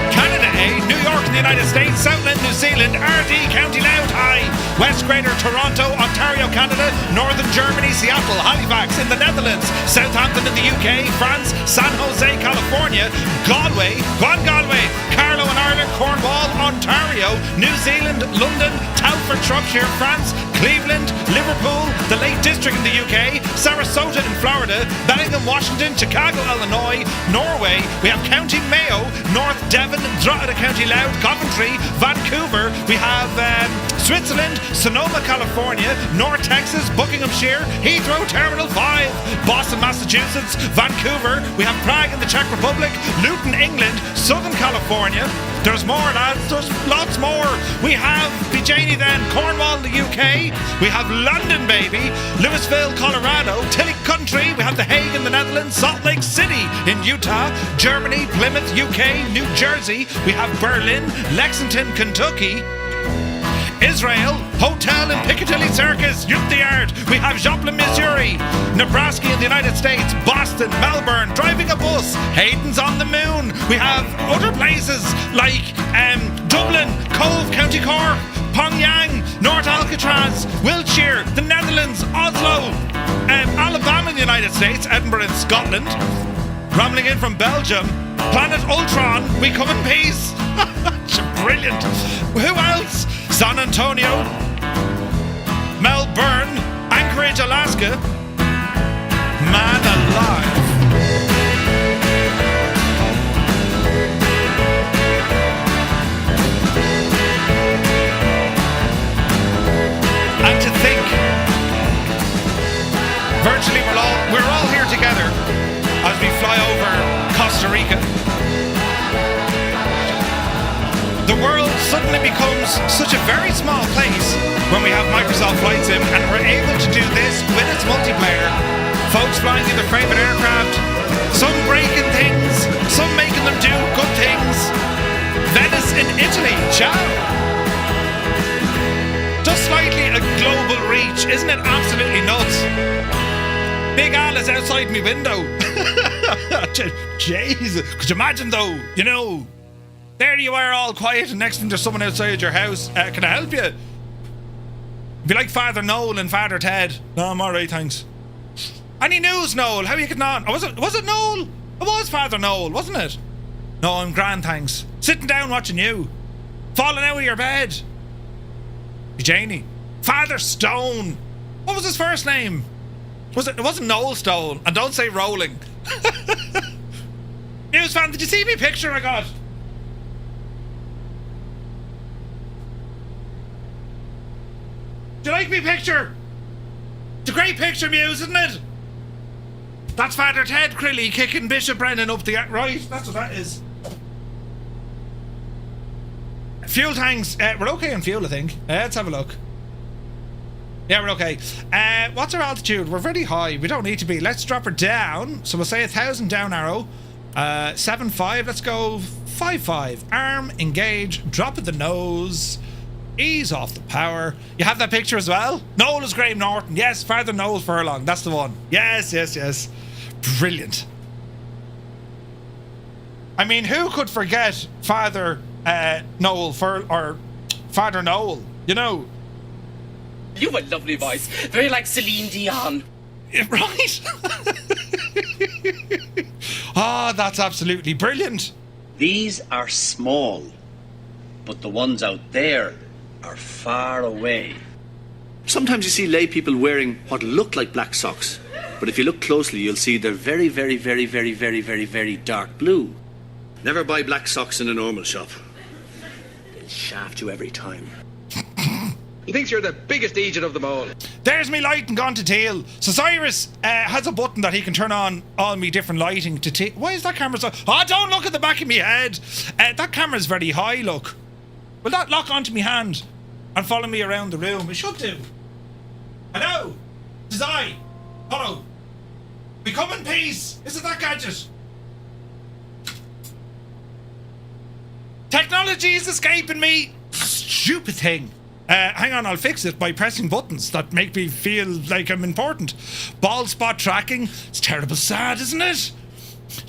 Canada A, New York in the United States, Southland, New Zealand, RD, County Louth High, West Greater Toronto, Ontario, Canada, Northern Germany, Seattle, Halifax in the Netherlands, Southampton in the UK, France, San Jose, California, Galway, Carlow in Ireland, Cornwall, Ontario, New Zealand, London, Telford, Shropshire, France, Cleveland, Liverpool, the Lake District in the UK, Sarasota in Florida, Bellingham, Washington, Chicago, Illinois, Norway. We have County Mayo, North Devon, Drogheda, County Louth, Coventry, Vancouver. We have Switzerland, Sonoma, California, North Texas, Buckinghamshire, Heathrow, Terminal 5, Boston, Massachusetts, Vancouver. We have Prague in the Czech Republic, Luton, England, Southern California. There's more, lads. There's lots more. We have Bejani then, Cornwall in the UK. We have London, baby. Louisville, Colorado. Tillich Country. We have The Hague in the Netherlands. Salt Lake City in Utah. Germany, Plymouth, UK, New Jersey. We have Berlin, Lexington, Kentucky. Israel, Hotel in Piccadilly Circus, Youth the Yard. We have Joplin, Missouri, Nebraska in the United States, Boston, Melbourne, driving a bus, Hayden's on the Moon. We have other places like Dublin, Cove, County Cork, Pyongyang, North Alcatraz, Wiltshire, the Netherlands, Oslo, Alabama in the United States, Edinburgh in Scotland, rambling in from Belgium, Planet Ultron, we come in peace. Brilliant. Who else? San Antonio, Melbourne, Anchorage, Alaska. Man alive. And to think, virtually we're all here together as we fly over Costa Rica. The world suddenly becomes such a very small place when we have Microsoft Flight Sim and we're able to do this with its multiplayer. Folks flying in their favourite aircraft, some breaking things, some making them do good things. Venice in Italy, ciao! Just slightly a global reach, isn't it absolutely nuts? Big Al is outside my window. Jeez, could you imagine though, you know, there you are all quiet and next thing there's someone outside your house. Can I help you? Be like Father Noel and Father Ted. No, I'm alright, thanks. Any news, Noel? How are you getting on? Oh, was it Noel? It was Father Noel, wasn't it? No, I'm grand, thanks. Sitting down watching you. Falling out of your bed. Janie. Father Stone. What was his first name? It wasn't Noel Stone. And don't say Rolling. News fan, did you see me picture I got? Do you like me picture? It's a great picture, Muse, isn't it? That's Father Ted Crilly kicking Bishop Brennan up the... Right, that's what that is. Fuel tanks. We're okay on fuel, I think. Let's have a look. Yeah, we're okay. What's our altitude? We're very high. We don't need to be. Let's drop her down. So we'll say 1,000 down arrow. 7.5. Let's go 5.5. Arm, engage, drop at the nose. Ease off the power. You have that picture as well? Noel is Graham Norton. Yes, Father Noel Furlong. That's the one. Yes. Brilliant. I mean, who could forget Father Noel or Father Noel? You know. You have a lovely voice. Very like Celine Dion. Right? Ah, that's absolutely brilliant. These are small, but the ones out there are far away. Sometimes you see lay people wearing what look like black socks, but if you look closely, you'll see they're very, very, very, very, very, very, very dark blue. Never buy black socks in a normal shop. They'll shaft you every time. He thinks you're the biggest idiot of them all. There's me lighting gone to teal. So Cyrus has a button that he can turn on all me different lighting to teal. Why is that camera so... Oh, don't look at the back of me head. That camera's very high, look. Will that lock onto me hand and follow me around the room? It should do. Hello? Tis I. Hello. We come in peace. Is it that gadget? Technology is escaping me. Stupid thing. Hang on, I'll fix it by pressing buttons that make me feel like I'm important. Bald spot tracking. It's terrible sad, isn't it?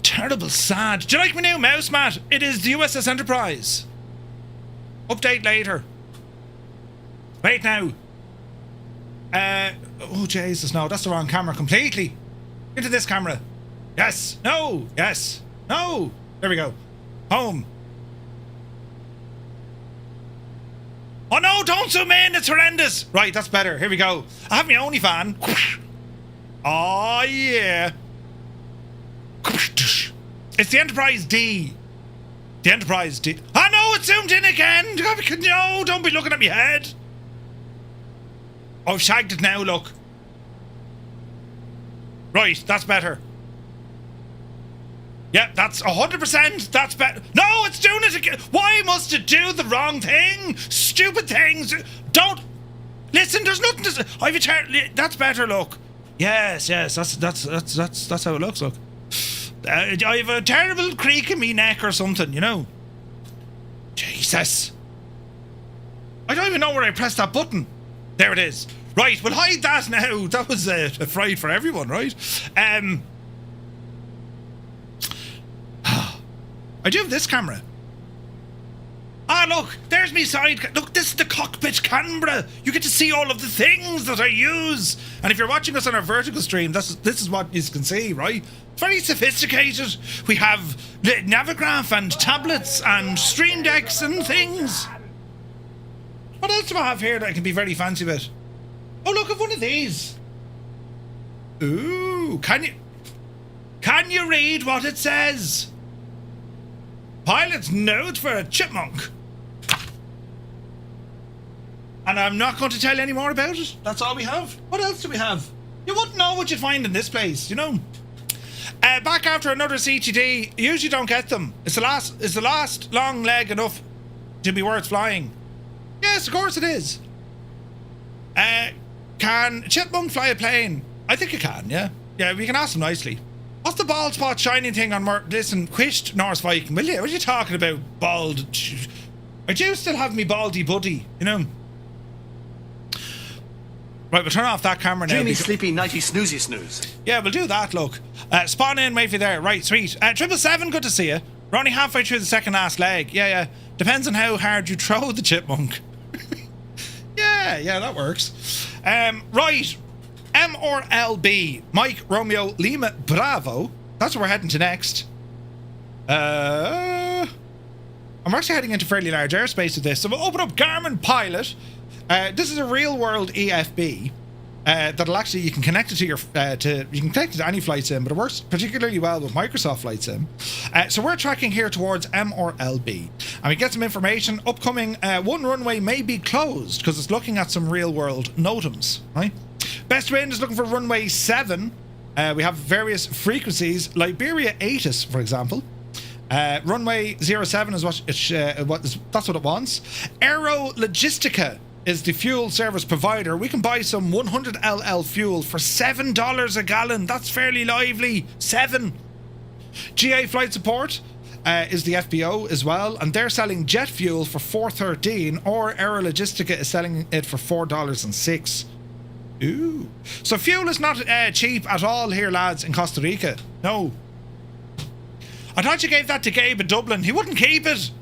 Terrible sad. Do you like my new mouse, Matt? It is the USS Enterprise. Update later. Wait now. Oh, Jesus, no. That's the wrong camera completely. Into this camera. Yes. No. Yes. No. There we go. Home. Oh no, don't zoom in, it's horrendous. Right, that's better. Here we go. I have my only fan. Oh yeah. It's the Enterprise D. The Enterprise D. Oh no, it's zoomed in again. No, don't be looking at me head. I've shagged it now, look. Right, that's better. Yeah, that's 100%. That's better. No, it's doing it again. Why must it do the wrong thing? Stupid things. Don't listen. There's nothing to. I've a that's better. Look. Yes. That's how it looks. Look. I have a terrible creak in me neck or something. You know. Jesus. I don't even know where I pressed that button. There it is. Right, we'll hide that now. That was a fright for everyone, right? I do have this camera. Ah, look, there's me side. Look, this is the cockpit camera. You get to see all of the things that I use. And if you're watching us on our vertical stream, this is what you can see, right? Very sophisticated. We have Navigraph and tablets and stream decks and things. What else do I have here that I can be very fancy with? Oh, look, I've one of these. Ooh, can you read what it says? Pilot's note for a chipmunk. And I'm not going to tell you any more about it. That's all we have. What else do we have? You wouldn't know what you'd find in this place, you know. Back after another CTD, you usually don't get them. Is the last long leg enough to be worth flying? Yes, of course it is. Can chipmunk fly a plane? I think it can, yeah. Yeah, we can ask them nicely. What's the bald spot shining thing on listen, quished Norse Viking, will you? What are you talking about, bald? I do still have me baldy buddy, you know. Right, we'll turn off that camera now. Dreamy, sleepy, nighty, snoozy, snooze. Yeah, we'll do that, look. Spawn in, wait for you there. Right, sweet. 777, good to see you. We're only halfway through the second last leg. Yeah. Depends on how hard you throw the chipmunk. Yeah, that works. Right. MRLB, Mike Romeo Lima Bravo. That's where we're heading to next. I'm actually heading into fairly large airspace with this. So we'll open up Garmin Pilot. This is a real world EFB that'll actually, you can connect it to your you can connect it to any flight sim, but it works particularly well with Microsoft Flight Sim. So we're tracking here towards MRLB, and we get some information. Upcoming one runway may be closed because it's looking at some real world NOTAMs, right? Best wind is looking for runway 7. We have various frequencies, Liberia ATIS, for example. Runway 07 is that's what it wants. Aero Logistica is the fuel service provider. We can buy some 100 LL fuel for $7 a gallon. That's fairly lively. 7. GA Flight Support is the FBO as well, and they're selling jet fuel for $4.13, or Aero Logistica is selling it for $4.06. Ooh. So fuel is not cheap at all here, lads, in Costa Rica. No. I thought you gave that to Gabe in Dublin. He wouldn't keep it.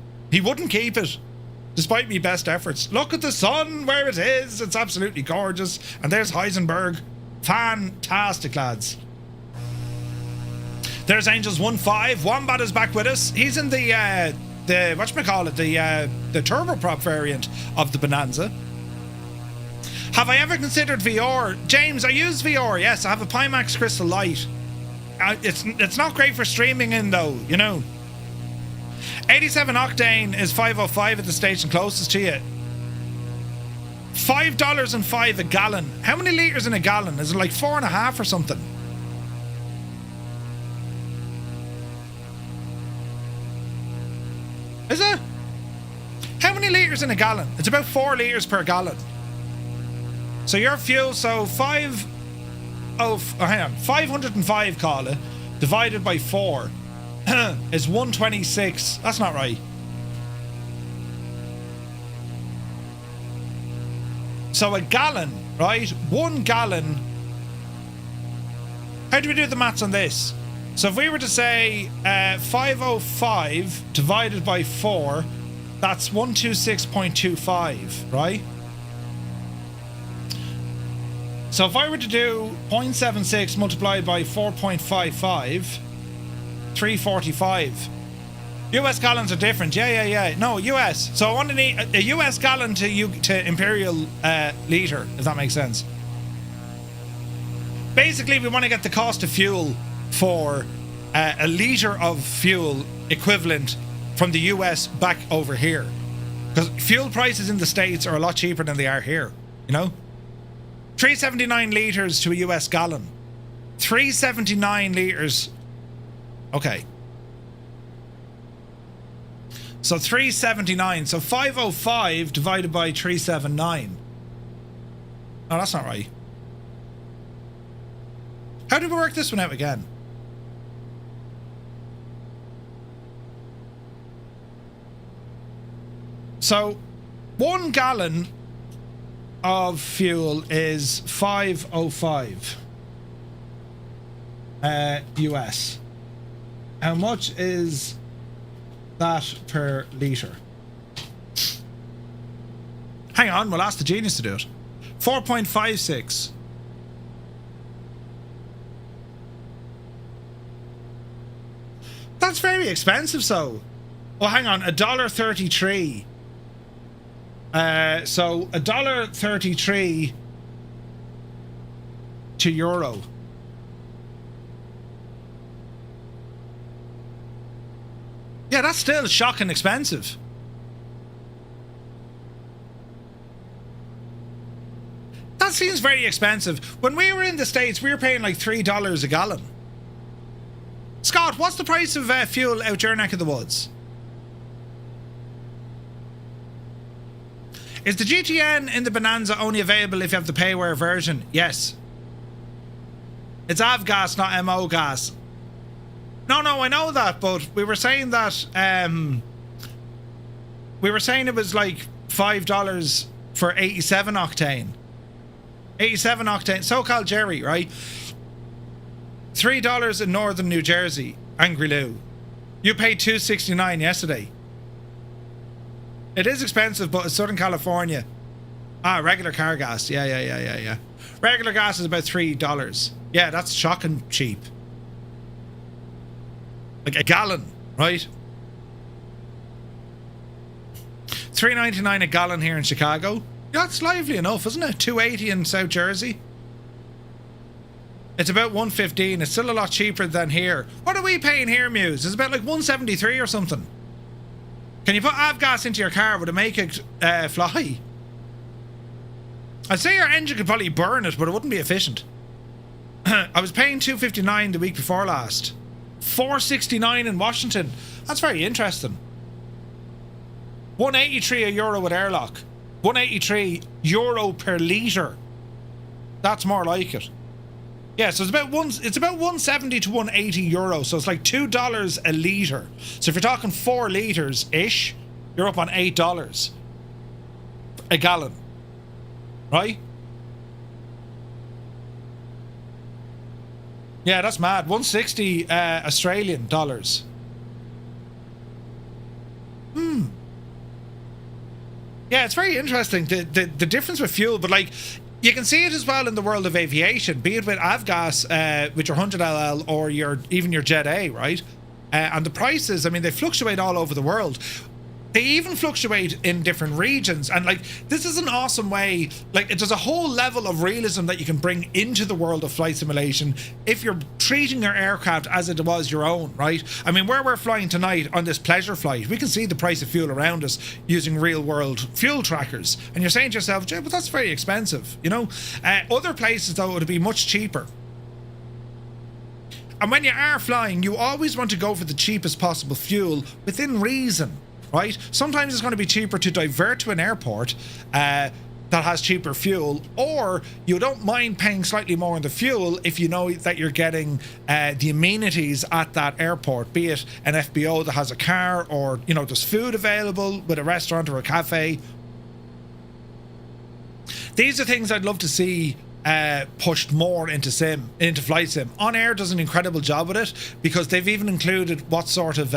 Despite me best efforts. Look at the sun where it is. It's absolutely gorgeous. And there's Heisenberg. Fantastic, lads. There's Angels 1-5. Wombat is back with us. He's in the whatchamacallit, the turboprop variant of the Bonanza. Have I ever considered VR? James, I use VR, yes. I have a Pimax Crystal Light. It's not great for streaming in, though, you know. 87 octane is 505 at the station closest to you. $5.05 a gallon. How many litres in a gallon? Is it like 4.5 or something? Is it? How many litres in a gallon? It's about 4 litres per gallon. So your fuel, so 505, call it, divided by 4 is 126. That's not right. So a gallon, right? 1 gallon. How do we do the maths on this? So if we were to say 505 divided by 4, that's 126.25, right? So if I were to do 0.76 multiplied by 4.55, 345. US gallons are different. Yeah. No, US. So I want to need a US gallon to imperial litre, if that makes sense. Basically, we want to get the cost of fuel for a litre of fuel equivalent from the US back over here. Because fuel prices in the States are a lot cheaper than they are here, you know? 379 litres to a US gallon. 379 litres. Okay. So 379. So 505 divided by 379. No, that's not right. How do we work this one out again? So 1 gallon of fuel is 505 US. How much is that per litre? Hang on, we'll ask the genius to do it. 4.56. That's very expensive, so. Oh, hang on, $1.33. So $1.33 to euro. Yeah, that's still shocking expensive. That seems very expensive. When we were in the States, we were paying like $3 a gallon. Scott, what's the price of fuel out your neck of the woods? Is the GTN in the Bonanza only available if you have the payware version? Yes. It's Avgas, not MO gas. No, I know that, but we were saying that we were saying it was like $5 for 87 octane. 87 octane, so-called Jerry, right? $3 in northern New Jersey, Angry Lou. You paid $2.69 yesterday. It is expensive, but it's Southern California. Ah, regular car gas. Yeah. Regular gas is about $3. Yeah, that's shocking cheap. Like a gallon, right? $3.99 a gallon here in Chicago. Yeah, that's lively enough, isn't it? $2.80 in South Jersey. It's about $1.15. It's still a lot cheaper than here. What are we paying here, Muse? It's about like $1.73 or something. Can you put avgas into your car? Would it make it fly? I'd say your engine could probably burn it, but it wouldn't be efficient. I was paying $2.59 the week before last. $4.69 in Washington. That's very interesting. €1.83 euro with airlock. €1.83 per litre. That's more like it. Yeah, so it's about 170 to €180. So it's like $2 a litre. So if you're talking 4 litres ish, you're up on $8 a gallon, right? Yeah, that's mad. 160 Australian dollars. Yeah, it's very interesting the difference with fuel, but like you can see it as well in the world of aviation, be it with avgas, with your 100LL or even your Jet A, right? And the prices, I mean, they fluctuate all over the world. They even fluctuate in different regions. And like, this is an awesome way, like there's a whole level of realism that you can bring into the world of flight simulation if you're treating your aircraft as it was your own, right? I mean, where we're flying tonight on this pleasure flight, we can see the price of fuel around us using real world fuel trackers. And you're saying to yourself, but that's very expensive, you know? Other places though, it would be much cheaper. And when you are flying, you always want to go for the cheapest possible fuel within reason. Right? Sometimes it's going to be cheaper to divert to an airport that has cheaper fuel, or you don't mind paying slightly more on the fuel if you know that you're getting the amenities at that airport, be it an FBO that has a car, or you know there's food available with a restaurant or a cafe. These are things I'd love to see pushed more into flight sim. On Air does an incredible job with it because they've even included what sort of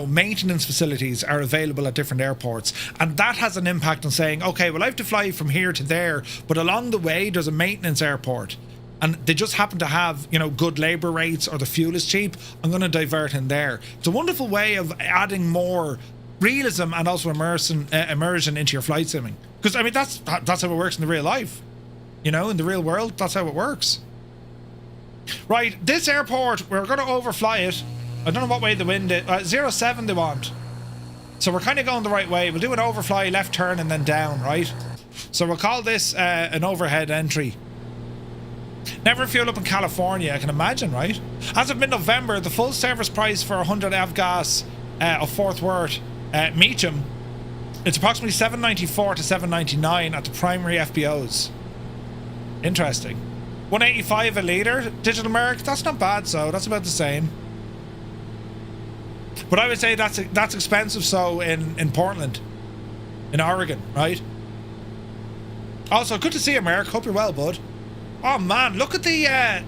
maintenance facilities are available at different airports, and that has an impact on saying, okay, well, I have to fly from here to there, but along the way there's a maintenance airport and they just happen to have good labor rates or the fuel is cheap. I'm going to divert in there. It's a wonderful way of adding more realism and also immersion into your flight simming, because I mean that's how it works in the real life. In the real world, that's how it works. Right, this airport, we're going to overfly it. I don't know what way the wind is. 07 they want. So we're kind of going the right way. We'll do an overfly, left turn, and then down, right? So we'll call this an overhead entry. Never fuel up in California, I can imagine, right? As of mid-November, the full service price for 100 avgas of Fort Worth Meacham, it's approximately $7.94 to $7.99 at the primary FBOs. Interesting. $185 a litre, digital merc, that's not bad, so that's about the same. But I would say that's expensive, so in Portland, in Oregon, right? Also, good to see you, Merc. Hope you're well, bud. Oh man, look at the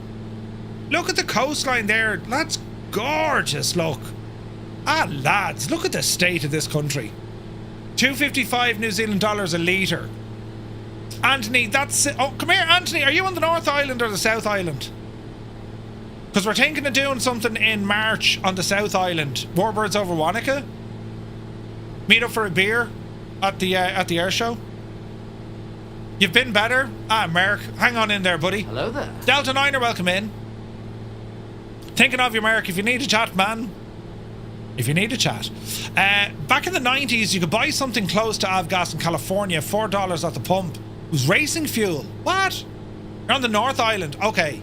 coastline there. That's gorgeous. Look, lads, look at the state of this country. 255 New Zealand dollars a litre. Anthony, come here, Anthony. Are you on the North Island or the South Island? Because we're thinking of doing something in March on the South Island. Warbirds over Wanaka. Meet up for a beer at the air show. You've been better? Merc, hang on in there, buddy. Hello there. Delta 9er, welcome in. Thinking of you, Merc. If you need a chat, man. If you need a chat. Back in the 90s, you could buy something close to Avgas in California, $4 at the pump. It was racing fuel. What? You're on the North Island. Okay.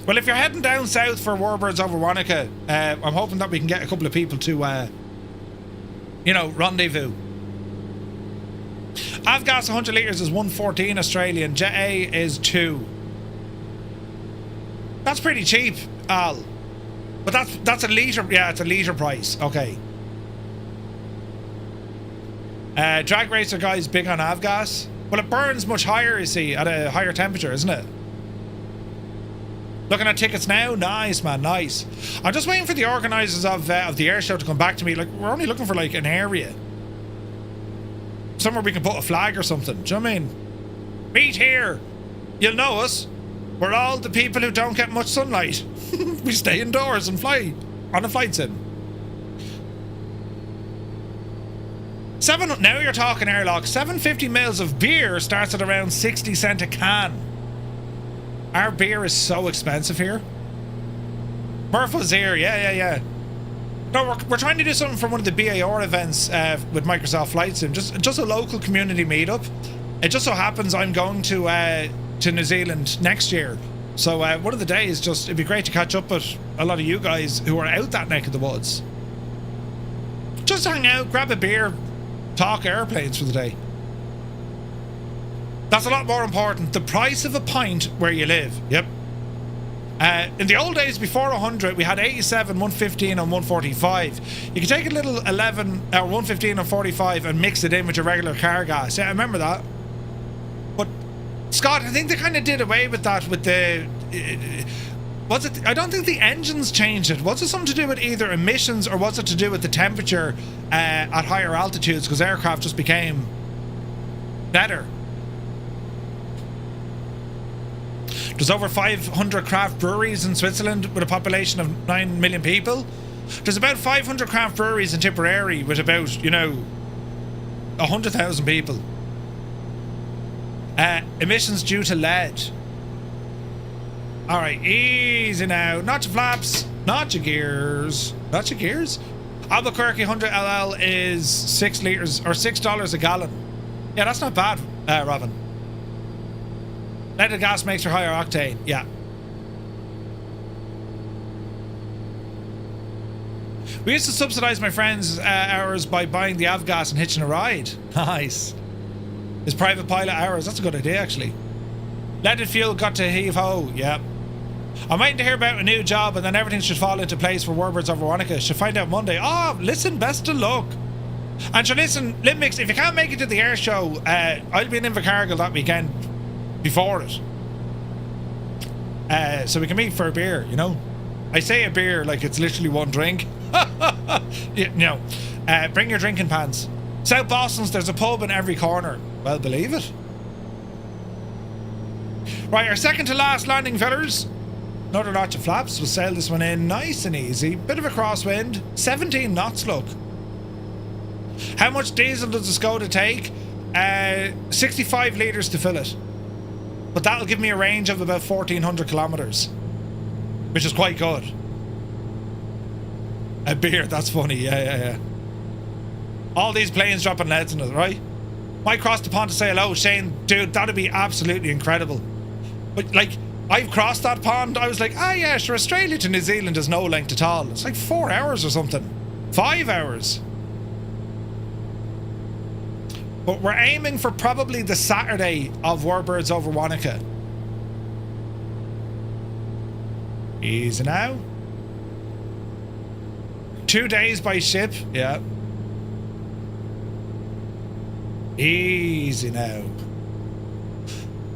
Well, if you're heading down south for Warbirds over Wanaka, I'm hoping that we can get a couple of people to, rendezvous. Avgas 100 litres is 114 Australian. Jet A is 2. That's pretty cheap, Al. But that's a litre. Yeah, it's a litre price. Okay. Drag racer guys big on Avgas. Well, it burns much higher, you see, at a higher temperature, isn't it? Looking at tickets now? Nice, man, nice. I'm just waiting for the organisers of the air show to come back to me. Like, we're only looking for, like, an area. Somewhere we can put a flag or something. Do you know what I mean? Meet here. You'll know us. We're all the people who don't get much sunlight. We stay indoors and fly on a flight sim. Now you're talking, Airlock. 750 mils of beer starts at around 60 cent a can. Our beer is so expensive here. Murph was here, yeah. No, we're trying to do something for one of the BAR events with Microsoft Flight Sim. Just a local community meetup. It just so happens I'm going to New Zealand next year. So one of the days, it'd be great to catch up with a lot of you guys who are out that neck of the woods. Just hang out, grab a beer, talk airplanes for the day. That's a lot more important. The price of a pint where you live. Yep. In the old days, before 100, we had 87, 115 and 145. You could take a little 11 or 115 and 45 and mix it in with your regular car gas. Yeah, I remember that. But Scott, I think they kind of did away with that with the... was it? I don't think the engines changed it. Was it something to do with either emissions or was it to do with the temperature at higher altitudes because aircraft just became better? There's over 500 craft breweries in Switzerland with a population of 9 million people. There's about 500 craft breweries in Tipperary with about, 100,000 people. Emissions due to lead. Alright, easy now. Not your flaps, not your gears. Not your gears? Albuquerque 100 LL is 6 litres or $6 a gallon. Yeah, that's not bad, Robin. Leaded gas makes for higher octane, yeah. We used to subsidise my friends' hours by buying the avgas and hitching a ride. Nice. His private pilot hours, that's a good idea actually. Leaded fuel got to heave-ho, yeah. I'm waiting to hear about a new job and then everything should fall into place for Warbirds over Wanaka. Should find out Monday. Oh, listen, best of luck. And so listen, Limbix, if you can't make it to the air show, I'll be in Invercargill that weekend before it. So we can meet for a beer, you know? I say a beer like it's literally one drink. Bring your drinking pants. South Boston's, there's a pub in every corner. Well, believe it. Right, our second to last landing, fellas. Another notch of flaps. We'll sail this one in nice and easy. Bit of a crosswind. 17 knots, look. How much diesel does the Skoda take? 65 litres to fill it. But that'll give me a range of about 1,400 kilometres. Which is quite good. A beer, that's funny. Yeah. All these planes dropping leads in it, right? Might cross the pond to say hello, Shane. Dude, that'd be absolutely incredible. But, like, I've crossed that pond. I was like, yeah, sure, Australia to New Zealand is no length at all. It's like 4 hours or something. 5 hours. But we're aiming for probably the Saturday of Warbirds over Wanaka. Easy now. 2 days by ship, yeah. Easy now.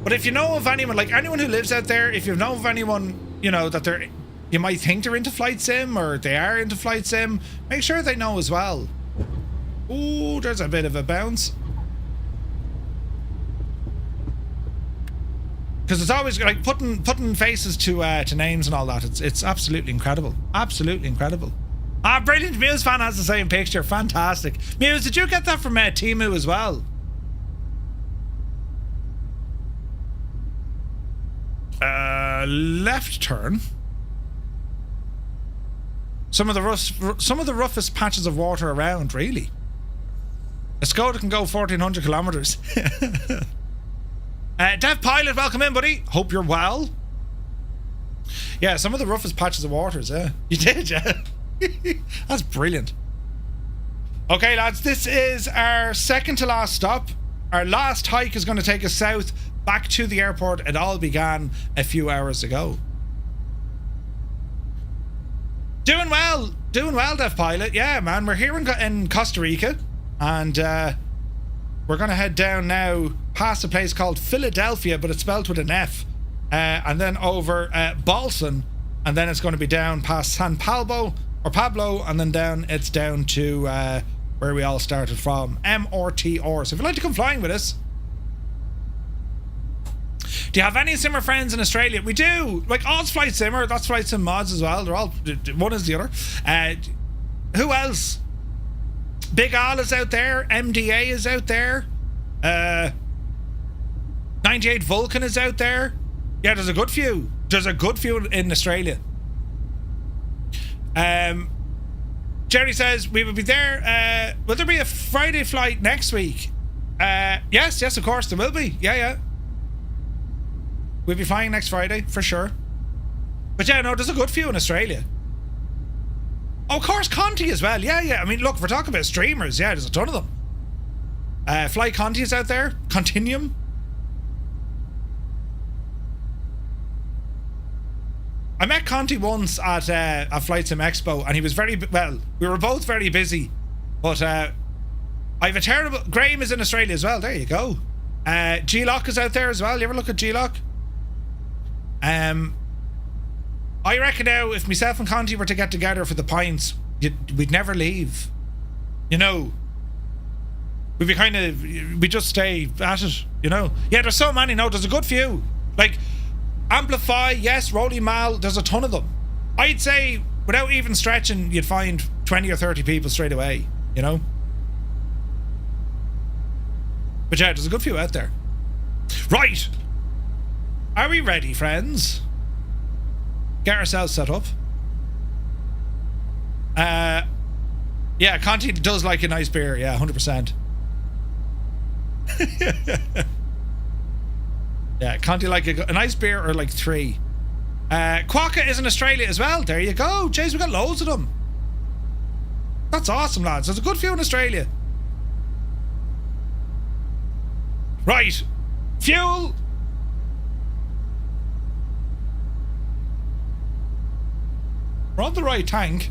But if you know of anyone, like anyone who lives out there, if you know of anyone, you know, that you might think they're into flight sim or they are into flight sim, make sure they know as well. Ooh, there's a bit of a bounce. Because it's always like putting faces to names and all that. It's absolutely incredible. Absolutely incredible. Ah, brilliant. Muse fan has the same picture. Fantastic. Muse, did you get that from Timu as well? Left turn. Some of the roughest patches of water around, really. A Skoda can go 1,400 kilometers. Dev Pilot, welcome in, buddy. Hope you're well. Yeah, some of the roughest patches of waters, yeah. You did, yeah. That's brilliant. Okay, lads, this is our second to last stop. Our last hike is going to take us south back to the airport. It all began a few hours ago. Doing well, Dev Pilot. Yeah, man, we're here in Costa Rica, and we're going to head down now past a place called Philadelphia, but it's spelled with an F, and then over Balsan, and then it's going to be down past San Pablo, and then it's down to where we all started from, MRTR. So if you'd like to come flying with us. Do you have any simmer friends in Australia? We do. Like Oz Flight Simmer, that's Flight Sim Mods as well. They're all, one is the other. Who else? Big Al is out there. MDA is out there. 98 Vulcan is out there. Yeah, there's a good few. There's a good few in Australia. Jerry says we will be there. Will there be a Friday flight next week? Yes, of course there will be. Yeah. We'll be flying next Friday for sure. But yeah, no, there's a good few in Australia. Oh, of course, Conti as well. Yeah. I mean, look, if we're talking about streamers, yeah, there's a ton of them. Fly Conti is out there. Continuum. I met Conti once at Flight Sim Expo, and he was we were both very busy, but I have a terrible... Graham is in Australia as well. There you go. G-Lock is out there as well. You ever look at G-Lock? I reckon now if myself and Conti were to get together for the pints, we'd never leave. You know, we'd just stay at it, you know. Yeah, there's so many. No, there's a good few. Like Amplify, yes, Rolly Mal, there's a ton of them. I'd say without even stretching, you'd find 20 or 30 people straight away, you know. But yeah, there's a good few out there. Right. Are we ready, friends? Get ourselves set up. Yeah, Conti does like a nice beer. Yeah, 100%. Yeah, Conti like a nice beer or like 3. Quokka is in Australia as well. There you go. Jeez, we got loads of them. That's awesome, lads. There's a good few in Australia. Right. Fuel. We're on the right tank.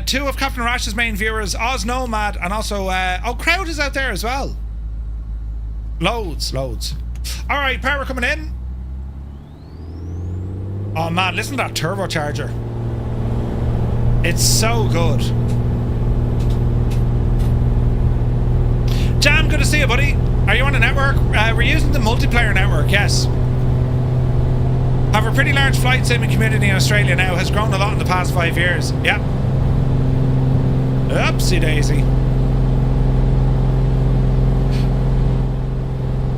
Two of Captain Rash's main viewers, Oz Nomad, and also Crowd is out there as well. Loads. Alright, power coming in. Oh man, listen to that turbocharger. It's so good. Jam, good to see you, buddy. Are you on a network? We're using the multiplayer network, yes. Have a pretty large flight simming community in Australia now. Has grown a lot in the past 5 years. Yep. Oopsie daisy.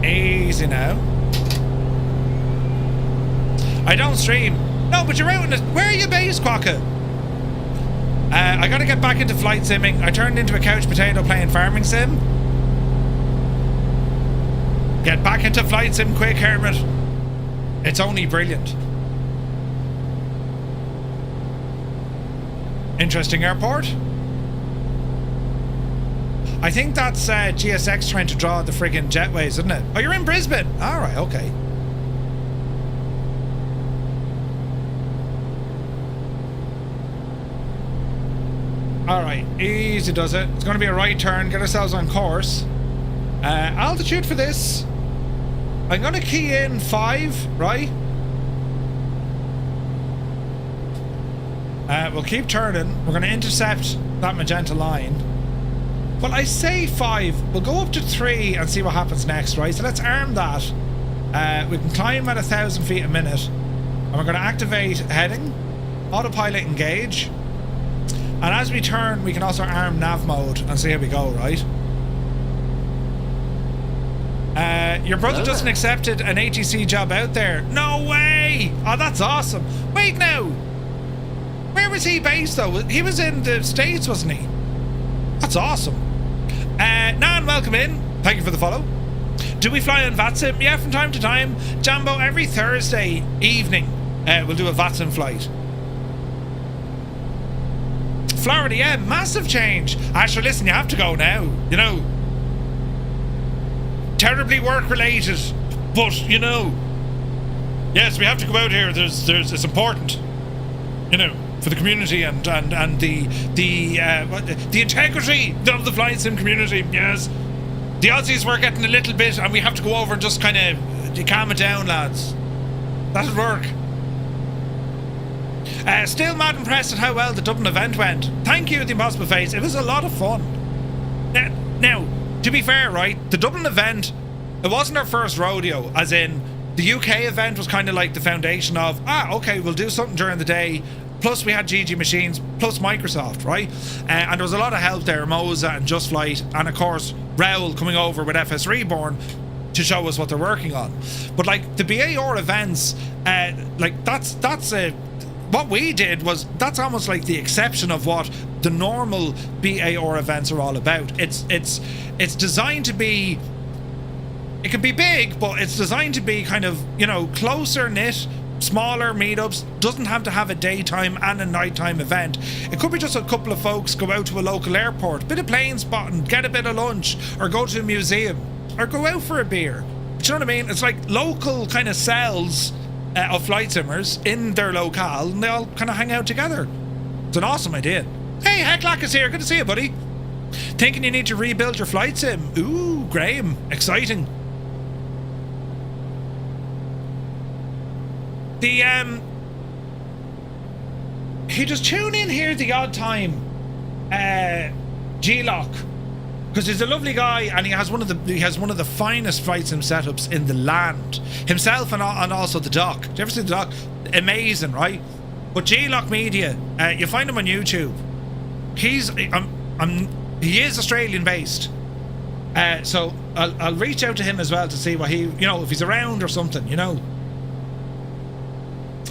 Easy now. I don't stream. No, but you're out in the... Where are you based, Quokka? I gotta get back into flight simming. I turned into a couch potato playing farming sim. Get back into flight sim quick, Hermit. It's only brilliant. Interesting airport. I think that's GSX trying to draw the friggin' jetways, isn't it? Oh, you're in Brisbane. Alright, okay. Alright, easy does it. It's going to be a right turn. Get ourselves on course. Altitude for this. I'm going to key in 5, right? We'll keep turning. We're going to intercept that magenta line. Well, I say 5. We'll go up to 3 and see what happens next, right? So let's arm that. We can climb at 1,000 feet a minute. And we're going to activate heading. Autopilot engage. And as we turn, we can also arm nav mode and see how we go, right? Your brother just accepted an ATC job out there. No way! Oh, that's awesome. Wait now. Where was he based though? He was in the States, wasn't he? That's awesome. Nan, welcome in. Thank you for the follow. Do we fly on VATSIM? Yeah, from time to time. Jambo, every Thursday evening we'll do a VATSIM flight. Florida, yeah, massive change. Asher, listen, you have to go now. You know, terribly work related, but you know, yes, we have to go out here. There's it's important, you know, for the community and the integrity of the flight sim community. Yes, the Aussies were getting a little bit, and we have to go over and just kind of calm it down, lads. That'll work. Still mad impressed at how well the Dublin event went. Thank you, The Impossible Face. It was a lot of fun. Now, to be fair, right, the Dublin event, it wasn't our first rodeo, as in, the UK event was kind of like the foundation of, okay, we'll do something during the day, plus we had GG Machines, plus Microsoft, right? And there was a lot of help there, Moza and Just Flight, and of course, Raoul coming over with FS Reborn to show us what they're working on. But like, the BAR events, like, that's what we did was, that's almost like the exception of what the normal BAR events are all about. It's designed to be, it can be big, but it's designed to be kind of, you know, closer knit, smaller meetups. Doesn't have to have a daytime and a nighttime event. It could be just a couple of folks go out to a local airport, bit of plane spotting, get a bit of lunch, or go to a museum, or go out for a beer. Do you know what I mean? It's like local kind of cells of flight simmers in their locale, and they all kind of hang out together. It's an awesome idea. Hey, Hecklock is here. Good to see you, buddy. Thinking you need to rebuild your flight sim? Ooh, Graham. Exciting. He just tune in here the odd time, G-Lock, because he's a lovely guy and he has one of the finest flight sim setups in the land. Himself and also the doc. Did you ever see the doc? Amazing, right? But G-Lock Media, you find him on YouTube. He is Australian based. So I'll reach out to him as well to see what he, you know, if he's around or something, you know.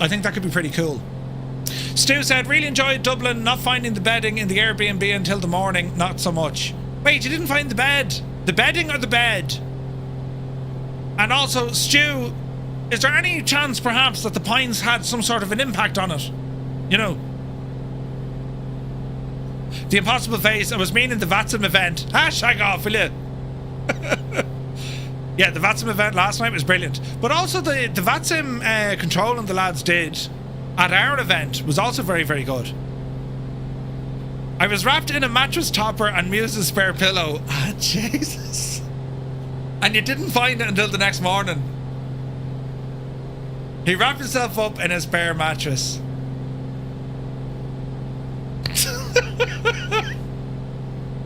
I think that could be pretty cool. Stu said, really enjoyed Dublin, not finding the bedding in the Airbnb until the morning, not so much. Wait, you didn't find the bed? The bedding or the bed? And also, Stu, is there any chance perhaps that the Pines had some sort of an impact on it? You know? The Impossible Face, I was meaning the VATSIM event. Shag off, will you? Yeah, the VATSIM event last night was brilliant. But also the VATSIM control the lads did at our event was also very, very good. I was wrapped in a mattress topper and Muse's spare pillow. Ah, Jesus. And you didn't find it until the next morning. He wrapped himself up in a spare mattress.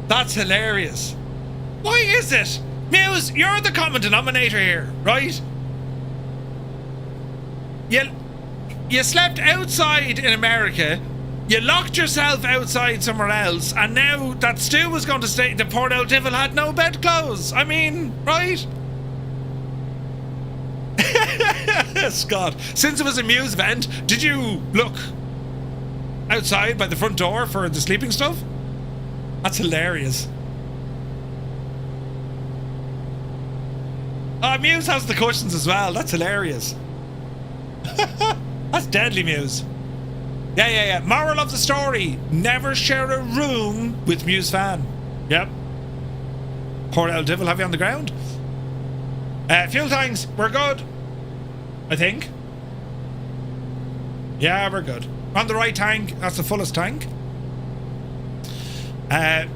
That's hilarious. Why is it? Muse, you're the common denominator here, right? You slept outside in America, you locked yourself outside somewhere else, and now that Stu was going to stay, the poor old devil had no bedclothes. I mean, right? Scott, since it was a Muse event, did you look outside by the front door for the sleeping stuff? That's hilarious. Oh, Muse has the cushions as well. That's hilarious. That's deadly, Muse. Yeah. Moral of the story: never share a room with Muse fan. Yep. Poor old devil, have you on the ground? Fuel tanks, we're good. I think. Yeah, we're good. On the right tank, that's the fullest tank. But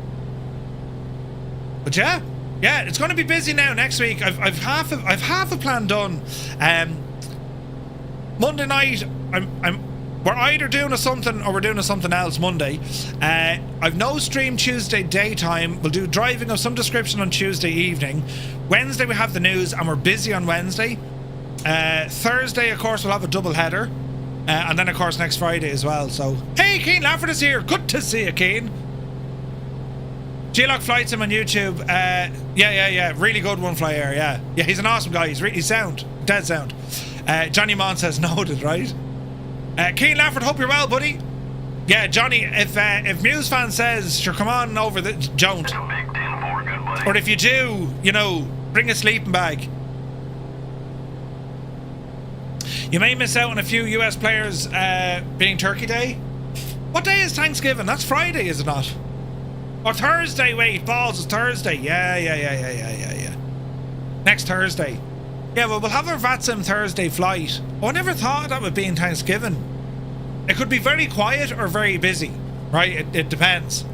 yeah, it's going to be busy now next week. I've half a plan done. Monday night, we're either doing a something or we're doing a something else Monday. I've no stream Tuesday daytime. We'll do driving of some description on Tuesday evening. Wednesday we have the news and we're busy on Wednesday. Thursday, of course, we'll have a double header. And then, of course, next Friday as well. So, hey, Keane Lafford is here. Good to see you, Keane. G-Lock Flights him on YouTube. Yeah. Really good one, Fly Air, yeah. Yeah, he's an awesome guy. He's sound. Dead sound. Johnny Mon says noted, right? Keane Lafford, hope you're well, buddy. Yeah, Johnny, if Muse fan says, sure, come on over, don't. Or if you do, bring a sleeping bag. You may miss out on a few US players being Turkey Day. What day is Thanksgiving? That's Friday, is it not? Or Thursday, wait, balls, it's Thursday. Yeah. Next Thursday. Yeah, well, we'll have our VATSIM Thursday flight. Oh, I never thought that would be in Thanksgiving. It could be very quiet or very busy, right? It depends.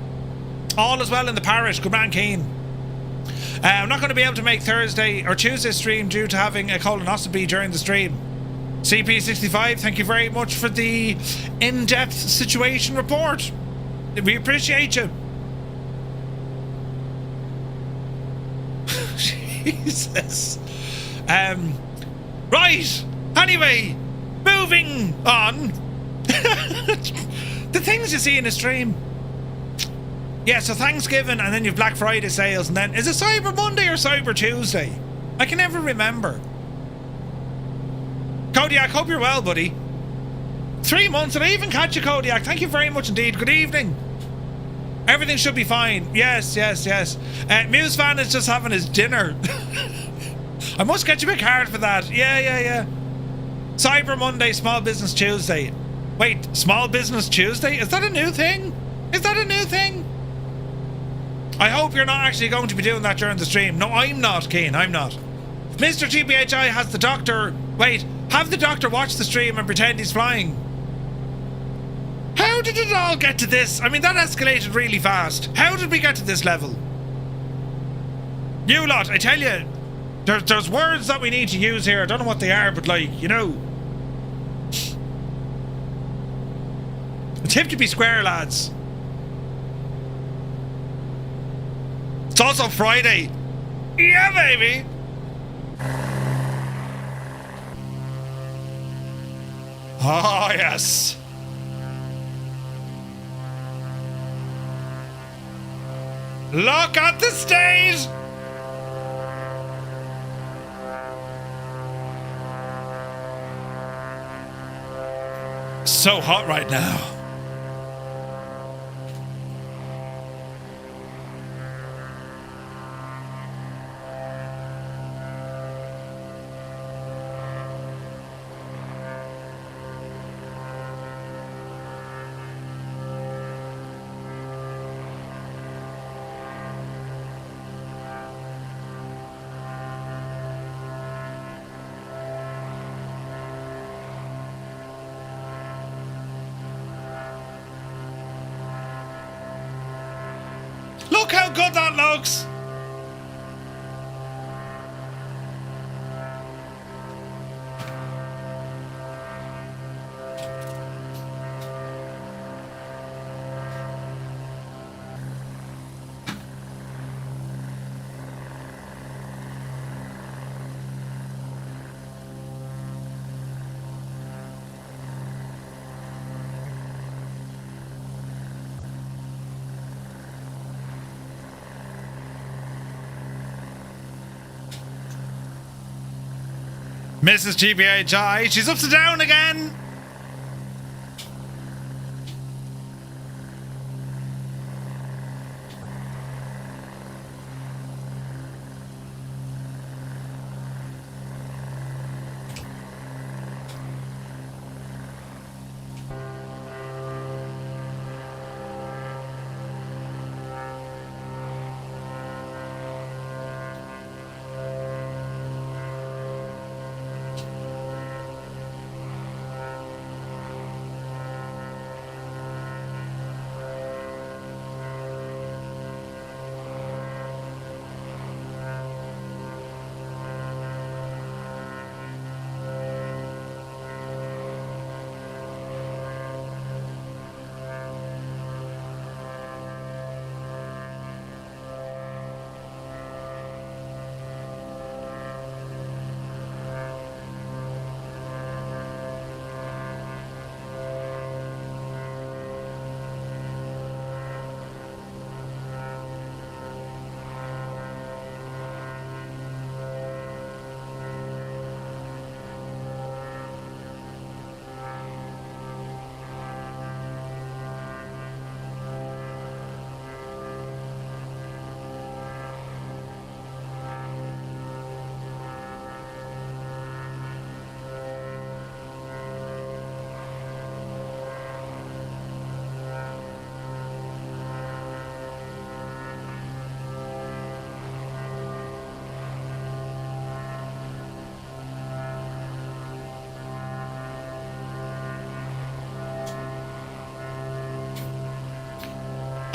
All is well in the parish. Good man, Keane. I'm not going to be able to make Thursday or Tuesday stream due to having a colonoscopy during the stream. CP65, thank you very much for the in-depth situation report. We appreciate you. Jesus. Right. Anyway, moving on. The things you see in a stream. Yeah, so Thanksgiving and then you've Black Friday sales and then is it Cyber Monday or Cyber Tuesday? I can never remember. Kodiak, hope you're well, buddy. 3 months, and I even catch you, Kodiak. Thank you very much indeed. Good evening. Everything should be fine. Yes. Muse fan is just having his dinner. I must get you a card for that. Yeah. Cyber Monday, Small Business Tuesday. Wait, Small Business Tuesday? Is that a new thing? I hope you're not actually going to be doing that during the stream. No, I'm not, Keen. I'm not. Mr. GBHI has the doctor... Wait, have the doctor watch the stream and pretend he's flying. How did it all get to this? I mean, that escalated really fast. How did we get to this level? You lot, I tell you, there's words that we need to use here. I don't know what they are, but it's hip to be square, lads. It's also Friday. Yeah, baby. Oh, yes. Look at the stage. So hot right now. Look how good that looks. Mrs. GBHI, she's upside down again.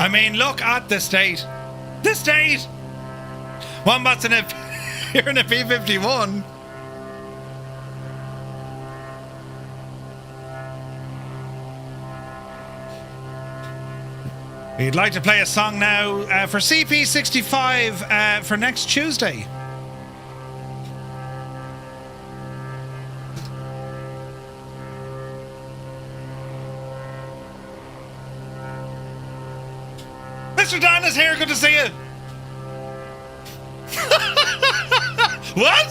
I mean, look at the state. The state! Wombat's in a, here in a P-51. We'd like to play a song now for CP65 for next Tuesday. Mr. Dan is here, good to see you. What?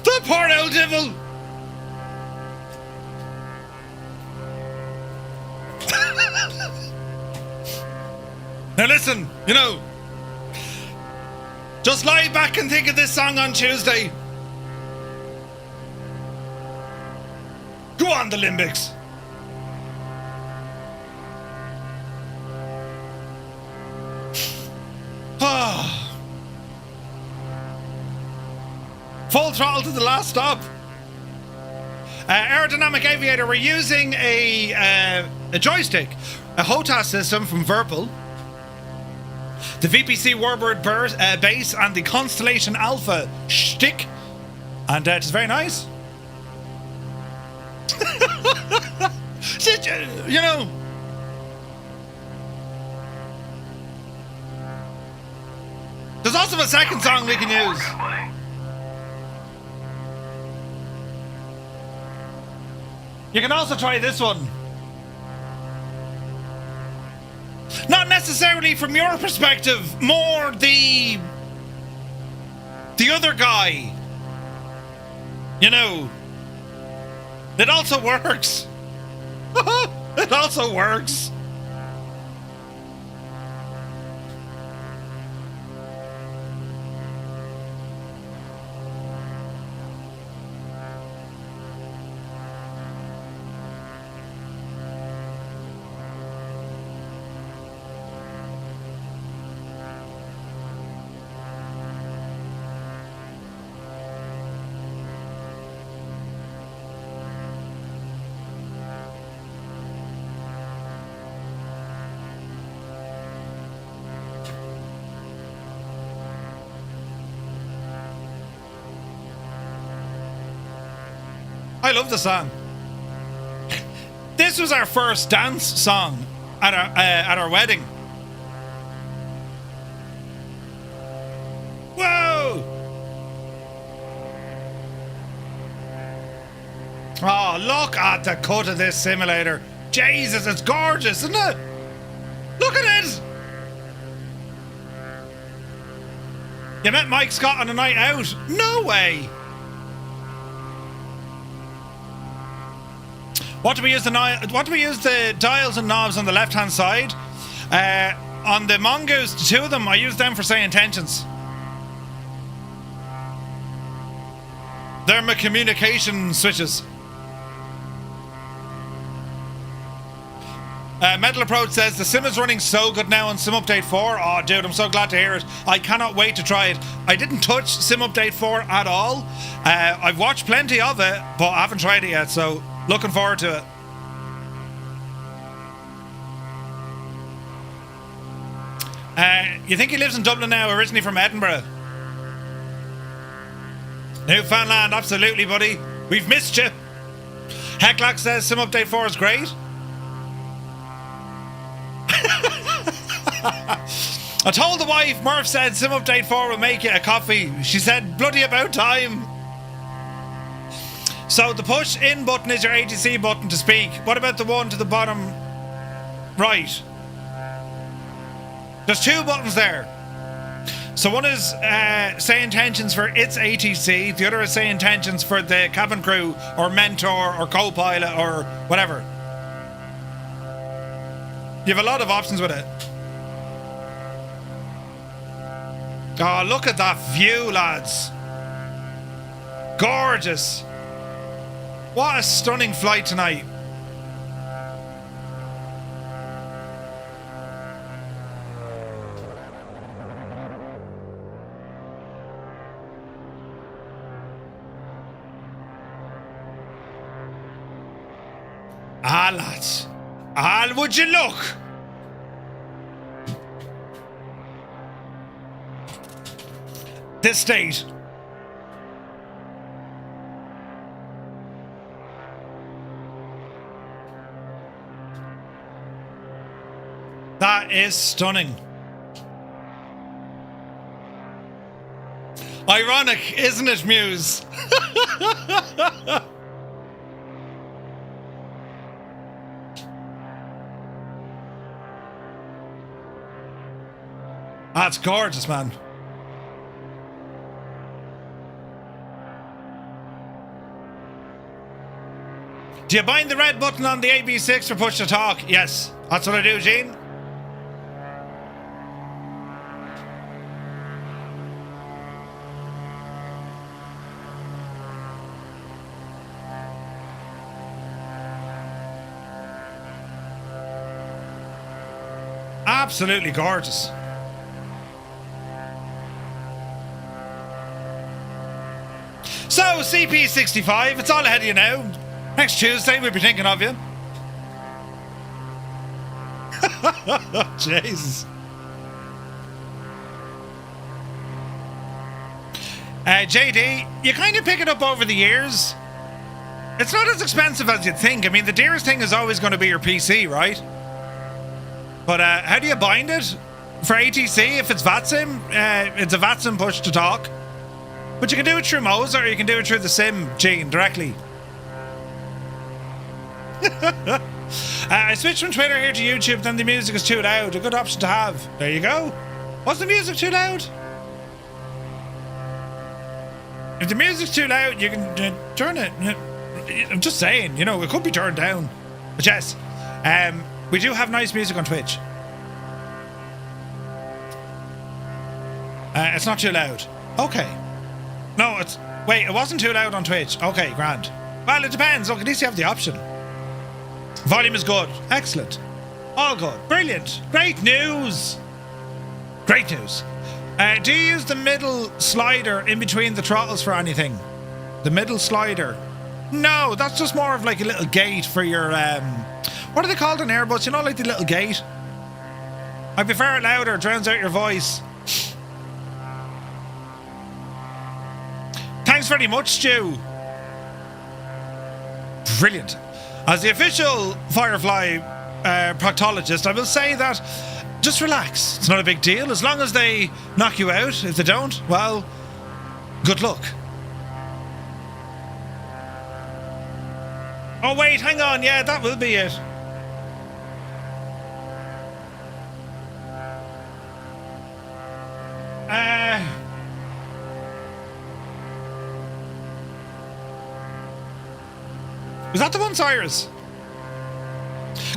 The poor old devil. Now listen, you know, just lie back and think of this song on Tuesday. Go on, the Limbics. Full throttle to the last stop. Aerodynamic Aviator, we're using a joystick, a HOTAS system from Virpil, the VPC Warbird base, and the Constellation Alpha shtick, and it's very nice. You know, there's also a second song we can use. You can also try this one. Not necessarily from your perspective, more the other guy. You know, it also works. It also works. I love the song. This was our first dance song at our wedding. Whoa! Oh, look at the cut of this simulator. Jesus, it's gorgeous, isn't it? Look at it! You met Mike Scott on a night out? No way! What do we use the dials and knobs on the left hand side? On the Mongoose, the two of them, I use them for say intentions. They're my communication switches. Metal Approach says the sim is running so good now on Sim Update 4. Oh, dude, I'm so glad to hear it. I cannot wait to try it. I didn't touch Sim Update 4 at all. I've watched plenty of it, but I haven't tried it yet, so looking forward to it. You think he lives in Dublin now, originally from Edinburgh? Newfoundland, absolutely, buddy. We've missed you. Hecklock says Sim Update 4 is great. I told the wife, Murph said Sim Update 4 will make you a coffee. She said, bloody about time. So the push in button is your ATC button to speak. What about the one to the bottom right? There's two buttons there. So one is say intentions for its ATC. The other is say intentions for the cabin crew or mentor or co-pilot or whatever. You have a lot of options with it. Oh, look at that view, lads. Gorgeous. What a stunning flight tonight. Ah, lads. Ah, would you look? This state. That is stunning. Ironic, isn't it, Muse? That's gorgeous, man. Do you bind the red button on the AB6 for push to talk? Yes, that's what I do, Gene. Absolutely gorgeous. So, CP65, it's all ahead of you now. Next Tuesday, we'll be thinking of you. Jesus. JD, you kind of pick it up over the years. It's not as expensive as you'd think. I mean, the dearest thing is always going to be your PC, right? But how do you bind it? For ATC, if it's VATSIM, it's a VATSIM push to talk. But you can do it through Moza or you can do it through the SIM, Gene, directly. I switched from Twitter here to YouTube, then the music is too loud. A good option to have. There you go. Was the music too loud? If the music's too loud, you can turn it. I'm just saying, you know, it could be turned down. But yes, we do have nice music on Twitch. It's not too loud. Okay. No, it's... Wait, it wasn't too loud on Twitch. Okay, grand. Well, it depends. Look, at least you have the option. Volume is good. Excellent. All good. Brilliant. Great news. Great news. Do you use the middle slider in between the throttles for anything? The middle slider? No, that's just more of like a little gate for your... what are they called on Airbus? You know, like the little gate? I prefer it louder. It drowns out your voice. Thanks very much, Stu. Brilliant. As the official Firefly proctologist, I will say that just relax. It's not a big deal. As long as they knock you out, if they don't, well, good luck. Oh, wait, hang on. Yeah, that will be it. Was that the one, Cyrus?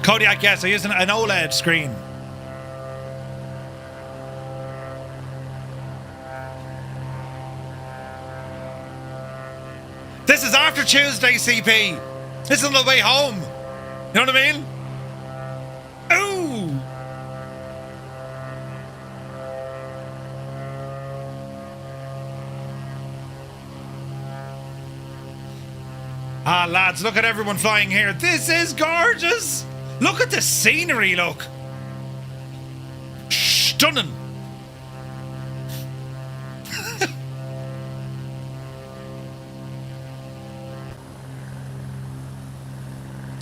Kodiak, yes, I used an OLED screen. This is after Tuesday, CP. This is on the way home. You know what I mean? Ooh! Ah, lads, look at everyone flying here. This is gorgeous. Look at the scenery, look. Stunning.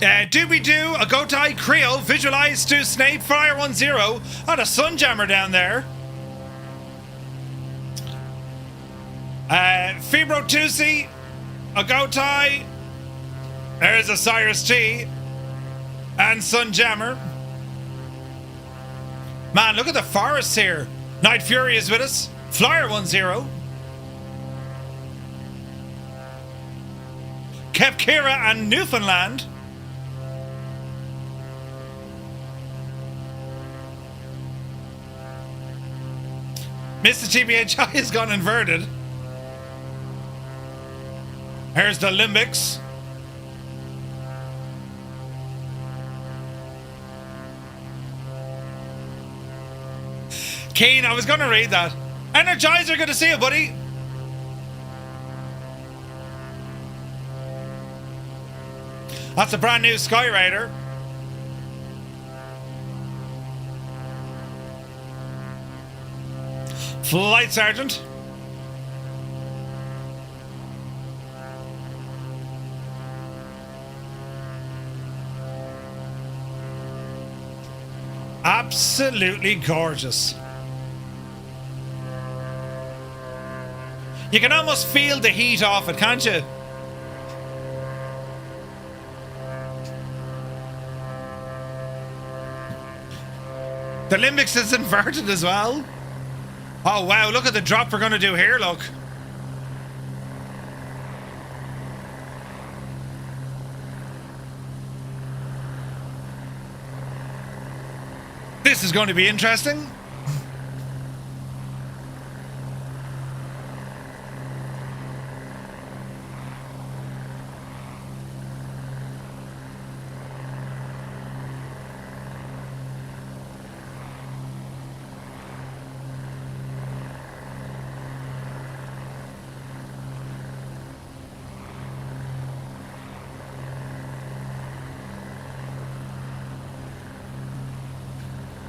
Doobie-doo, a Gotai, Creo, Visualize, Stu, Snape, Fire 1-0. Oh, the Sunjammer down there. Fibro Tusi, a Gotai. There's a Cyrus T. And Sunjammer. Man, look at the forests here. Night Fury is with us. Flyer 1-0. Kepkira and Newfoundland. Mr. TBHI has gone inverted. Here's the Limbics. Keen, I was going to read that. Energizer, good to see you, buddy. That's a brand new Skyraider. Flight Sergeant. Absolutely gorgeous. You can almost feel the heat off it, can't you? The Limbics is inverted as well. Oh wow, look at the drop we're going to do here, look. This is going to be interesting.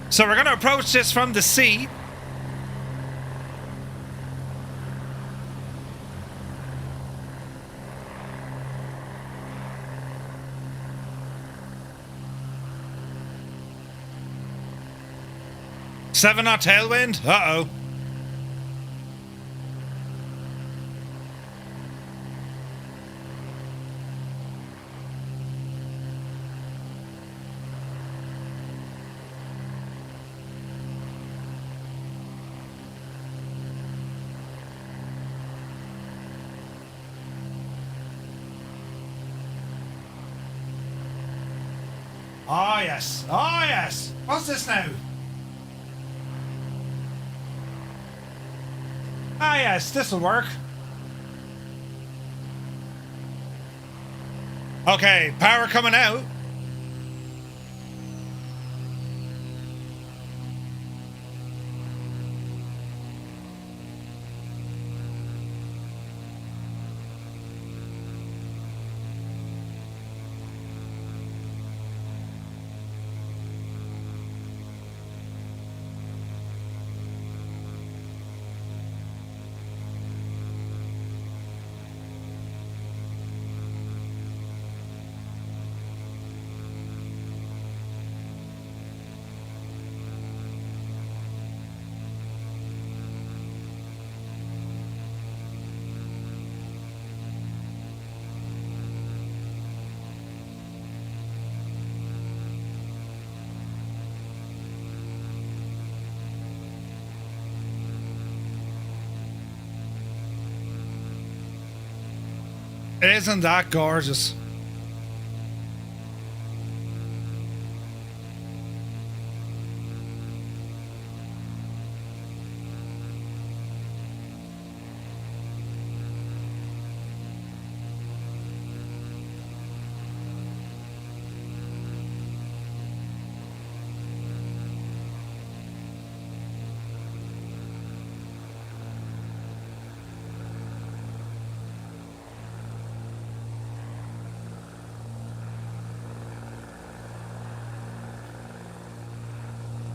So we're going to approach this from the sea. Seven knot tailwind? Uh-oh. Oh yes, oh yes. What's this now? Ah yes, this'll work. Okay, power coming out. Isn't that gorgeous?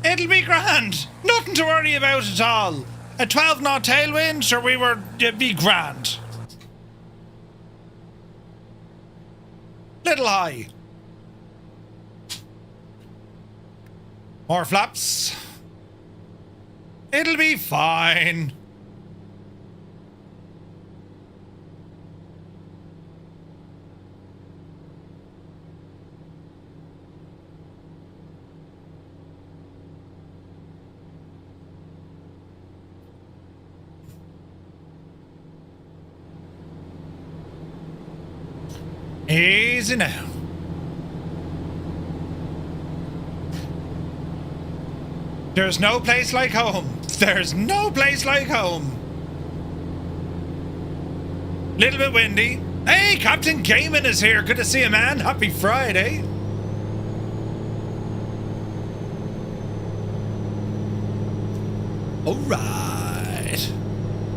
It'll be grand. Nothing to worry about at all. A 12 knot tailwind, sure we were be grand. Little high. More flaps. It'll be fine. Easy now. There's no place like home. There's no place like home. Little bit windy. Hey, Captain Gaiman is here. Good to see you, man. Happy Friday. All right.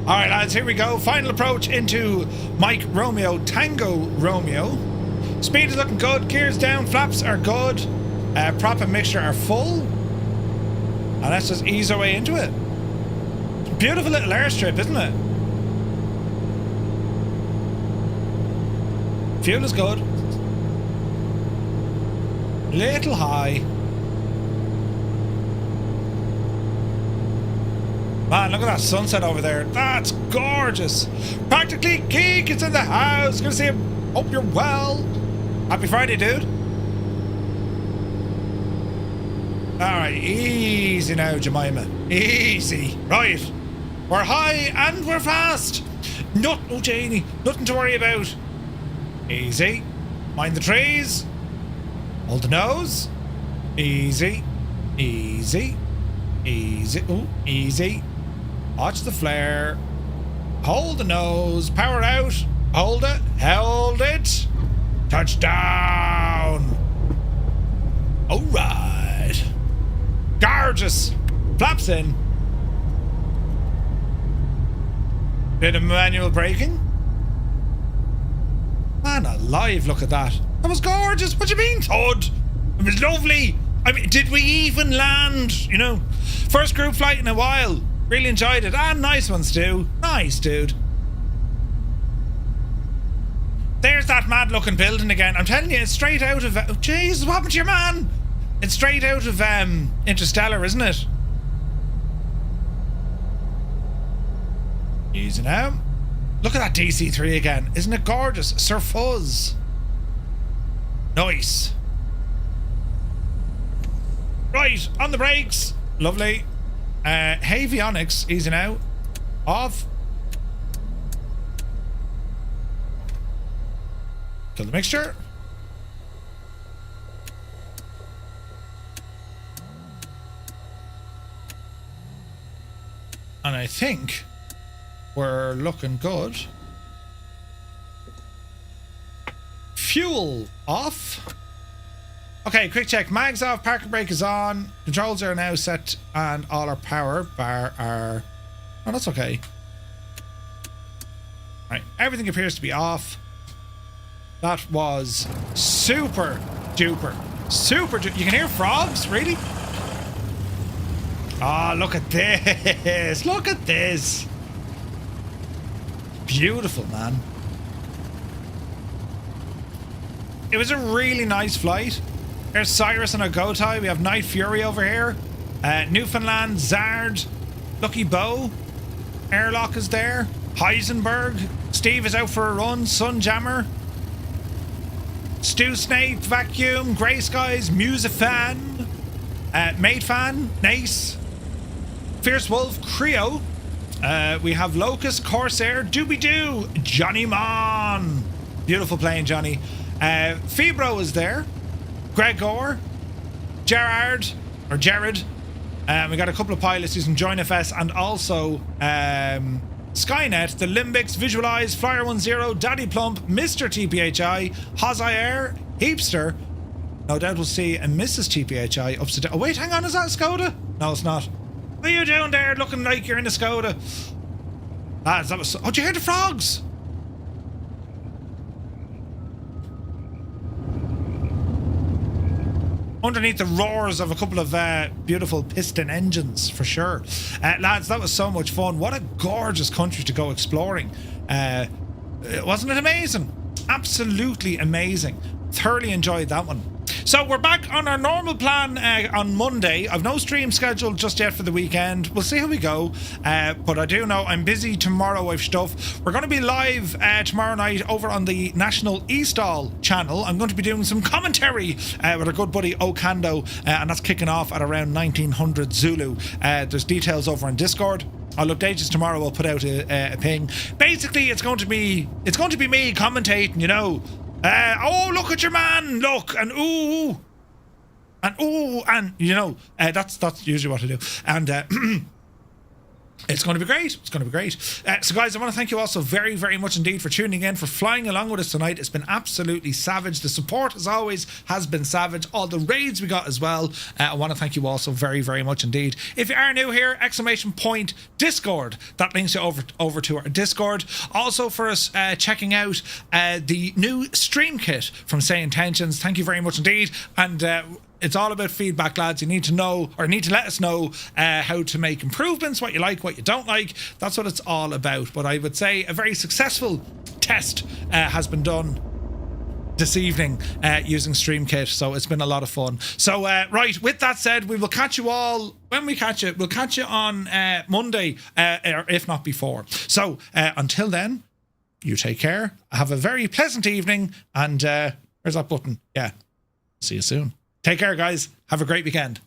All right, lads, here we go. Final approach into Mike Romeo, Tango Romeo. Speed is looking good. Gears down. Flaps are good. Prop and mixture are full. And let's just ease our way into it. Beautiful little airstrip, isn't it? Fuel is good. Little high. Man, look at that sunset over there. That's gorgeous. Practically Geek is in the house. Gonna see him. Hope you're well. Happy Friday, dude. Alright, easy now, Jemima. Easy. Right. We're high and we're fast. No, Janie. Nothing to worry about. Easy. Mind the trees. Hold the nose. Easy. Easy. Easy. Ooh, easy. Watch the flare. Hold the nose. Power out. Hold it. Hold it. Touchdown. Alright. Gorgeous. Flaps in. Bit of manual braking. Man alive, look at that. That was gorgeous. What do you mean, Todd? It was lovely. I mean, did we even land? You know, first group flight in a while. Really enjoyed it. And nice one, Stu. Nice, dude. There's that mad looking building again. I'm telling you, it's straight out of... Oh, Jesus, what happened to your man? It's straight out of Interstellar, isn't it? Easy now. Look at that DC-3 again. Isn't it gorgeous? Sir Fuzz. Nice. Right, on the brakes. Lovely. Avionics, easy now. Off. Kill the mixture. And I think we're looking good. Fuel off. Okay, quick check. Mags off, parking brake is on. Controls are now set and all our power bar are... Oh, that's okay. Right, everything appears to be off. That was super duper. Super duper. You can hear frogs, really? Ah, oh, look at this. Look at this. Beautiful, man. It was a really nice flight. There's Cyrus and Ogotai. We have Night Fury over here. Newfoundland, Zard, Lucky Bow. Airlock is there. Heisenberg. Steve is out for a run. Sunjammer. Stu Snake, Vacuum, Grey Skies, Musafan, Mate Fan, Nace, Fierce Wolf, Creo. We have Locust, Corsair, Doobie Doo, Johnny Mon. Beautiful plane, Johnny. Fibro is there. Gregor. Jared. We got a couple of pilots using JoinFS and also Skynet, the Limbics, Visualize, Flyer 10, Daddy Plump, Mr. TPHI, Hozai Air, Heapster. No doubt we'll see a Mrs. TPHI upside down. Oh, wait, hang on, is that a Skoda? No, it's not. What are you doing there looking like you're in a Skoda? Lads, that was... Oh, did you hear the frogs? Underneath the roars of a couple of beautiful piston engines, for sure. Lads, that was so much fun. What a gorgeous country to go exploring. Wasn't it amazing? Absolutely amazing. Thoroughly enjoyed that one. So we're back on our normal plan on Monday. I've no stream scheduled just yet for the weekend. We'll see how we go. But I do know I'm busy tomorrow with stuff. We're going to be live tomorrow night over on the National Eastall channel. I'm going to be doing some commentary with our good buddy Okando, and that's kicking off at around 1900 Zulu. There's details over on Discord. I'll update you tomorrow. I'll put out a ping. Basically, it's going to be me commentating, you know. Oh, look at your man, look, and ooh, and you know, that's usually what I do, and it's going to be great. It's going to be great. So guys, I want to thank you all so very, very much indeed for tuning in, for flying along with us tonight. It's been absolutely savage. The support, as always, has been savage. All the raids we got as well. I want to thank you all so very, very much indeed. If you are new here, ! Discord. That links you over to our Discord. Also for us checking out the new StreamKit from Say Intentions. Thank you very much indeed. And it's all about feedback, lads. You need to know, or need to let us know how to make improvements, what you like, what you don't like. That's what it's all about. But I would say a very successful test has been done this evening using StreamKit. So it's been a lot of fun. So, right, with that said, we will catch you all, when we catch you, we'll catch you on Monday, or if not before. So, until then, you take care. Have a very pleasant evening. And where's that button? Yeah. See you soon. Take care, guys. Have a great weekend.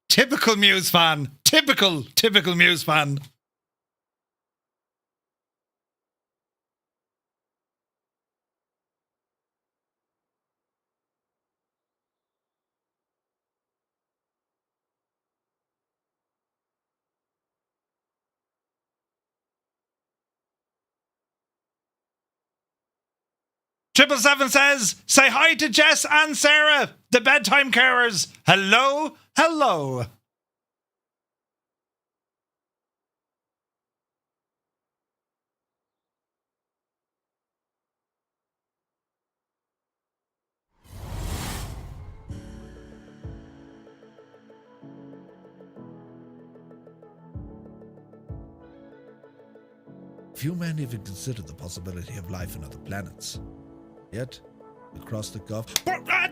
Typical Muse fan. Typical Muse fan. 777 says, say hi to Jess and Sarah, the bedtime carers. Hello, hello. Few men even consider the possibility of life on other planets. Yet, across the Gulf...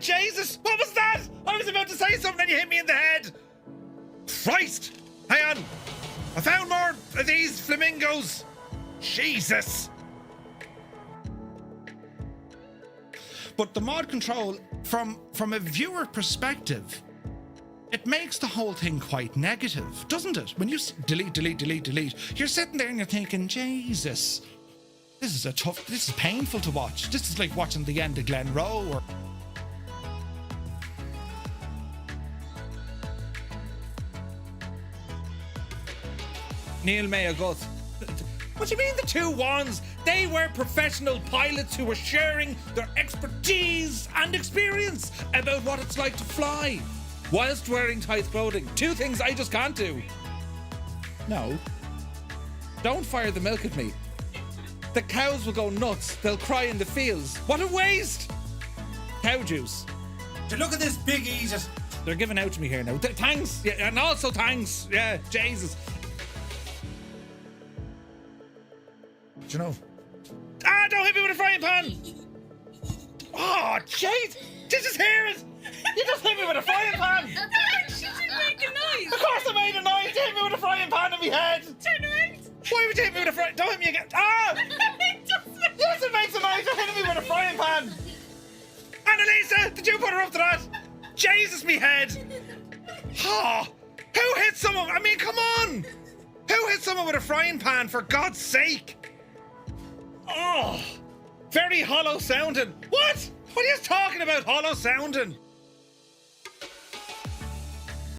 Jesus! What was that? I was about to say something and you hit me in the head. Christ! Hang on. I found more of these flamingos. Jesus. But the mod control, from a viewer perspective, it makes the whole thing quite negative, doesn't it? When you delete, you're sitting there and you're thinking, Jesus, this is painful to watch. This is like watching the end of Glen Rowe or... Neil Mayo goes, what do you mean the two ones? They were professional pilots who were sharing their expertise and experience about what it's like to fly whilst wearing tight clothing. Two things I just can't do. No. Don't fire the milk at me. The cows will go nuts. They'll cry in the fields. What a waste! Cow juice. So look at this big eater. They're giving out to me here now. Thanks. Yeah, and also thanks. Yeah, Jesus. Do you know? Ah, don't hit me with a frying pan! Oh, jeez! Did you just hear it? You just hit me with a frying pan! She didn't make a noise! Of course I made a noise! You hit me with a frying pan in my head! Turn around! Why would you hit me with a frying... Don't hit me again! Ah! Yes, it makes a noise! You're hitting me with a frying pan! Annalisa, did you put her up to that? Jesus, me head! Oh, who hit someone? I mean, come on! Who hit someone with a frying pan, for God's sake? Oh, very hollow sounding. What? What are you talking about, hollow sounding?